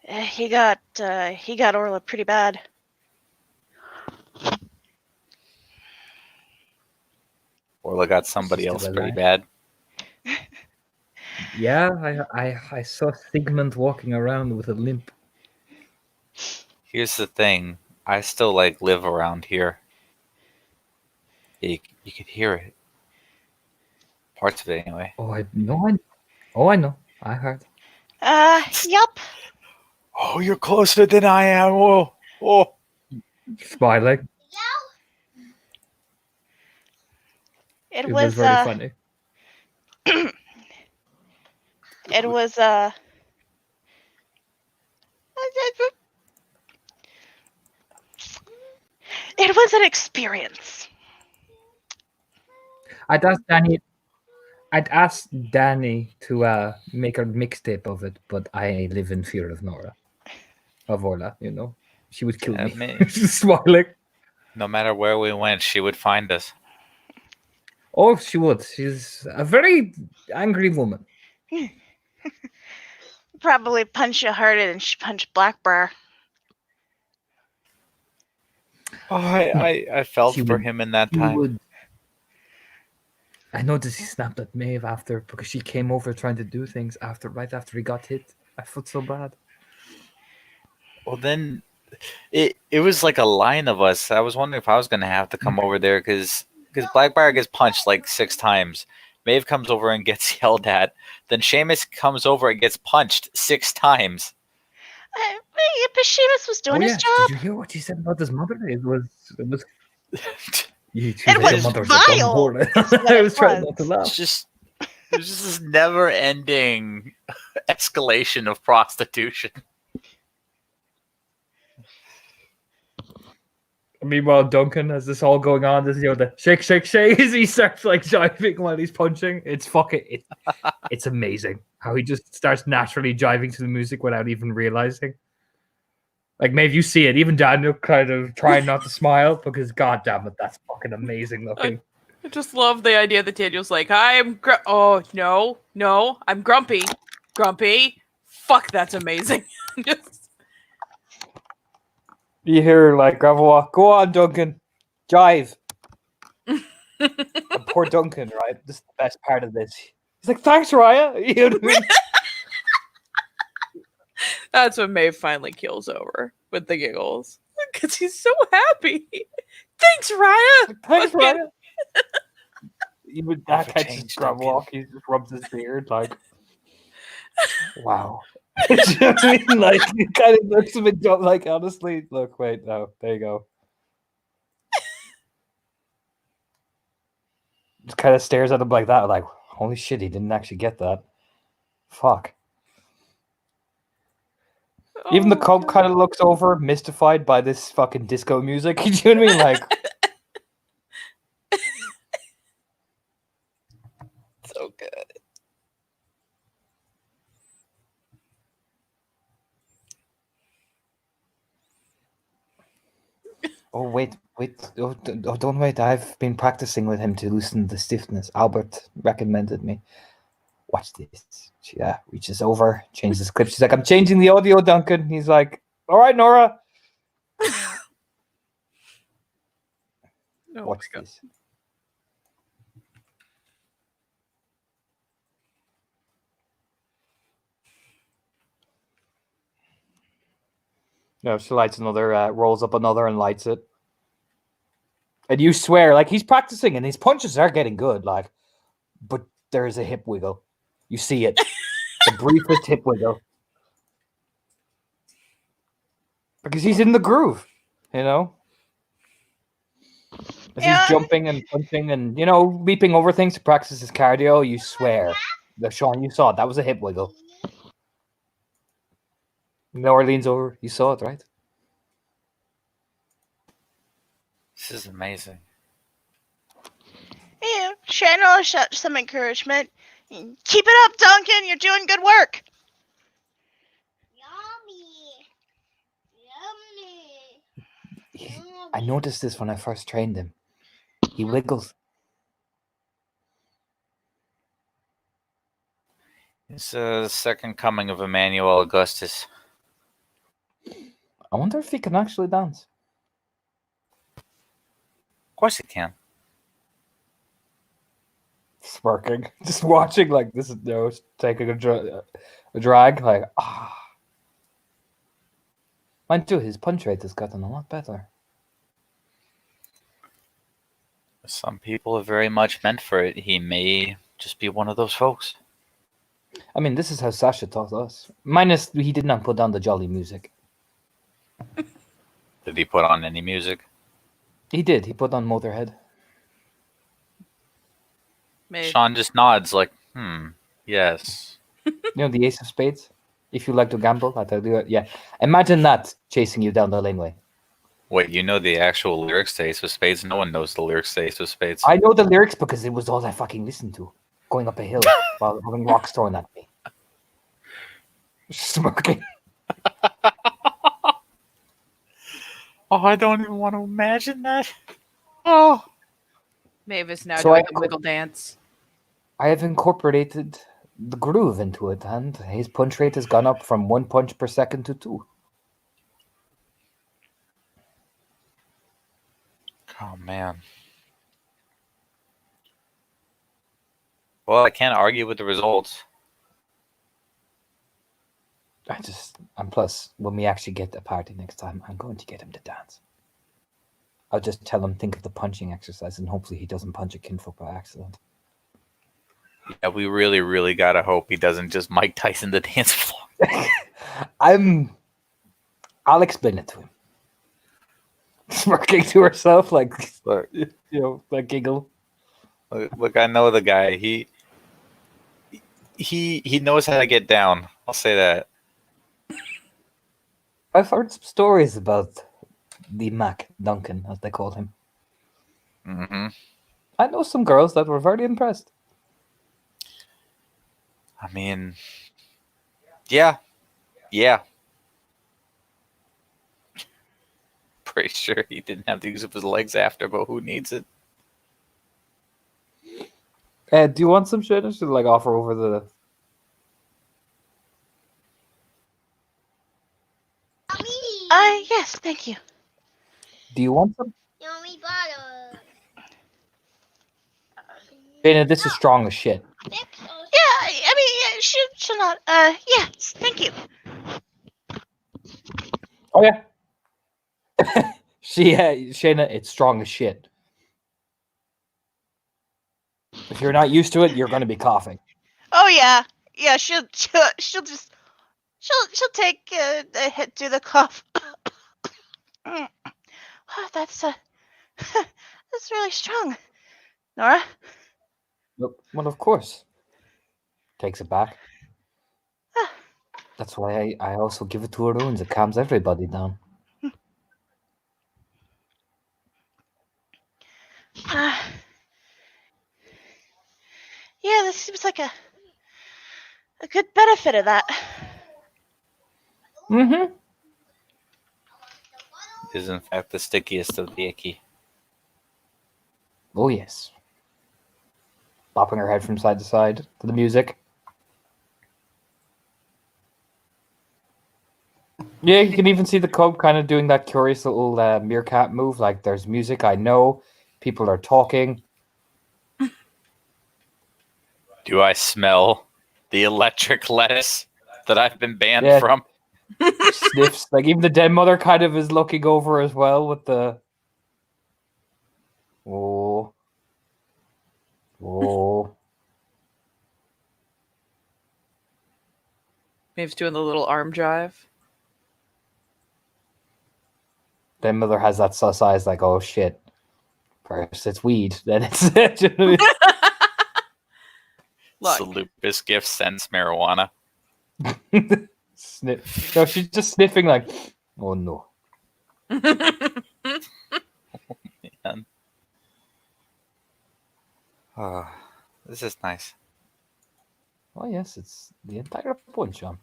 He got Orla pretty bad. Orla got somebody She's else still pretty alive. bad. Yeah, I saw Sigmund walking around with a limp. Here's the thing: I still like live around here. You could hear it. Parts of it, anyway. Oh, I know. I heard. Yup. Oh, you're closer than I am. Oh. Smiling. It It was was very funny. it was it was an experience. I'd asked Danny to make a mixtape of it, but I live in fear of Orla. She would kill Yeah, me. me. She's smiling. No matter where we went, she would find us. Oh, she would. She's a very angry woman. Probably punch you harder than she punched Blackbriar. Oh, I felt She for would- him in that He time. would. I noticed he snapped at Maeve after because she came over trying to do things right after he got hit. I felt so bad. Well, then it was like a line of us. I was wondering if I was going to have to come over there because Blackbriar gets punched like 6 times. Maeve comes over and gets yelled at. Then Seamus comes over and gets punched 6 times. But Seamus was doing his Did job. you hear what she said about his mother? It was. She It said, was your mother's a dumb vile, whore. is what I it was trying not to was. laugh. It's just this never-ending escalation of prostitution. Meanwhile, Duncan, as this all going on, this the shake, shake, shake, as he starts like jiving while he's punching. It's amazing how he just starts naturally jiving to the music without even realizing. Like, maybe you see it, even Daniel kind of trying not to smile because, god damn it, that's fucking amazing looking. I just love the idea that Daniel's like, oh, no, I'm grumpy. Grumpy. Fuck, that's amazing. Just, You hear like gravel walk, go on, Duncan, jive. And poor Duncan, right? This is the best part of this. He's like, thanks, Raya. You know what I mean? that's when Maeve finally kills over with the giggles. Because he's so happy. Thanks, Raya. Thanks, Fucking- Raya. Even Never that catches change, gravel Duncan. walk. He just rubs his beard, like, wow. Do you know what I mean? Like, he kind of looks a bit dumb. Like, honestly, look, wait, no, there you go. Just kind of stares at him like that, like, holy shit, he didn't actually get that. Fuck. Even the Oh, cub God. kind of looks over, mystified by this fucking disco music. Do you know what I mean? Like, So good. oh, wait. Don't wait. I've been practicing with him to loosen the stiffness. Albert recommended me. Watch this. She reaches over, changes the clip. She's like, I'm changing the audio, Duncan. He's like, all right, Nora. Oh Watch my God. this. No, she lights another, rolls up another and lights it. And you swear, like, he's practicing and his punches are getting good, like, but there is a hip wiggle. You see it. The briefest hip wiggle. Because he's in the groove, you know? As he's jumping and punching and, leaping over things to practice his cardio, you swear. Sean, you saw it. That was a hip wiggle. Nora leans over. You saw it, right? This is amazing. Yeah, Shannon, some encouragement. Keep it up, Duncan. You're doing good work. Yummy. I noticed this when I first trained him. He wiggles. It's the second coming of Emmanuel Augustus. I wonder if he can actually dance. Of course he can. Smirking. Just watching, like, this is taking a drag. Like, Mind too, his punch rate has gotten a lot better. Some people are very much meant for it. He may just be one of those folks. I mean, this is how Sasha taught us. Minus, he did not put on the jolly music. Did he put on any music? He did. He put on Motorhead. Maybe. Sean just nods like, yes. The Ace of Spades? If you like to gamble, I tell you, yeah. Imagine that chasing you down the laneway. Wait, you know the actual lyrics to Ace of Spades? No one knows the lyrics to Ace of Spades. I know the lyrics because it was all I fucking listened to. Going up a hill while having rocks thrown at me. Smirking. Oh, I don't even want to imagine that. Oh. Mavis now So doing the wiggle dance. I have incorporated the groove into it, and his punch rate has gone up from 1 punch per second to 2. Oh, man. Well, I can't argue with the results. And plus, when we actually get a party next time, I'm going to get him to dance. I'll just tell him, think of the punching exercise, and hopefully he doesn't punch a kinfolk by accident. Yeah, we really, really gotta hope he doesn't just Mike Tyson the dance floor. I'll explain it to him. Smirking to herself, like, Look, that giggle. look, I know the guy. He knows how to get down. I'll say that. I've heard some stories about the Mac Duncan, as they call him. Mm-hmm. I know some girls that were very impressed. I mean, yeah. Pretty sure he didn't have to use up his legs after, but who needs it? Do you want some shit? I should offer over the. Yes, thank you. Do you want some? Yummy butter. Dana, this is strong as shit. Yeah, I mean, she'll not. Yes, thank you. Oh yeah. Shayna, it's strong as shit. If you're not used to it, you're going to be coughing. Oh yeah. She'll take a hit through the cough. Oh, that's really strong, Nora. Well, of course. Takes it back. That's why I also give it to Arun. It calms everybody down. Yeah, this seems like a good benefit of that. Mm-hmm. Is in fact the stickiest of the icky. Oh yes. Bopping her head from side to side to the music. Yeah, you can even see the cub kind of doing that curious little meerkat move. Like, there's music, I know. People are talking. Do I smell the electric lettuce that I've been banned Yeah. from? Sniffs. Like, even the den mother kind of is looking over as well with the... Oh. Oh. Maeve's doing the little arm drive. Den mother has that sus eyes like, oh shit. First it's weed, then it's... Do you know what Look, Salupus gift sends marijuana. I mean? Sniff. No, she's just sniffing like, oh no. Man. Oh, this is nice. Oh yes, it's the entire bunch, John.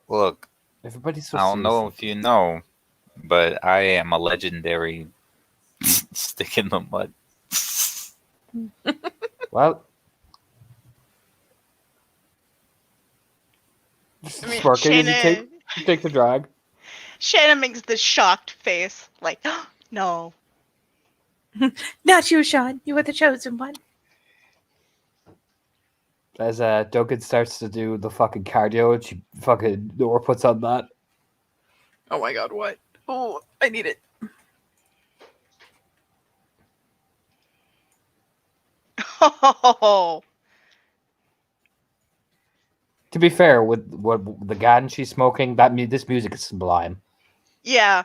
Look, Everybody's so I don't know serious. if you know, but I am a legendary stick in the mud. Well, I mean, Sparky, did you Shayna, take the drag? Shayna makes the shocked face, like, no. not you, Sean. You were the chosen one. As Duncan starts to do the fucking cardio, and she fucking Nora puts on that. Oh my god, what? Oh, I need it. Oh, To be fair, with what the gan she's smoking, this music is sublime. yeah.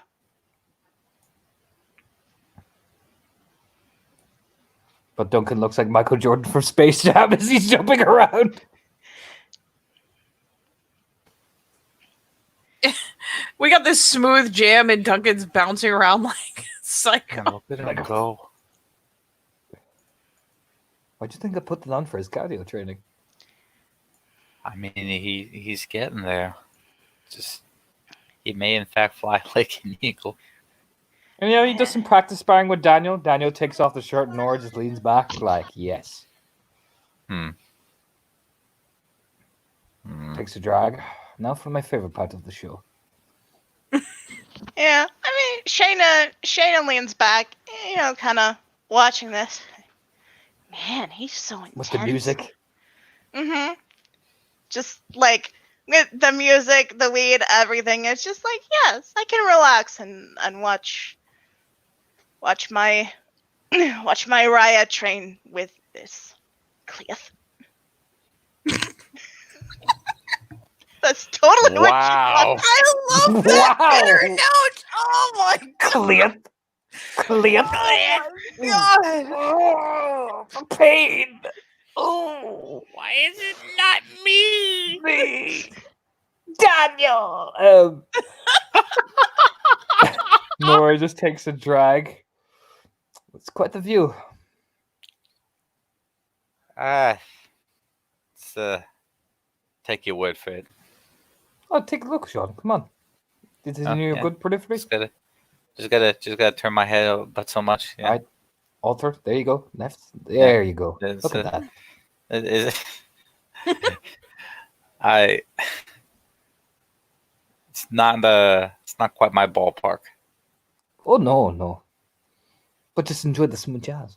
But Duncan looks like Michael Jordan from Space Jam as he's jumping around. We got this smooth jam and Duncan's bouncing around like psycho. Look at him go. Why'd you think I put that on for his cardio training? I mean, he's getting there. Just he may in fact fly like an eagle. And he does some practice sparring with Daniel. Daniel takes off the shirt and Nora just leans back like, yes. Takes a drag. Now for my favorite part of the show. Yeah, I mean, Shayna leans back, kind of watching this. Man, he's so intense. With the music. Mm-hmm. Just like with the music, the weed, everything. It's just like, yes, I can relax and watch my watch my Raya train with this Cliff. That's totally Wow. what she wants. I love that Wow. bitter note. Oh my Clip. Clip. god. Oh, the pain. Oh, Why is it not me? me. Daniel. Nora just takes a drag. It's quite the view. It's take your word for it. Oh, take a look, Sean. Come on. This is Oh, your yeah. good periphery. Just gotta turn my head about so much. Yeah. Right. Alter. There you go. Left. There you go. It's, Look at that. It's not quite my ballpark. Oh no. But just enjoy the smooth jazz.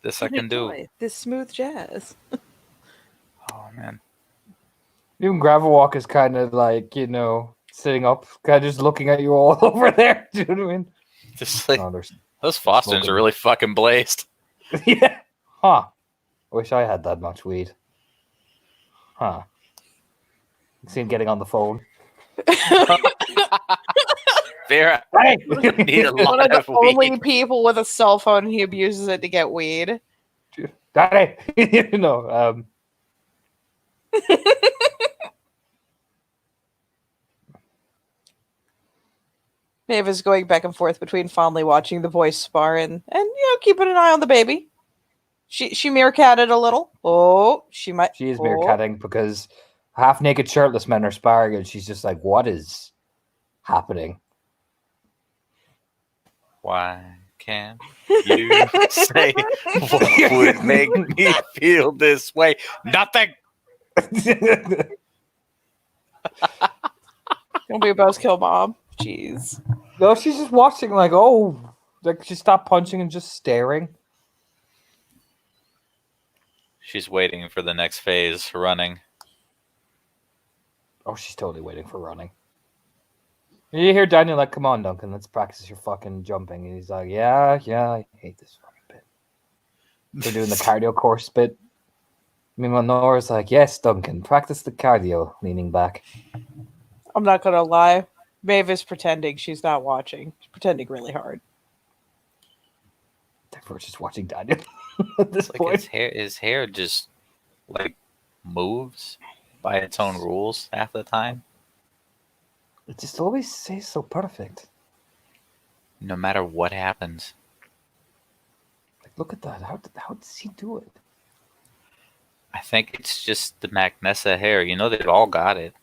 This I can do. Enjoy this smooth jazz. Oh man. Even Gravel Walk is kind of like, sitting up, kind of just looking at you all over there. Do you know what I mean? Just like No, there's... those Fosters are really fucking blazed. Yeah. Huh. I wish I had that much weed. Huh. See him getting on the phone. Vera, Hey! need a One lot of the of weed. only people with a cell phone, he abuses it to get weed. Daddy! Maeve is going back and forth between fondly watching the boys spar and keeping an eye on the baby. She meerkatted a little. Oh, she might. She is meerkatting because half-naked shirtless men are sparring and she's just like, what is happening? Why can't you say what would make me feel this way? Nothing. Don't be a buzzkill, mom. Jeez. No, she's just watching like, oh, like she stopped punching and just staring. She's waiting for the next phase, running. Oh, she's totally waiting for running. You hear Daniel like, come on, Duncan, let's practice your fucking jumping. And he's like, yeah, I hate this fucking bit. They're doing the cardio course bit. Meanwhile, Nora's like, yes, Duncan, practice the cardio, leaning back. I'm not gonna lie. Maeve is pretending she's not watching. She's pretending really hard. We're just watching Daniel at this Like point. his hair just like moves by its own rules half the time. It just always stays so perfect. No matter what happens. Like, look at that. How does he do it? I think it's just the Magnessa hair. You know they've all got it.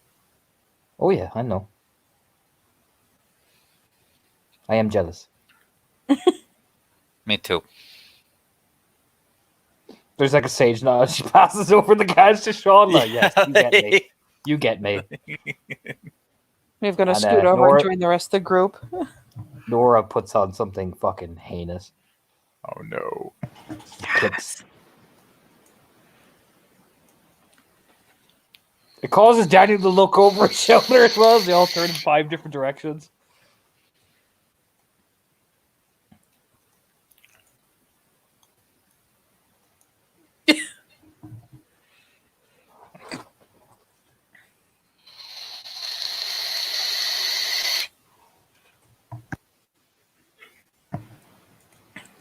Oh yeah, I know. I am jealous. Me too. There's like a sage nod. She passes over the cash to Sean. Like, yes, you get me. You get me. Maeve's gonna And, scoot over Nora- and join the rest of the group. Nora puts on something fucking heinous. Oh no. Clicks. It causes Daniel to look over his shoulder as well as they all turn in 5 different directions.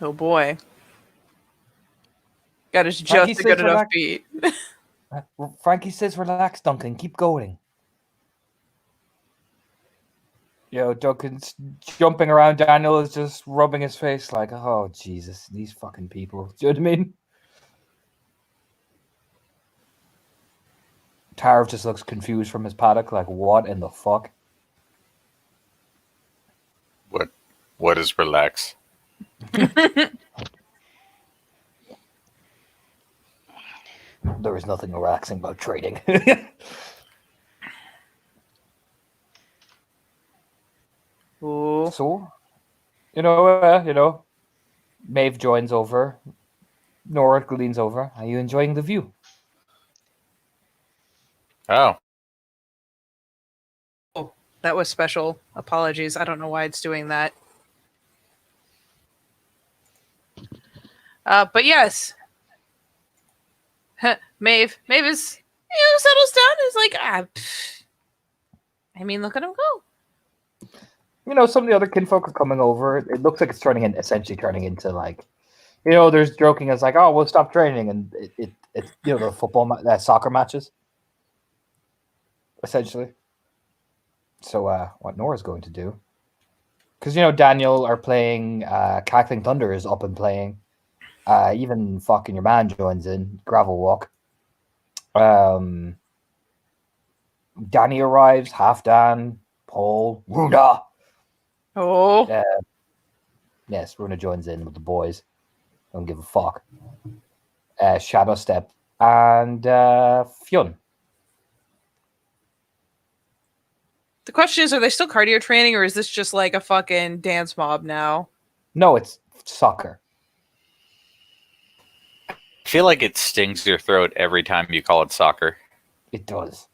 Oh boy. Got us Frankie just a good says enough relax. beat. Frankie says, relax, Duncan. Keep going. Yo, Duncan's jumping around. Daniel is just rubbing his face like, oh, Jesus, these fucking people. Do you know what I mean? Tarv just looks confused from his paddock, like, what in the fuck? What is relax? There is nothing relaxing about trading. Ooh. So, Maeve joins over. Nora leans over. Are you enjoying the view? Oh. That was special. Apologies. I don't know why it's doing that. But yes. Maeve is, settles down. Is like, I mean, look at him go. Some of the other kinfolk are coming over. It looks like it's essentially turning into like, there's joking as like, oh, we'll stop training, and it's the football, soccer matches, essentially. So what Nora's going to do, because Daniel are playing, Cackling Thunder is up and playing, even fucking your man joins in gravel walk. Danny arrives, half Dan, Paul, Runa. Oh. Yes, Runa joins in with the boys. Don't give a fuck. Shadow Step and Fionn. The question is, are they still cardio training, or is this just like a fucking dance mob now? No, it's soccer. I feel like it stings your throat every time you call it soccer. It does.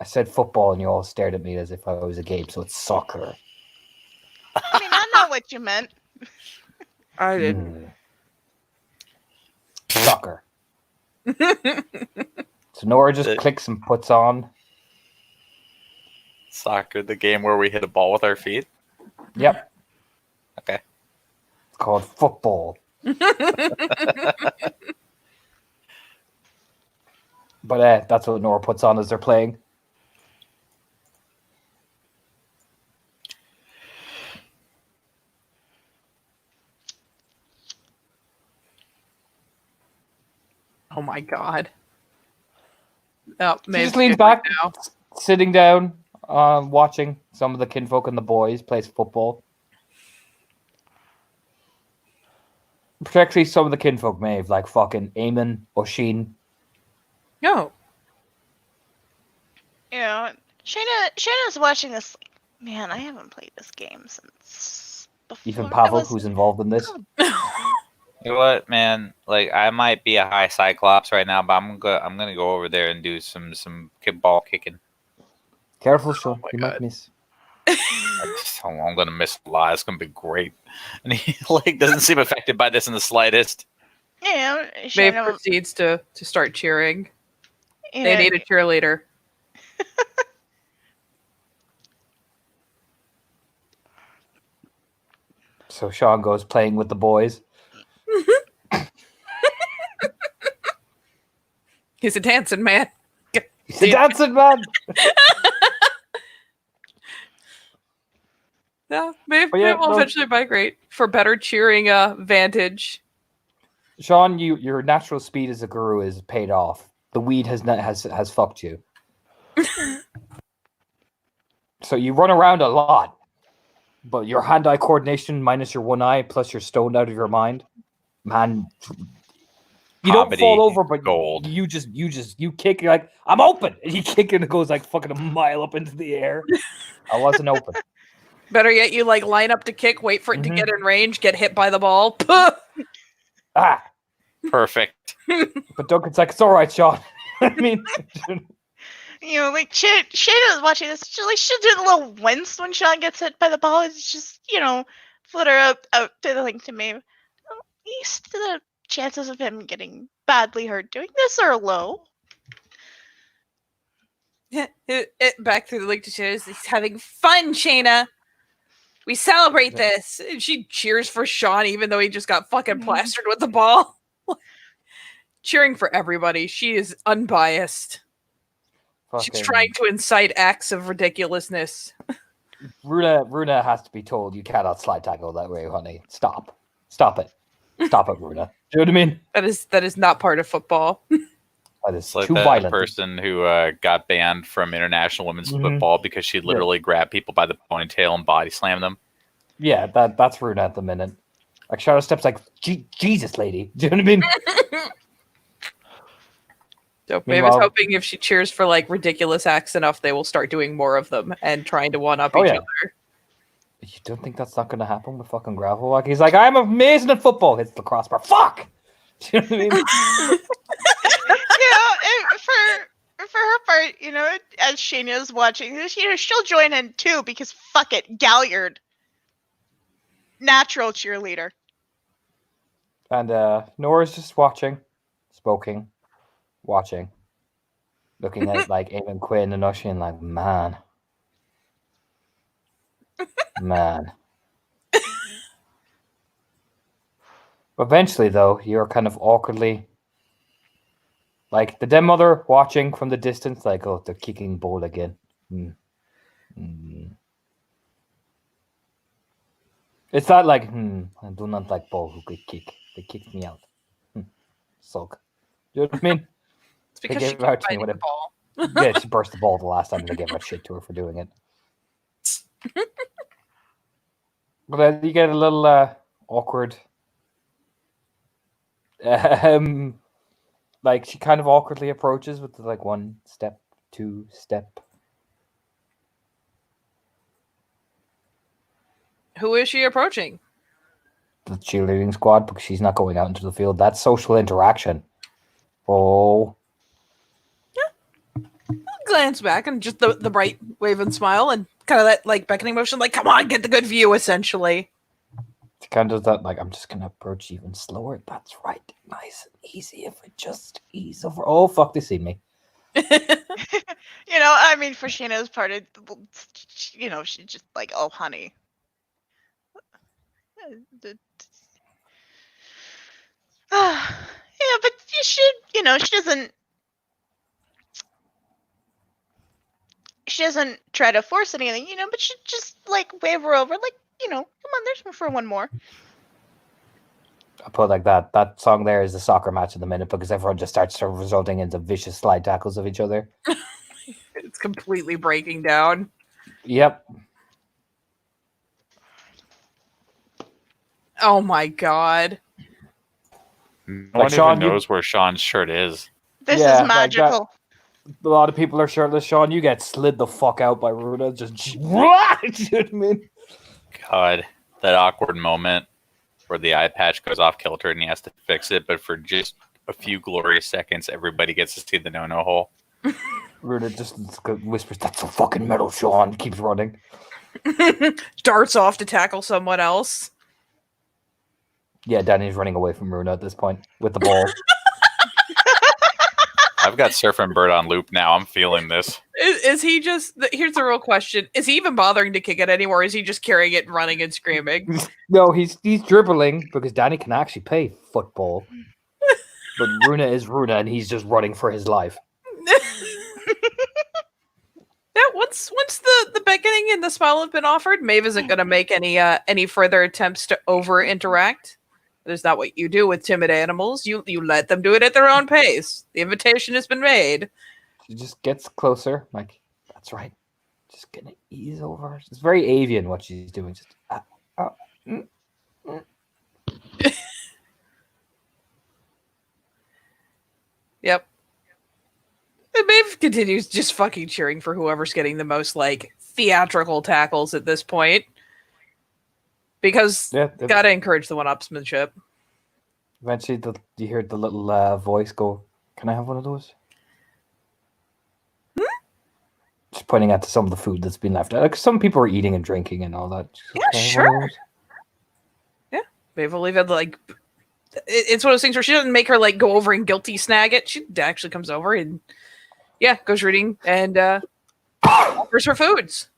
I said football, and you all stared at me as if I was a game. So it's soccer. I mean, I know what you meant. I didn't. Soccer. So Nora just clicks and puts on. Soccer, the game where we hit a ball with our feet? Yep. Okay. It's called football. But that's what Nora puts on as they're playing. Oh my god. Oh, She just leans back, sitting down, watching some of the kinfolk and the boys play football. Particularly some of the kinfolk, Maeve, like fucking Eamon, Oshin. No. You know, Shayna's watching this. Man, I haven't played this game since before Even I Pavel, was. who's involved in this. You know what, man? Like I might be a high Cyclops right now, but I'm gonna go over there and do some ball kicking. Careful, Sean. my You God. might miss. I'm gonna miss a lot. It's gonna be great. And he like doesn't seem affected by this in the slightest. You know, Maeve Shayna. proceeds to start cheering. You They know, need a cheerleader. So Sean goes playing with the boys. He's a dancing man. He's a dancing man. No, Maeve Oh, yeah, will no. eventually migrate for better cheering vantage. Sean, your natural speed as a guru is paid off. The weed has fucked you. So you run around a lot, but your hand-eye coordination minus your one eye plus you're stoned out of your mind, man. You don't Comedy fall over, but gold. you kick. You're like, I'm open, and you kick and it goes like fucking a mile up into the air. I wasn't open. Better yet, you like line up to kick, wait for it to Mhm. get in range, get hit by the ball. Ah, Perfect. but Duncan's like, it's all right, Sean. I mean, you know, like Shayna's watching this. She'll do the little wince when Sean gets hit by the ball. It's just, flutter out to the thing to me. Least the chances of him getting badly hurt doing this are low. Back through the link to shows. He's having fun, Shayna. We celebrate this. And she cheers for Sean, even though he just got fucking plastered with the ball. Cheering for everybody. She is unbiased. She's fucking trying to incite acts of ridiculousness. Runa has to be told you cannot slide tackle that way, honey. Stop it, stop it, Runa. Do you know what I mean? That is not part of football. That is It's like too that violent. person who got banned from international women's Mhm. football because she literally grabbed people by the ponytail and body slammed them. Yeah, that's Runa at the minute. Like Shadow Step's like, Jesus, lady. Do you know what I mean? So Maeve is Meanwhile- hoping if she cheers for like ridiculous acts enough, they will start doing more of them and trying to one up Oh, each yeah. other. You don't think that's not going to happen with fucking Gravel? Like he's like, I'm amazing at football. Hits the crossbar. Fuck. Do you know what I mean? For her part, as Shayna's watching, she'll join in too because fuck it, Galliard, natural cheerleader. And Nora's just watching, smoking, watching, looking at like Eamon Quinn and Usher and like, man. Eventually, though, you're kind of awkwardly like the den mother watching from the distance, like, oh, they're kicking ball again. It's not like, I do not like ball who could kick. They kicked me out. Sulk. Do you know what I mean? It's because They she gave out keeps to me fighting the whenever- ball. Yeah, she burst the ball the last time and they gave out shit to her for doing it. But you get a little awkward. Like she kind of awkwardly approaches with like 1 step, 2 step. Who is she approaching? The cheerleading squad because she's not going out into the field. That's social interaction. Oh, Glance back and just the bright wave and smile and kind of that like beckoning motion, like, come on, get the good view, essentially. she kind of does that. Like I'm just gonna approach even slower. That's right, nice and easy. If I just ease over. Oh fuck, they see me. I mean, for Shayna's part, she's just like, oh, honey. Yeah, but she doesn't try to force anything, but she just like wave her over, like, come on, there's room for one more. I put it like that. That song there is the soccer match of the minute because everyone just starts resulting into vicious slide tackles of each other. It's completely breaking down. Yep. Oh my god. No Like one Sean, even knows where Sean's shirt is. This Yeah, is like that- magical. A lot of people are shirtless, Sean. You get slid the fuck out by Runa. Just what? You know what I mean? God, that awkward moment where the eye patch goes off kilter and he has to fix it, but for just a few glorious seconds, everybody gets to see the no-no hole. Runa just whispers, "That's so fucking metal, Sean." Keeps running. Darts off to tackle someone else. Yeah, Danny's running away from Runa at this point with the ball. I've got Surfing Bird on loop now. I'm feeling this. Is he just? Here's the real question: is he even bothering to kick it anymore? Or is he just carrying it and running and screaming? No, he's dribbling because Danny can actually play football. But Runa is Runa, and he's just running for his life. Yeah, once the beckoning and the smile have been offered, Maeve isn't going to make any further attempts to over interact. That is not what you do with timid animals. You let them do it at their own pace. The invitation has been made. She just gets closer, like, that's right. Just gonna ease over. It's very avian what she's doing. Just Yep. And Maeve continues just fucking cheering for whoever's getting the most like theatrical tackles at this point. Because gotta encourage the one-upsmanship. Eventually, you hear the little voice go, "Can I have one of those?" Just pointing out to some of the food that's been left out. Like, some people are eating and drinking and all that. Yeah, sure. Yeah, Maeve will even like. It's one of those things where she doesn't make her like go over and guilty snag it. She actually comes over and goes reading and offers her foods.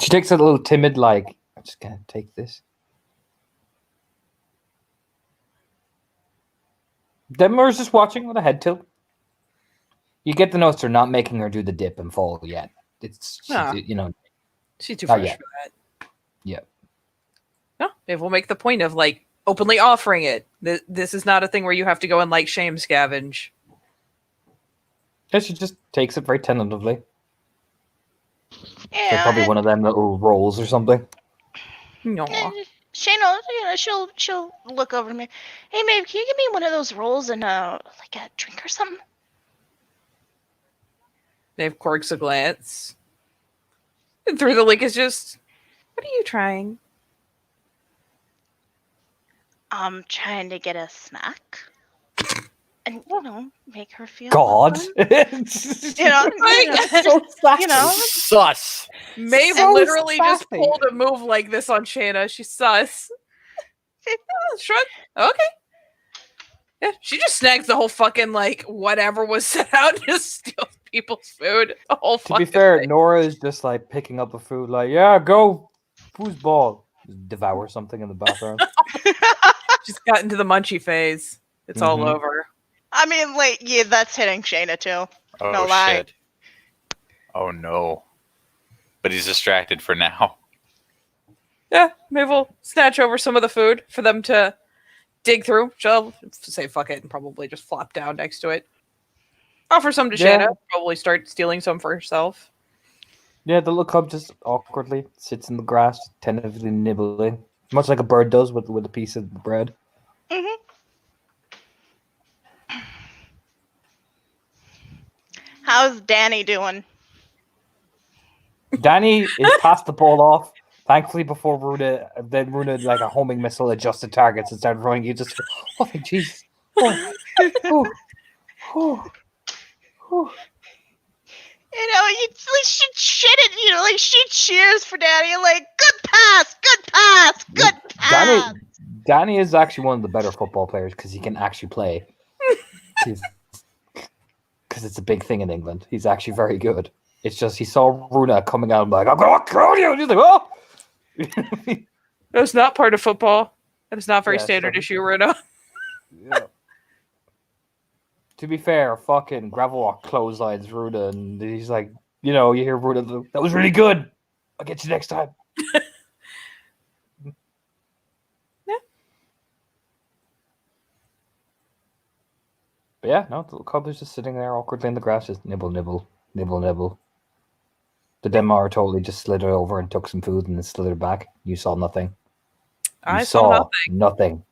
She takes a little timid, like, "I'm just gonna take this." Denmar's just watching with a head tilt. You get the notes they're not making her do the dip and fall yet. It's she's too fresh for that. Yeah. No, Maeve will make the point of like openly offering it. This is not a thing where you have to go and like shame scavenge. Yeah, she just takes it very tentatively. Yeah, Probably one of them little rolls or something. No. Shayna, she'll look over to me. "Hey, Maeve, can you give me one of those rolls and like a drink or something?" Maeve corks a glance. And through the link is just, "What are you trying?" I'm trying to get a snack. And, make her feel God. welcome. So Sus. Maeve So literally just sassy. pulled a move like this on Shayna. She's sus. Shrug. Okay. Yeah, she just snags the whole fucking like whatever was set out and just steals people's food. The whole To be fucking fair, thing. Nora is just like picking up the food, like, "Yeah, go, foosball." Devour something in the bathroom. She's got into the munchy phase. It's all Mhm. over. I mean, like, yeah, that's hitting Shayna too. Oh, No lie. shit. Oh, no. But he's distracted for now. Yeah, Maeve will snatch over some of the food for them to dig through. She'll say fuck it and probably just flop down next to it. Offer some to Yeah. Shayna. Probably start stealing some for herself. Yeah, the little cub just awkwardly sits in the grass, tentatively nibbling, much like a bird does with a piece of bread. Mhm. How's Danny doing? Danny is past the ball off. Thankfully, before Runa, like a homing missile, adjusted targets and started running. You just, oh, thank Jesus. Oh, oh, oh, oh. You should shit it. Like she cheers for Danny. Like, good pass, good pass, good pass. Danny is actually one of the better football players because he can actually play. Because it's a big thing in England. He's actually very good. It's just he saw Runa coming out and like, "I'm going to kill you." And he's like, "Oh." That's not part of football. That is not very Yeah, standard so- issue, Runa. Yeah. To be fair, fucking Gravelwalk clotheslines Runa, and he's like, you hear Runa, "That was really good. I'll get you next time." But yeah, no, the little cub is just sitting there awkwardly in the grass, just nibble, nibble, nibble, nibble. The Denmar totally just slithered over and took some food and then slithered back. You saw nothing. I saw nothing.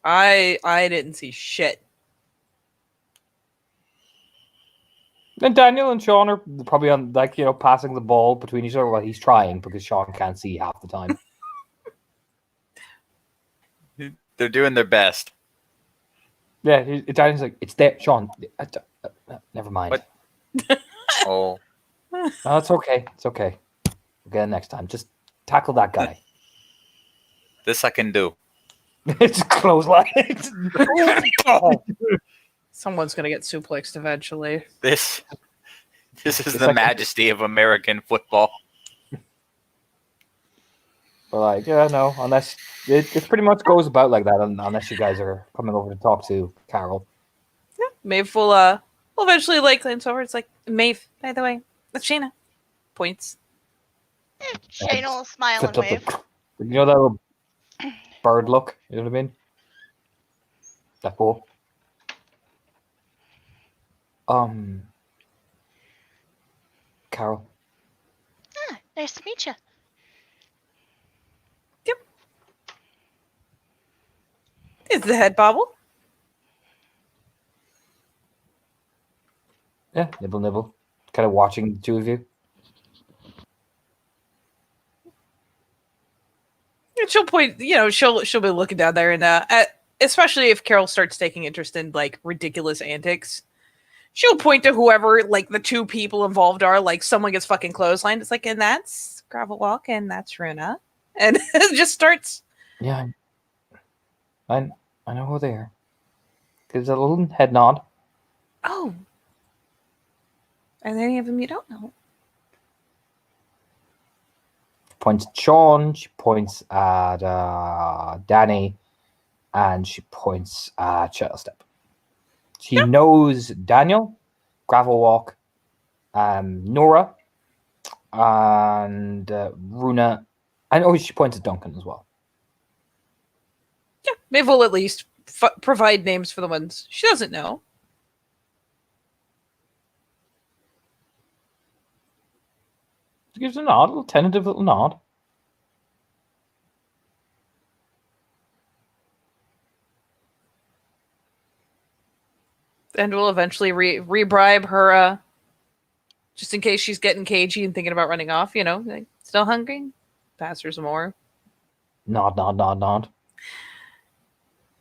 I didn't see shit. And Daniel and Sean are probably on, like, passing the ball between each other. Well, he's trying because Sean can't see half the time. They're doing their best. Yeah, Daniel's like, it's there, Sean. Never mind. What? Oh, No, it's okay. It's okay. We'll get it next time. Just tackle that guy. this I can do. It's clothesline. Oh. Someone's gonna get suplexed eventually. This is It's the like- majesty of American football. But like, yeah, no, unless it pretty much goes about like that, unless you guys are coming over to talk to Carol. Maeve will eventually like glance over. It's like, Maeve, by the way, that's Shayna. Points. Shane will smile and Flipped up wave. that little bird look. You know what I mean? That cool. Carol. Ah, nice to meet you. Is the head bobble? Yeah, nibble, nibble. Kind of watching the two of you. And she'll point. She'll be looking down there, and especially if Carol starts taking interest in like ridiculous antics, she'll point to whoever like the two people involved are. Like someone gets fucking clotheslined. It's like, and that's Gravel Walk, and that's Runa, and it just starts. Yeah, I know who they are. Gives a little head nod. Oh, are there any of them you don't know? Points at Sean. She points at Danny, and she points at Shadowstep. She knows Daniel, Gravel Walk, Nora, and Runa. And she points at Duncan as well. Yeah, Maeve will at least provide names for the ones she doesn't know. She gives a nod, a little tentative little nod. And we'll eventually re-bribe her, just in case she's getting cagey and thinking about running off. Like, still hungry? Pass her some more. Nod, nod, nod, nod.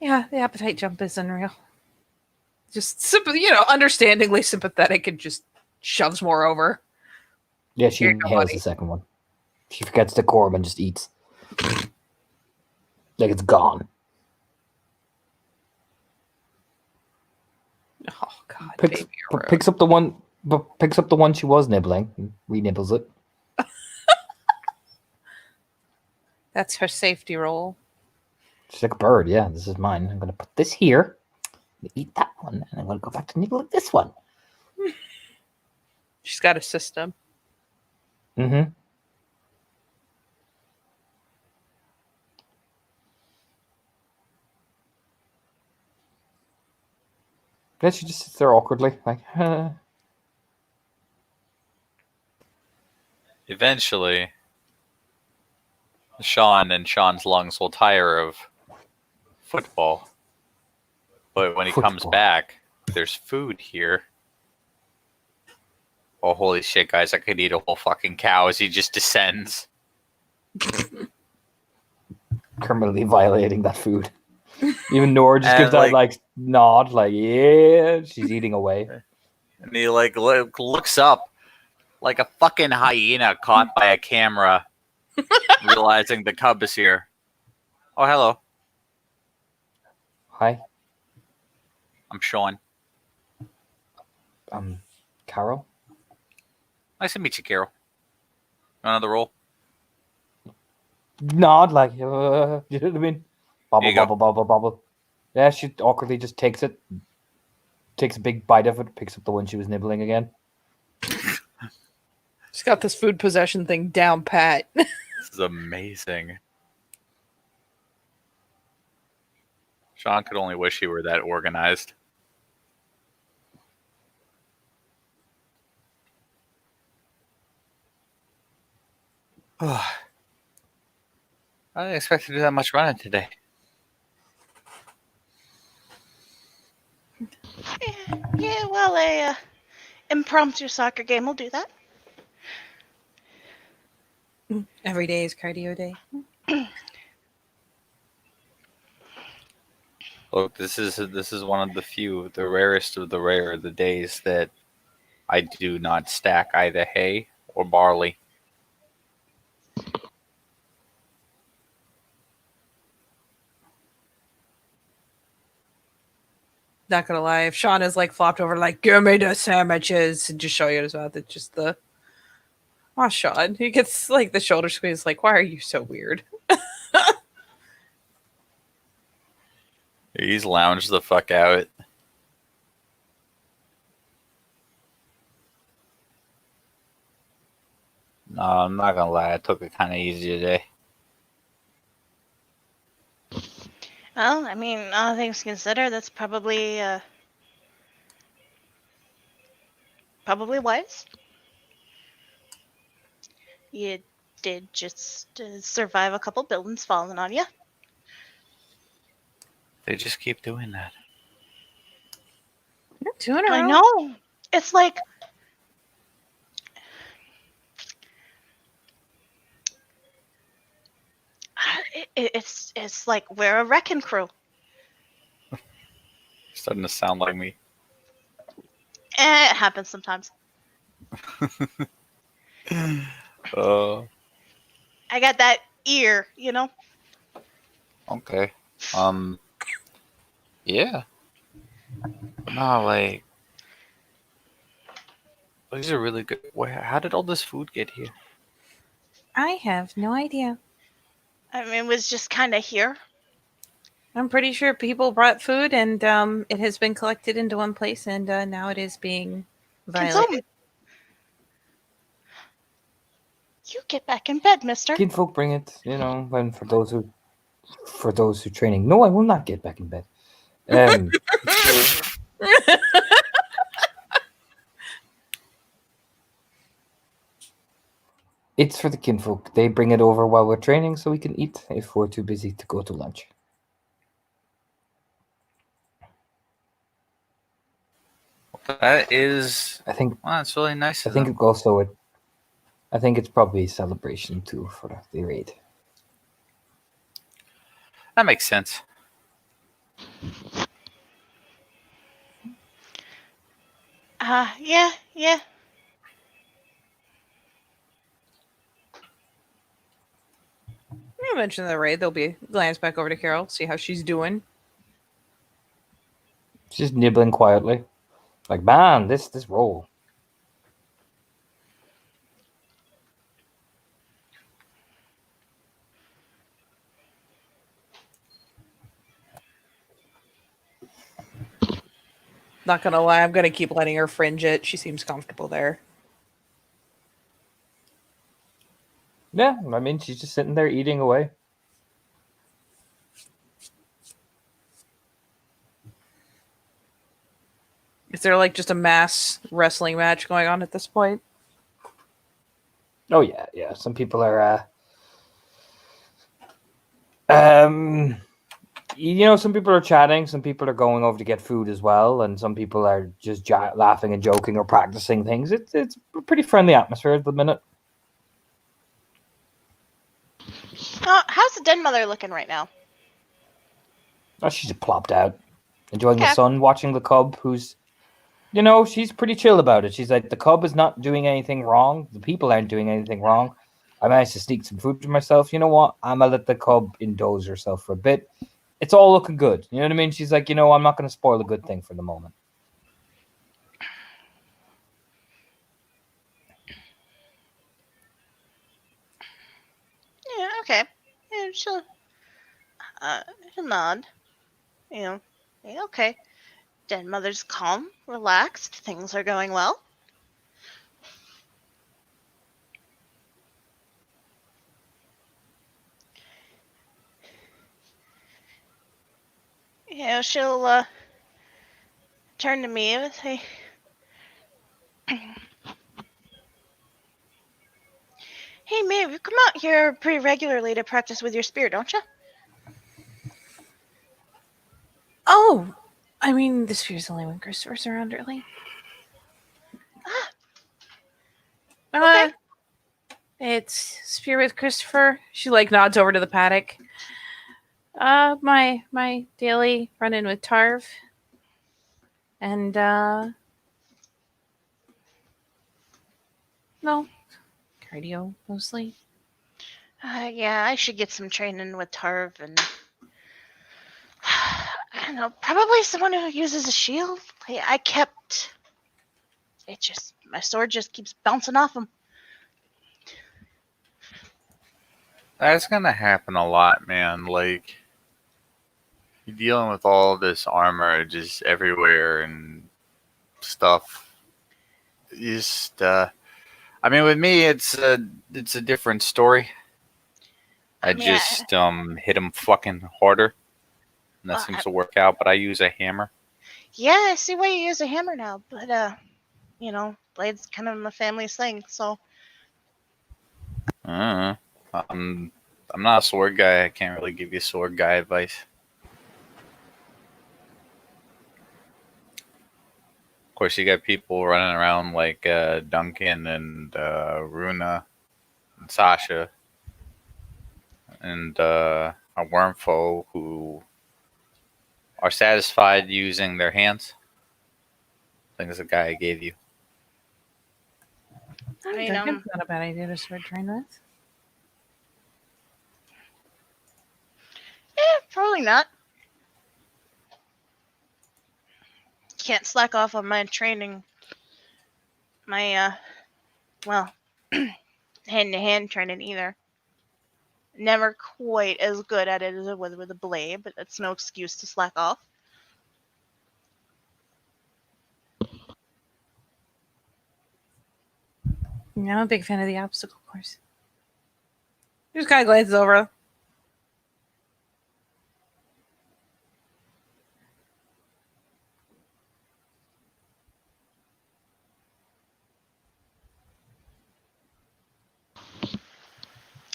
Yeah, the appetite jump is unreal. Just understandingly sympathetic, and just shoves more over. Yeah, she Here you go, inhales buddy. the second one. She forgets the corb and just eats. Like it's gone. Oh God, Picks, baby, you're rude. picks up the one she was nibbling and re-nibbles it. That's her safety roll. She's like a bird. Yeah, this is mine. I'm gonna put this here. Eat that one, and I'm gonna go back to nibble at this one. She's got a system. Mm-hmm. Yeah, she just sits there awkwardly, like, Eventually, Sean and Sean's lungs will tire of football. But when he comes Football. back, there's food here. Oh, holy shit, guys. I could eat a whole fucking cow as he just descends. criminally violating that food. Even Nora just And, gives that like nod, like, yeah, she's eating away. And he like looks up like a fucking hyena caught by a camera, realizing the cub is here. Oh, hello. Hi, I'm Sean. Carol. Nice to meet you, Carol. Another roll? Nod, like, you know what I mean? Bobble, There you go. bobble, bobble, bobble. Yeah, she awkwardly just takes it, takes a big bite of it, picks up the one she was nibbling again. She's got this food possession thing down pat. This is amazing. Sean could only wish he were that organized. I didn't expect to do that much running today. Yeah, well, impromptu soccer game will do that. Every day is cardio day. Look, this is one of the rarest of the rare, the days that I do not stack either hay or barley. Not gonna lie, if Sean is like flopped over, like, give me the sandwiches, and just show you his mouth, it's just the. Oh, Sean. He gets like the shoulder squeeze, like, why are you so weird? He's lounged the fuck out. No, I'm not gonna lie, I took it kind of easy today. Well, I mean, all things considered, that's probably wise. You did just survive a couple buildings falling on you. They just keep doing that. You're doing it I wrong. know. It's like it's like we're a wrecking crew. Starting to sound like me. It happens sometimes. Uh, I got that ear, you know. okay. Yeah. No, like these are really good. How did all this food get here? I have no idea. I mean, it was just kind of here. I'm pretty sure people brought food, and it has been collected into one place, and now it is being violated. Consumed. You get back in bed, mister. Kinfolk bring it, and for those who training. No, I will not get back in bed. It's for the kinfolk. They bring it over while we're training so we can eat if we're too busy to go to lunch. That is. I think Well, that's really nice. I of think them. it also I think it's probably a celebration too for the raid. That makes sense. Yeah. You mentioned the raid. There'll be glance back over to Carol, see how she's doing. Just nibbling quietly, like, man, this roll. Not gonna lie, I'm gonna keep letting her fringe it. She seems comfortable there. Yeah, I mean, she's just sitting there eating away. Is there like just a mass wrestling match going on at this point? Oh yeah. Some people are some people are chatting, some people are going over to get food as well, and some people are just laughing and joking or practicing things. It's a pretty friendly atmosphere at the minute. How's the den mother looking right now? Oh, she's just plopped out, enjoying the Okay. sun, watching the cub, who's, she's pretty chill about it. She's like, the cub is not doing anything wrong. The people aren't doing anything wrong. I managed to sneak some food for myself. You know what? I'm going to let the cub indulge herself for a bit. It's all looking good. You know what I mean? She's like, I'm not going to spoil a good thing for the moment. Yeah. Okay. Yeah, she'll nod. Yeah, okay. Den mother's calm, relaxed. Things are going well. She'll turn to me and say, "Hey, Maeve, you come out here pretty regularly to practice with your spear, don't you?" Oh, I mean, this fear's only when Christopher's around, really. Uh, it's Spirit Christopher. She like nods over to the paddock. My daily run in with Tarv. And no, cardio mostly. Yeah, I should get some training with Tarv and I don't know, probably someone who uses a shield. I kept it just my sword just keeps bouncing off him. That's gonna happen a lot, man. Like you're dealing with all this armor just everywhere and stuff. You just, I mean, with me, it's a different story. I I mean, just hit him fucking harder, and that well, seems to work out. But I use a hammer. yeah, I see why you use a hammer now, but you know, blade's kind of my family's thing, so Uh, I'm not a sword guy. I can't really give you sword guy advice. Of course, you got people running around like Duncan and Runa and Sasha and a Wormfoe who are satisfied using their hands. I think it's the guy I gave you. I mean, Duncan's not a bad idea to start train with. probably not. Can't slack off on my training. My well, hand-to-hand training either. Never quite as good at it as I was with a blade, but that's no excuse to slack off. Yeah, I'm a big fan of the obstacle course. Just kind of glances over.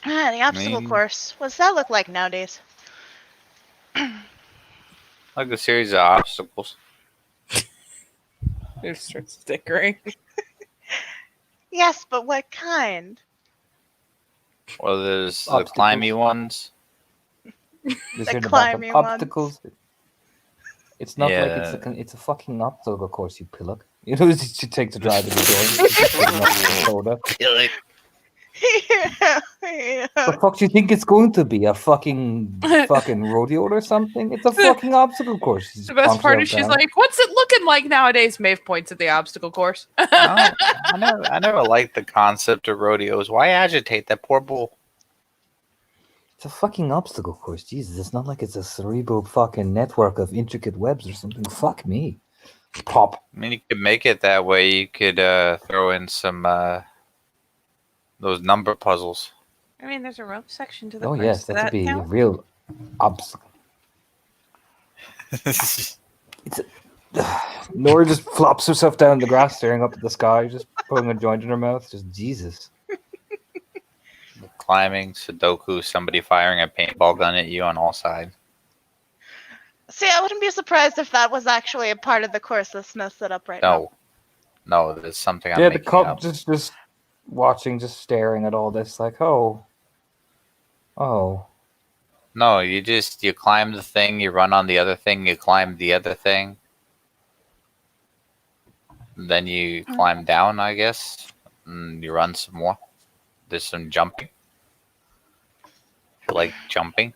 The obstacle mean- course. What's that look like nowadays? Like a series of obstacles. It starts stickering. Yes, but what kind? Well, there's the Obstacles. climby ones. This The here the bottom climbing ones. obstacles. It's not like Yeah. it's a fucking obstacle course, you pillock. You know, it should take to drive it soda. yeah, yeah. The fuck do you think it's going to be? A fucking rodeo or something? It's a fucking obstacle course. You just The best plonk part yourself is she's down. like, "What's it looking like nowadays?" Maeve points at the obstacle course. No, I never liked the concept of rodeos. Why agitate that poor bull? It's a fucking obstacle course. Jesus, it's not like it's a cerebral fucking network of intricate webs or something. Fuck me. Pop. I mean, you could make it that way. You could throw in some those number puzzles. I mean, there's a rope section to the Oh course. yes, Does that could be a count? real obstacle. Nora just flops herself down the grass, staring up at the sky, just putting a joint in her mouth. Just Jesus. Climbing, Sudoku, somebody firing a paintball gun at you on all sides. See, I wouldn't be surprised if that was actually a part of the course that's set up right now. No, there's something I'm Yeah, the making cub up. just watching, just staring at all this, like, oh. No, you climb the thing, you run on the other thing, you climb the other thing. Then you climb down, I guess, and you run some more. There's some jumping. If you like jumping.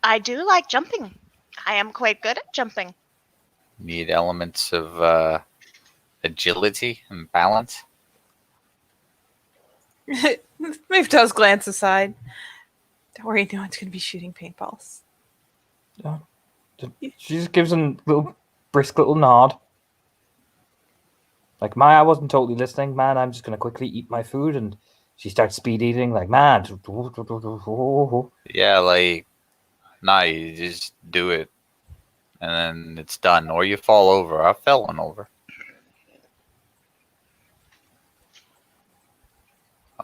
I do like jumping. I am quite good at jumping. Need elements of agility and balance. Maeve does glance aside. Don't worry, no one's going to be shooting paintballs. She just gives him a little brisk little nod. Like, I wasn't totally listening, man. I'm just going to quickly eat my food. And she starts speed eating, like, man. Yeah, like, nah, you just do it. And then it's done. Or you fall over. I've fallen over.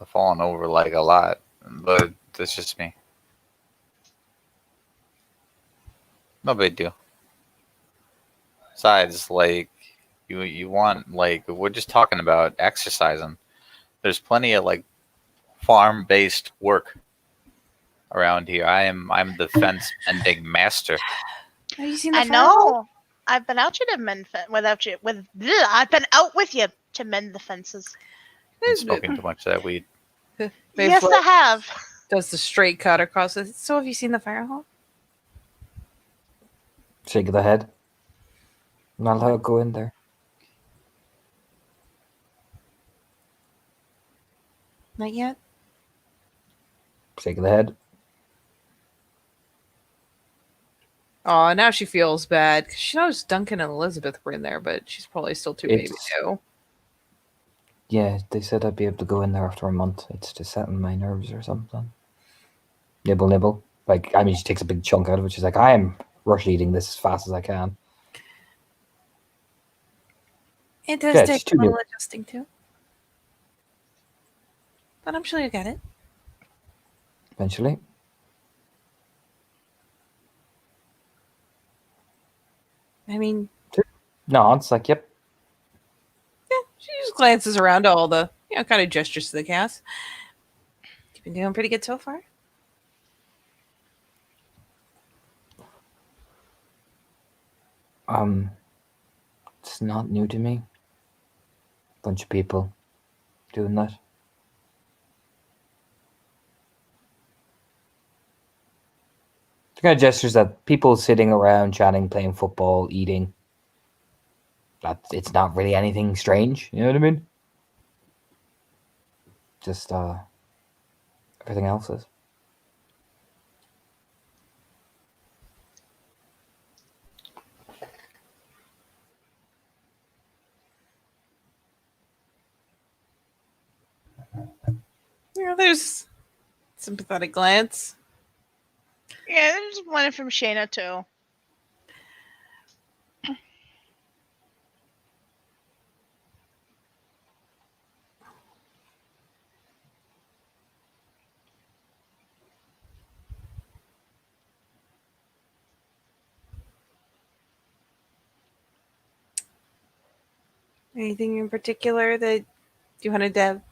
I've fallen over, like, a lot. But that's just me. No big deal. Besides, like, you want, like, we're just talking about exercising. there's plenty of like farm-based work around here. I'm the fence mending master. Have you seen the I fire hall? know. I've been out you to mend I've been out with you to mend the fences. Been smoking too much of that weed. Yes, I have. Does the straight cut across it. So have you seen the fire hall? Shake of the head. Not allowed to go in there. Not yet. Shake of the head. Oh, now she feels bad because she knows Duncan and Elizabeth were in there, but she's probably still too baby It's- to. Yeah, they said I'd be able to go in there after a month. It's to settle my nerves or something. Nibble, nibble. Like, I mean, she takes a big chunk out of it. She's like, I am rush eating this as fast as I can. It does Yeah, take it's too a little new. adjusting too. But I'm sure you get it. Eventually. I mean, No, it's like, yep. yeah, she just glances around to all the, kind of gestures to the cast. You've been doing pretty good so far. It's not new to me. Bunch of people doing that. The kind of gestures that people sitting around, chatting, playing football, eating. That it's not really anything strange. You know what I mean? Just everything else is. There's sympathetic glance. Yeah, there's one from Shayna too. Anything in particular that you wanted to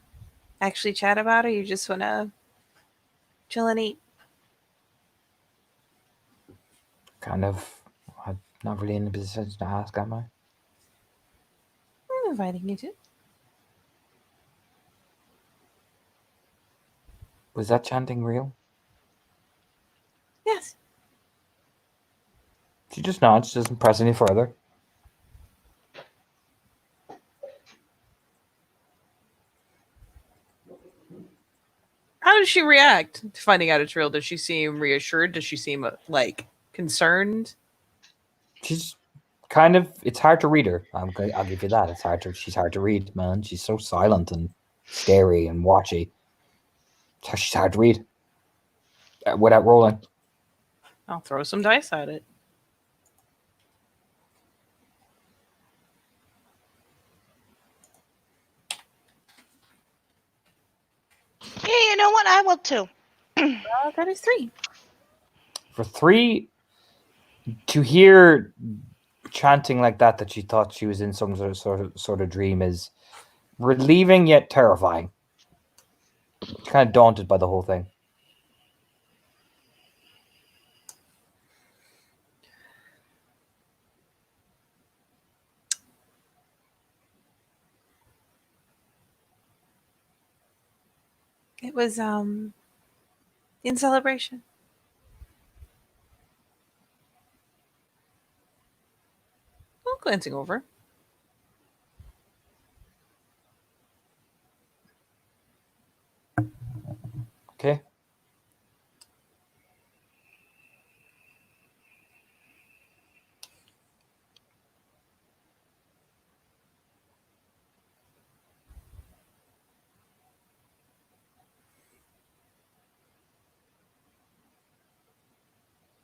actually chat about, or you just want to chill and eat? Kind of. I'm not really in a position to ask, am I? I'm inviting you to. Was that chanting real? Yes. She just nods. She doesn't press any further. How does she react to finding out it's real? Does she seem reassured? Does she seem concerned? She's kind of. It's hard to read her. I'll give you that. She's hard to read, man. She's so silent and starey and watchy. She's hard to read without rolling. I'll throw some dice at it. Yeah, you know what? I will too. That is 3. For 3, to hear chanting like that she thought she was in some sort of dream is relieving yet terrifying. Kind of daunted by the whole thing. It was in celebration. Well, glancing over. Okay.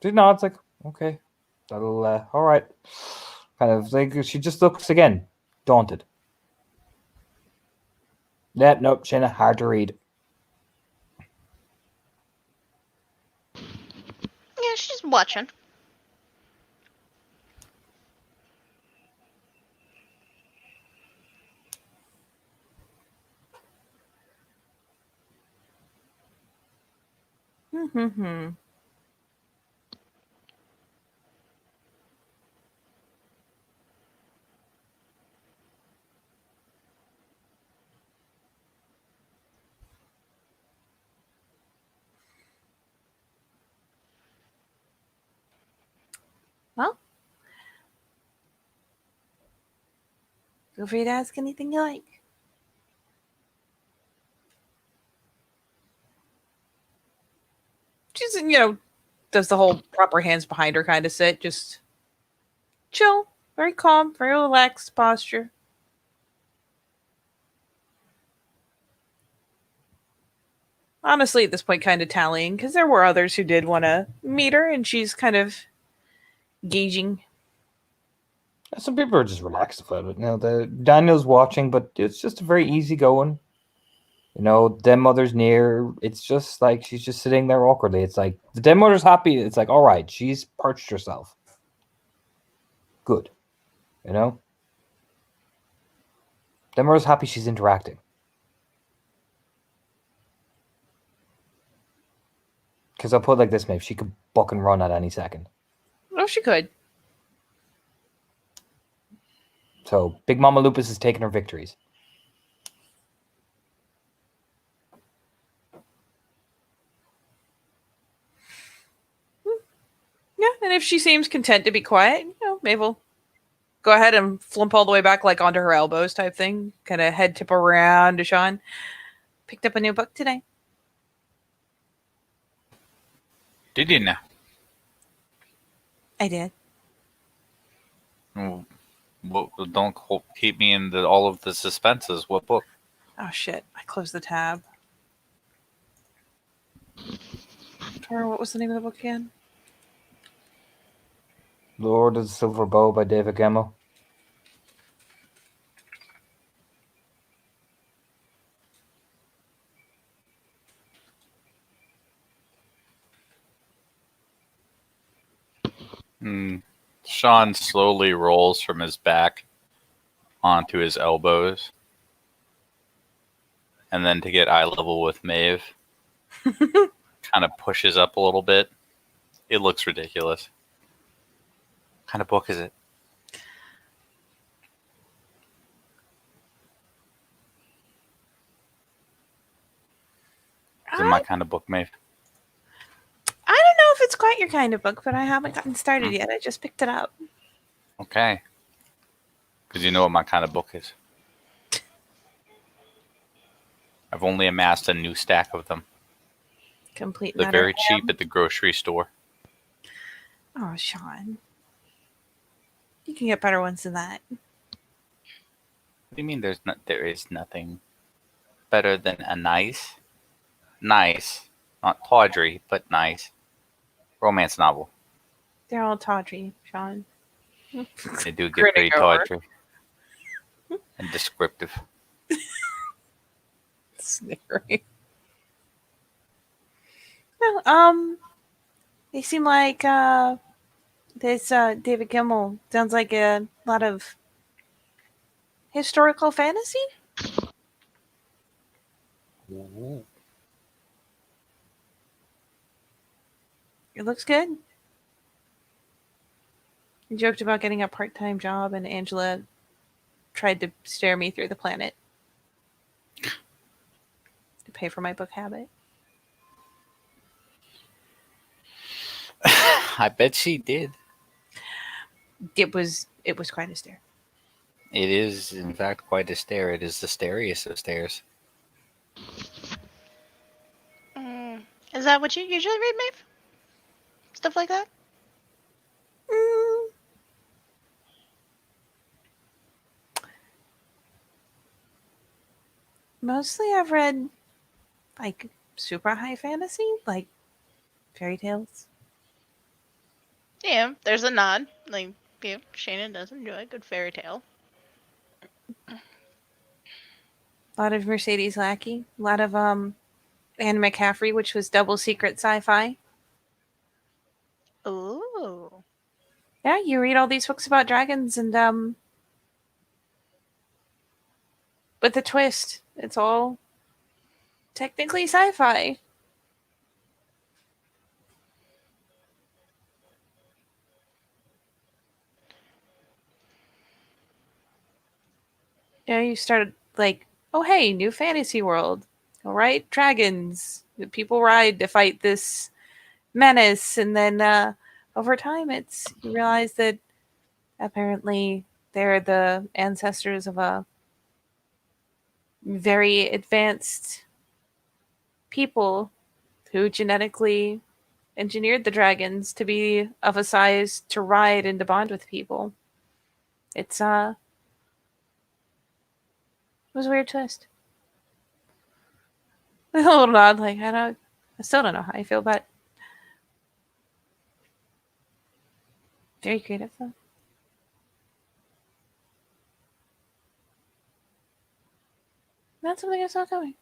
No, it's like, okay, that'll all right. Kind of like she just looks again, daunted. Yeah, nope, Shayna, hard to read. Yeah, she's watching. Mm-hmm. Well, feel free to ask anything you like. She's, does the whole proper hands behind her kind of sit, just chill, very calm, very relaxed posture. Honestly, at this point, kind of tallying, because there were others who did want to meet her, and she's kind of gauging. Some people are just relaxed about it. The Daniel's watching, but it's just very easy going. Den mother's near. It's just like she's just sitting there awkwardly. It's like the den mother's happy. It's like, all right, she's perched herself. Good. Den mother's happy she's interacting. Because I'll put it like this, maybe she could buck and run at any second. Oh, she could. So Big Mama Lupus is taking her victories. Yeah, and if she seems content to be quiet, maybe we'll go ahead and flump all the way back, like onto her elbows type thing. Kind of head tip around to Sean. Picked up a new book today. Did you now? I did. Well, don't keep me in all of the suspenses. What book? Oh shit! I closed the tab. Tor, what was the name of the book again? Lord of the Silver Bow by David Gemmell. Sean slowly rolls from his back onto his elbows, and then to get eye level with Maeve, kind of pushes up a little bit. It looks ridiculous. What kind of book is it? Is it my kind of book, Maeve? I don't know if it's quite your kind of book, but I haven't gotten started yet. I just picked it up. Okay. Because you know what my kind of book is. I've only amassed a new stack of them. Complete. They're very cheap at the grocery store. Oh, Sean. You can get better ones than that. What do you mean there is nothing better than a nice, not tawdry, but nice romance novel? They're all tawdry, Sean. They do get Grinning pretty over. tawdry and descriptive. Snickering. Well, they seem like this David Kimmel sounds like a lot of historical fantasy. Ooh. It looks good. I joked about getting a part-time job, and Angela tried to stare me through the planet to pay for my book habit. I bet she did. It was quite a stare. It is, in fact, quite a stare. It is the stariest of stares. Is that what you usually read, Maeve? Stuff like that? Mostly I've read like super high fantasy, like fairy tales. Yeah, there's a nod. Like, yeah, Shayna does enjoy a good fairy tale. A lot of Mercedes Lackey, a lot of Anne McCaffrey, which was double secret sci-fi. Ooh. Yeah, you read all these books about dragons and with the twist, it's all technically sci-fi. You started like, oh hey, new fantasy world. All right, dragons. The people ride to fight this menace, and then over time, you realize that apparently they're the ancestors of a very advanced people who genetically engineered the dragons to be of a size to ride and to bond with people. It's it was a weird twist. A little odd, like I still don't know how I feel about it. Very creative though. Not something I saw coming.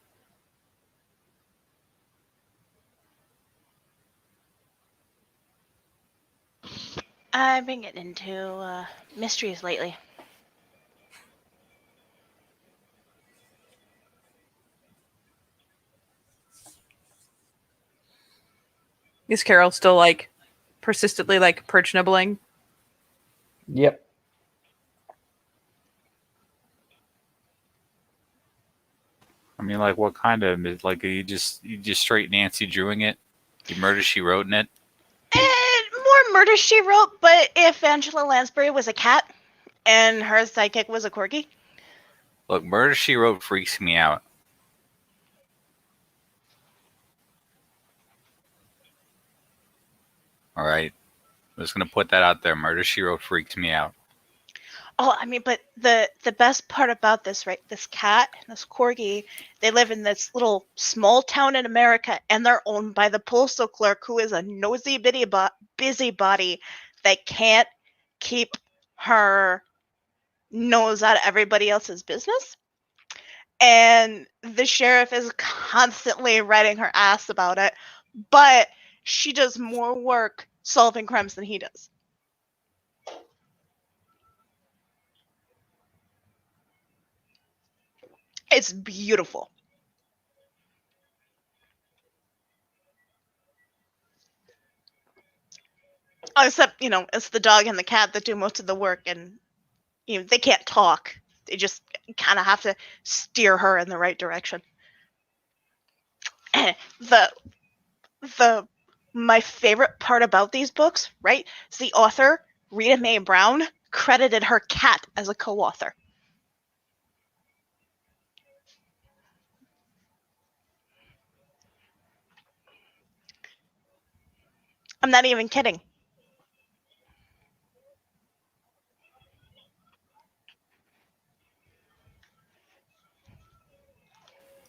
I've been getting into mysteries lately. Is Carol still like persistently like perch nibbling? Yep. I mean, like, what kind of like you just straight Nancy Drewing it? You Murder She Wrote in it? More Murder She Wrote, but if Angela Lansbury was a cat and her sidekick was a corgi. Look, Murder She Wrote freaks me out. All right, I'm just gonna put that out there. Murder She Wrote freaks me out. Oh, I mean, but the best part about this, right? This cat and this corgi, they live in this little small town in America, and they're owned by the postal clerk, who is a nosy busybody that can't keep her nose out of everybody else's business. And the sheriff is constantly writing her ass about it, but she does more work solving crimes than he does. It's beautiful. Except, it's the dog and the cat that do most of the work, and they can't talk. They just kind of have to steer her in the right direction. the my favorite part about these books, right, is the author, Rita Mae Brown, credited her cat as a co-author. I'm not even kidding.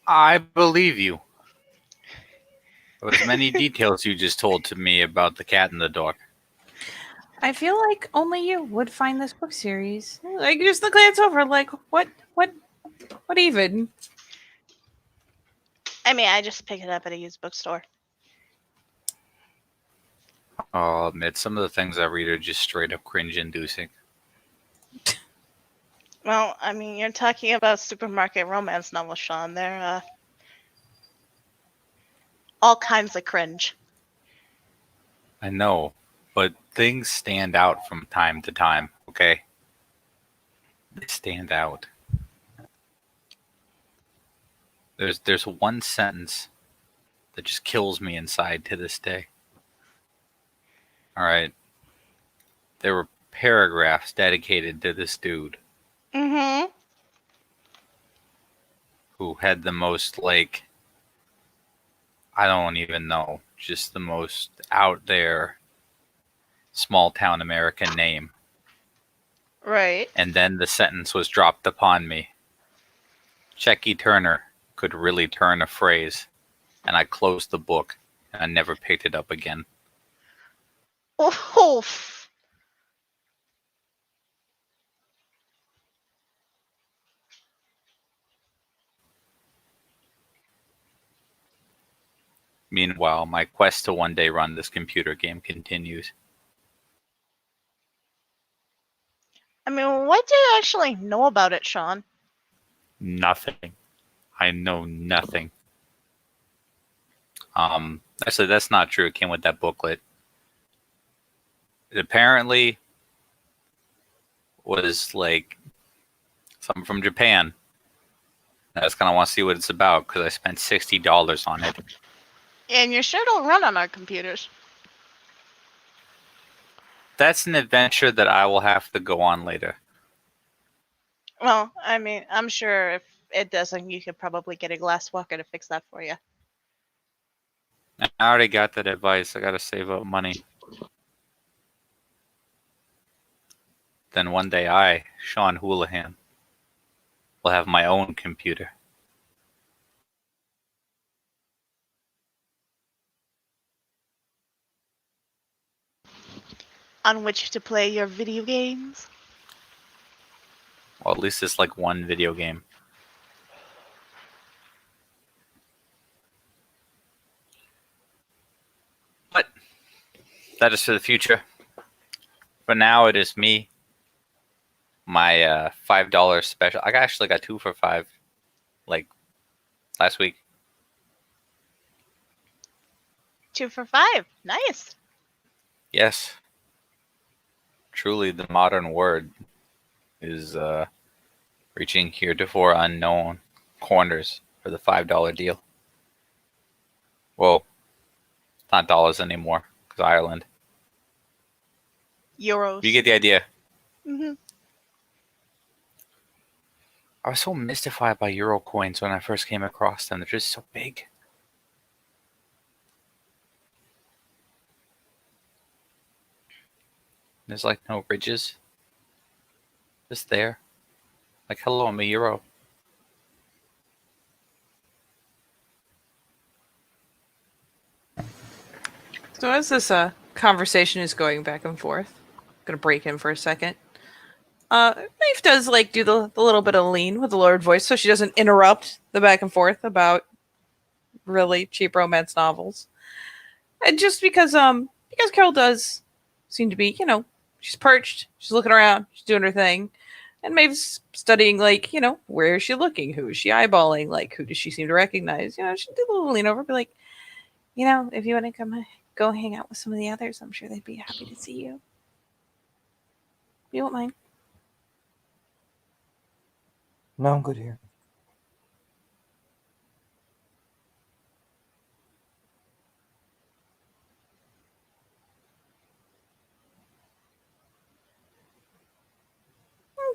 I believe you. With many details you just told to me about the cat and the dog. I feel like only you would find this book series. Like just the glance over, like what even? I mean, I just picked it up at a used bookstore. I'll admit, some of the things I read are just straight up cringe-inducing. Well, I mean, you're talking about supermarket romance novels, Sean. They're all kinds of cringe. I know, but things stand out from time to time, okay? They stand out. There's one sentence that just kills me inside to this day. All right. There were paragraphs dedicated to this dude Mm-hmm. who had the most, like, I don't even know, just the most out there small town American name. Right. And then the sentence was dropped upon me. Checky Turner could really turn a phrase. And I closed the book and I never picked it up again. Oh. Meanwhile, my quest to one day run this computer game continues. I mean, what do you actually know about it, Sean? Nothing. I know nothing. Actually, that's not true. It came with that booklet. It apparently was like Something from Japan. I just kind of want to see what it's about because I spent $60 on it. And you sure don't run on our computers. That's an adventure that I will have to go on later. Well, I mean, I'm sure if it doesn't, you could probably get a glass walker to fix that for you. I already got that advice. I got to save up money. Then one day I, Sean Houlihan, will have my own computer. On which to play your video games. Well, at least it's like one video game. But that is for the future. For now, it is me. My $5 special. I actually got 2 for $5, like last week. 2 for $5. Nice. Yes. Truly, the modern word is reaching heretofore unknown corners for the $5 deal. Well, it's not dollars anymore because Ireland. Euros. You get the idea. Hmm. I was so mystified by Euro coins when I first came across them. They're just so big. There's like no ridges. Just there. Like, hello, I'm a Euro. So as this conversation is going back and forth, I'm gonna break in for a second. Maeve does like do the little bit of lean with the lowered voice, so she doesn't interrupt the back and forth about really cheap romance novels. And just because Carol does seem to be, she's perched, she's looking around, she's doing her thing, and Maeve's studying like, where is she looking, who is she eyeballing, like who does she seem to recognize? She'd do a little lean over, be like, if you want to come go hang out with some of the others, I'm sure they'd be happy to see you. You won't mind. No, I'm good here.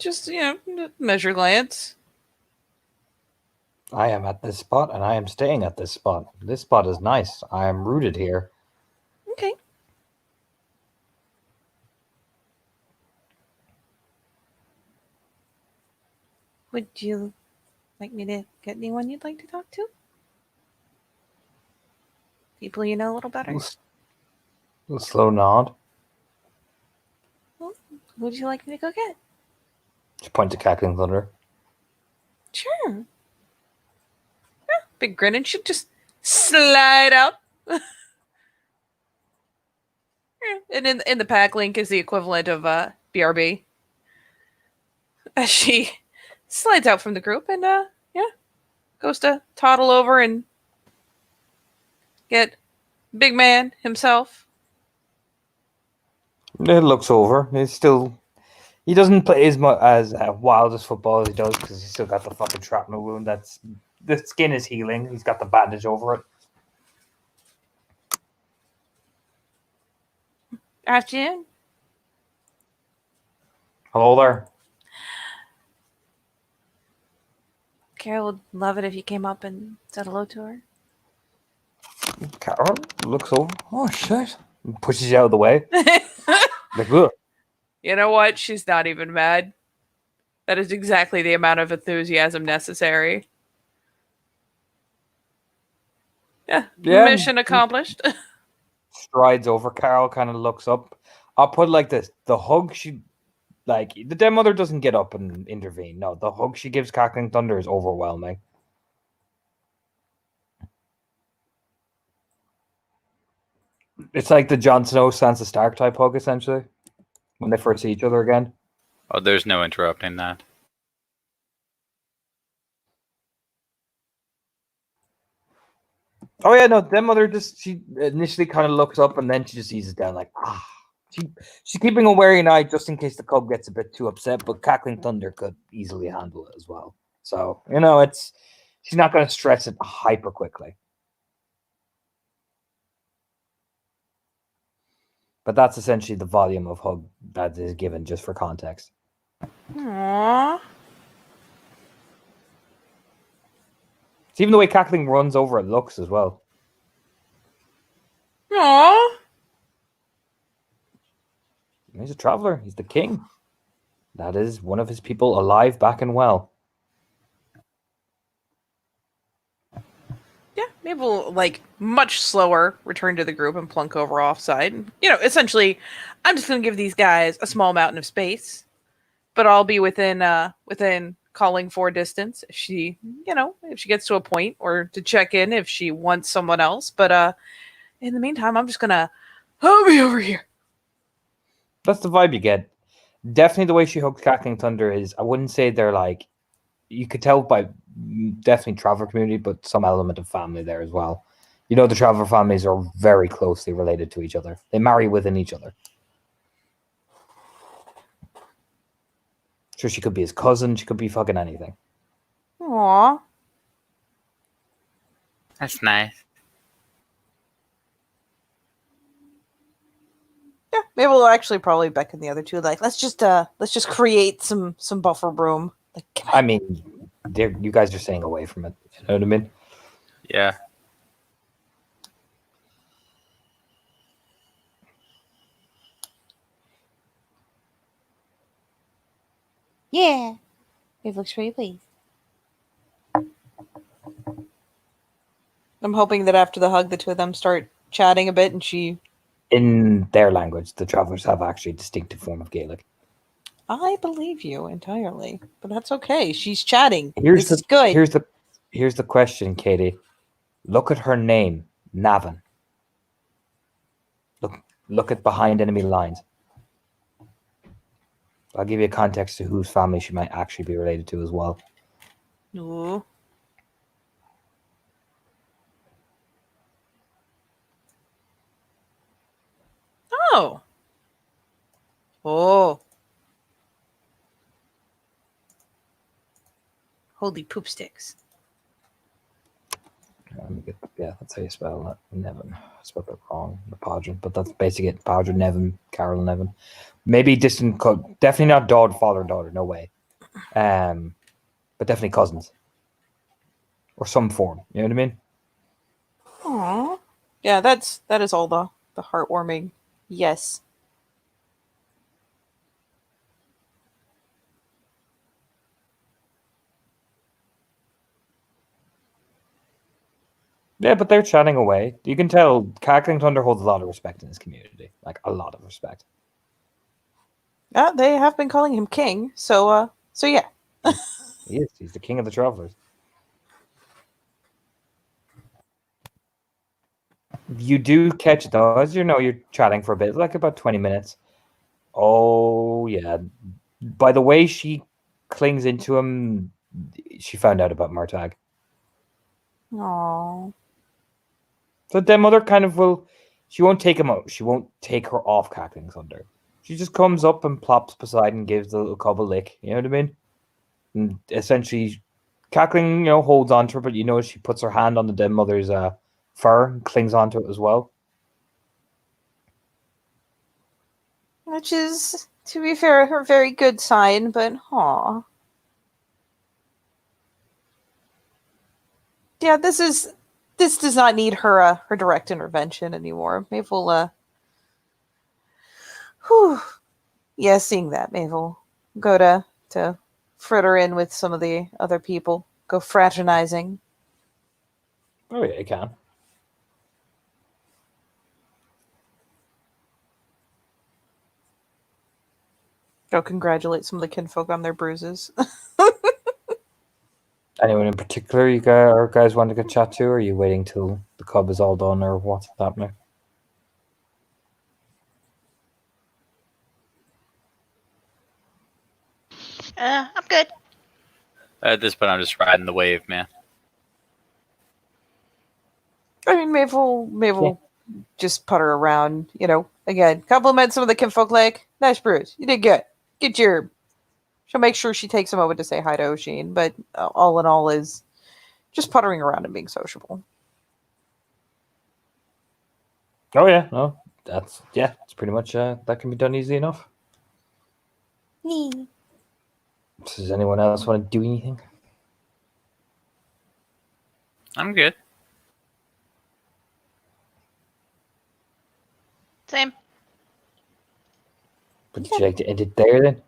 Just, measure glance. I am at this spot, and I am staying at this spot. This spot is nice. I am rooted here. Okay. Would you like me to get anyone you'd like to talk to? People you know a little better? A slow nod. Who would you like me to go get? She points to Cackling Thunder. Sure. Yeah, big grin, and she'll just slide out. Yeah, and in the pack link is the equivalent of BRB. As she slides out from the group and goes to toddle over and get big man himself. It looks over. He doesn't play as much as wild as football as he does because he's still got the fucking shrapnel wound. The skin is healing. He's got the bandage over it. Afternoon. Hello there. Carol would love it if you came up and said hello to her. Carol looks over. Oh shit! And pushes you out of the way. Like, ugh. You know what? She's not even mad. That is exactly the amount of enthusiasm necessary. Yeah. Mission accomplished. Strides over. Carol kind of looks up. I'll put it like this: the hug she, like, the dead mother doesn't get up and intervene. No, the hug she gives Cackling Thunder is overwhelming. It's like the Jon Snow, Sansa Stark type hug, essentially, when they first see each other again. Oh, there's no interrupting that. Oh yeah, no, dead mother she initially kind of looks up and then she just eases down like, She's keeping a wary eye just in case the cub gets a bit too upset, but Cackling Thunder could easily handle it as well. So, she's not going to stress it hyper quickly. But that's essentially the volume of hug that is given just for context. Aww. It's even the way Cackling runs over it looks as well. Aww. He's a traveler. He's the king. That is one of his people alive, back and well. Yeah, maybe we'll, much slower return to the group and plunk over offside. Essentially, I'm just going to give these guys a small mountain of space, but I'll be within calling for distance if she gets to a point, or to check in if she wants someone else. But in the meantime, I'm just going to be over here. That's the vibe you get. Definitely the way she hugs Cackling Thunder is, I wouldn't say they're you could tell by definitely traveler community, but some element of family there as well. The traveler families are very closely related to each other. They marry within each other. Sure, she could be his cousin. She could be fucking anything. Aww. That's nice. Yeah, maybe we'll actually probably beckon the other two. Let's just create some buffer room. I mean, you guys are staying away from it. You know what I mean? Yeah. Yeah. It looks really pleased. I'm hoping that after the hug, the two of them start chatting a bit, and she... In their language, the travelers have actually a distinctive form of Gaelic. I believe you entirely, but that's okay. She's chatting. This is good. Here's the question, Katie. Look at her name, Navin. Look at behind enemy lines. I'll give you a context to whose family she might actually be related to as well. Ooh. Oh. Oh. Holy poop sticks. That's how you spell that. Nevin. I spelled it wrong. The Padron, but that's basically it. Padron, Nevin, Carol, Nevin. Maybe distant, definitely not father, daughter. No way. But definitely cousins, or some form. You know what I mean? Aww. Yeah, that is all the heartwarming. Yes. Yeah, but they're chatting away. You can tell Cackling Thunder holds a lot of respect in this community. A lot of respect. They have been calling him king, so yeah. He is. He's the king of the travelers. You do catch it though, as you're chatting for a bit, about 20 minutes. Oh yeah. By the way she clings into him, she found out about Martag. Aww. So their mother kind of she won't take him out. She won't take her off Cackling Thunder. She just comes up and plops beside and gives the little cub a lick. You know what I mean? And essentially, Cackling, holds on to her, but she puts her hand on the dead mother's fur and clings onto it as well. Which is, to be fair, a very good sign, but aw. Yeah, this does not need her direct intervention anymore. Maybe we'll yeah, seeing that, maybe we'll go to fritter in with some of the other people. Go fraternizing. Oh yeah, you can. Go congratulate some of the kinfolk on their bruises. Anyone in particular you guys want to get chat to, or are you waiting till the cub is all done, or what's happening? I'm good. At this point, I'm just riding the wave, man. I mean, maybe we'll just putter around, Again, compliment some of the kinfolk like, nice Bruce, you did good. Good job. She'll make sure she takes a moment to say hi to Oshin, but all in all is just puttering around and being sociable. Oh yeah, no, it's pretty much that can be done easily enough. Does anyone else want to do anything? I'm good. Same. Would you like to end it there then?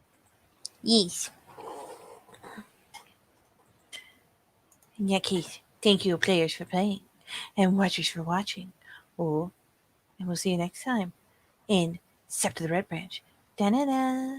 Yes. In that case, thank you, players, for playing, and watchers for watching. And we'll see you next time in Scepter the Red Branch. Da-da-da.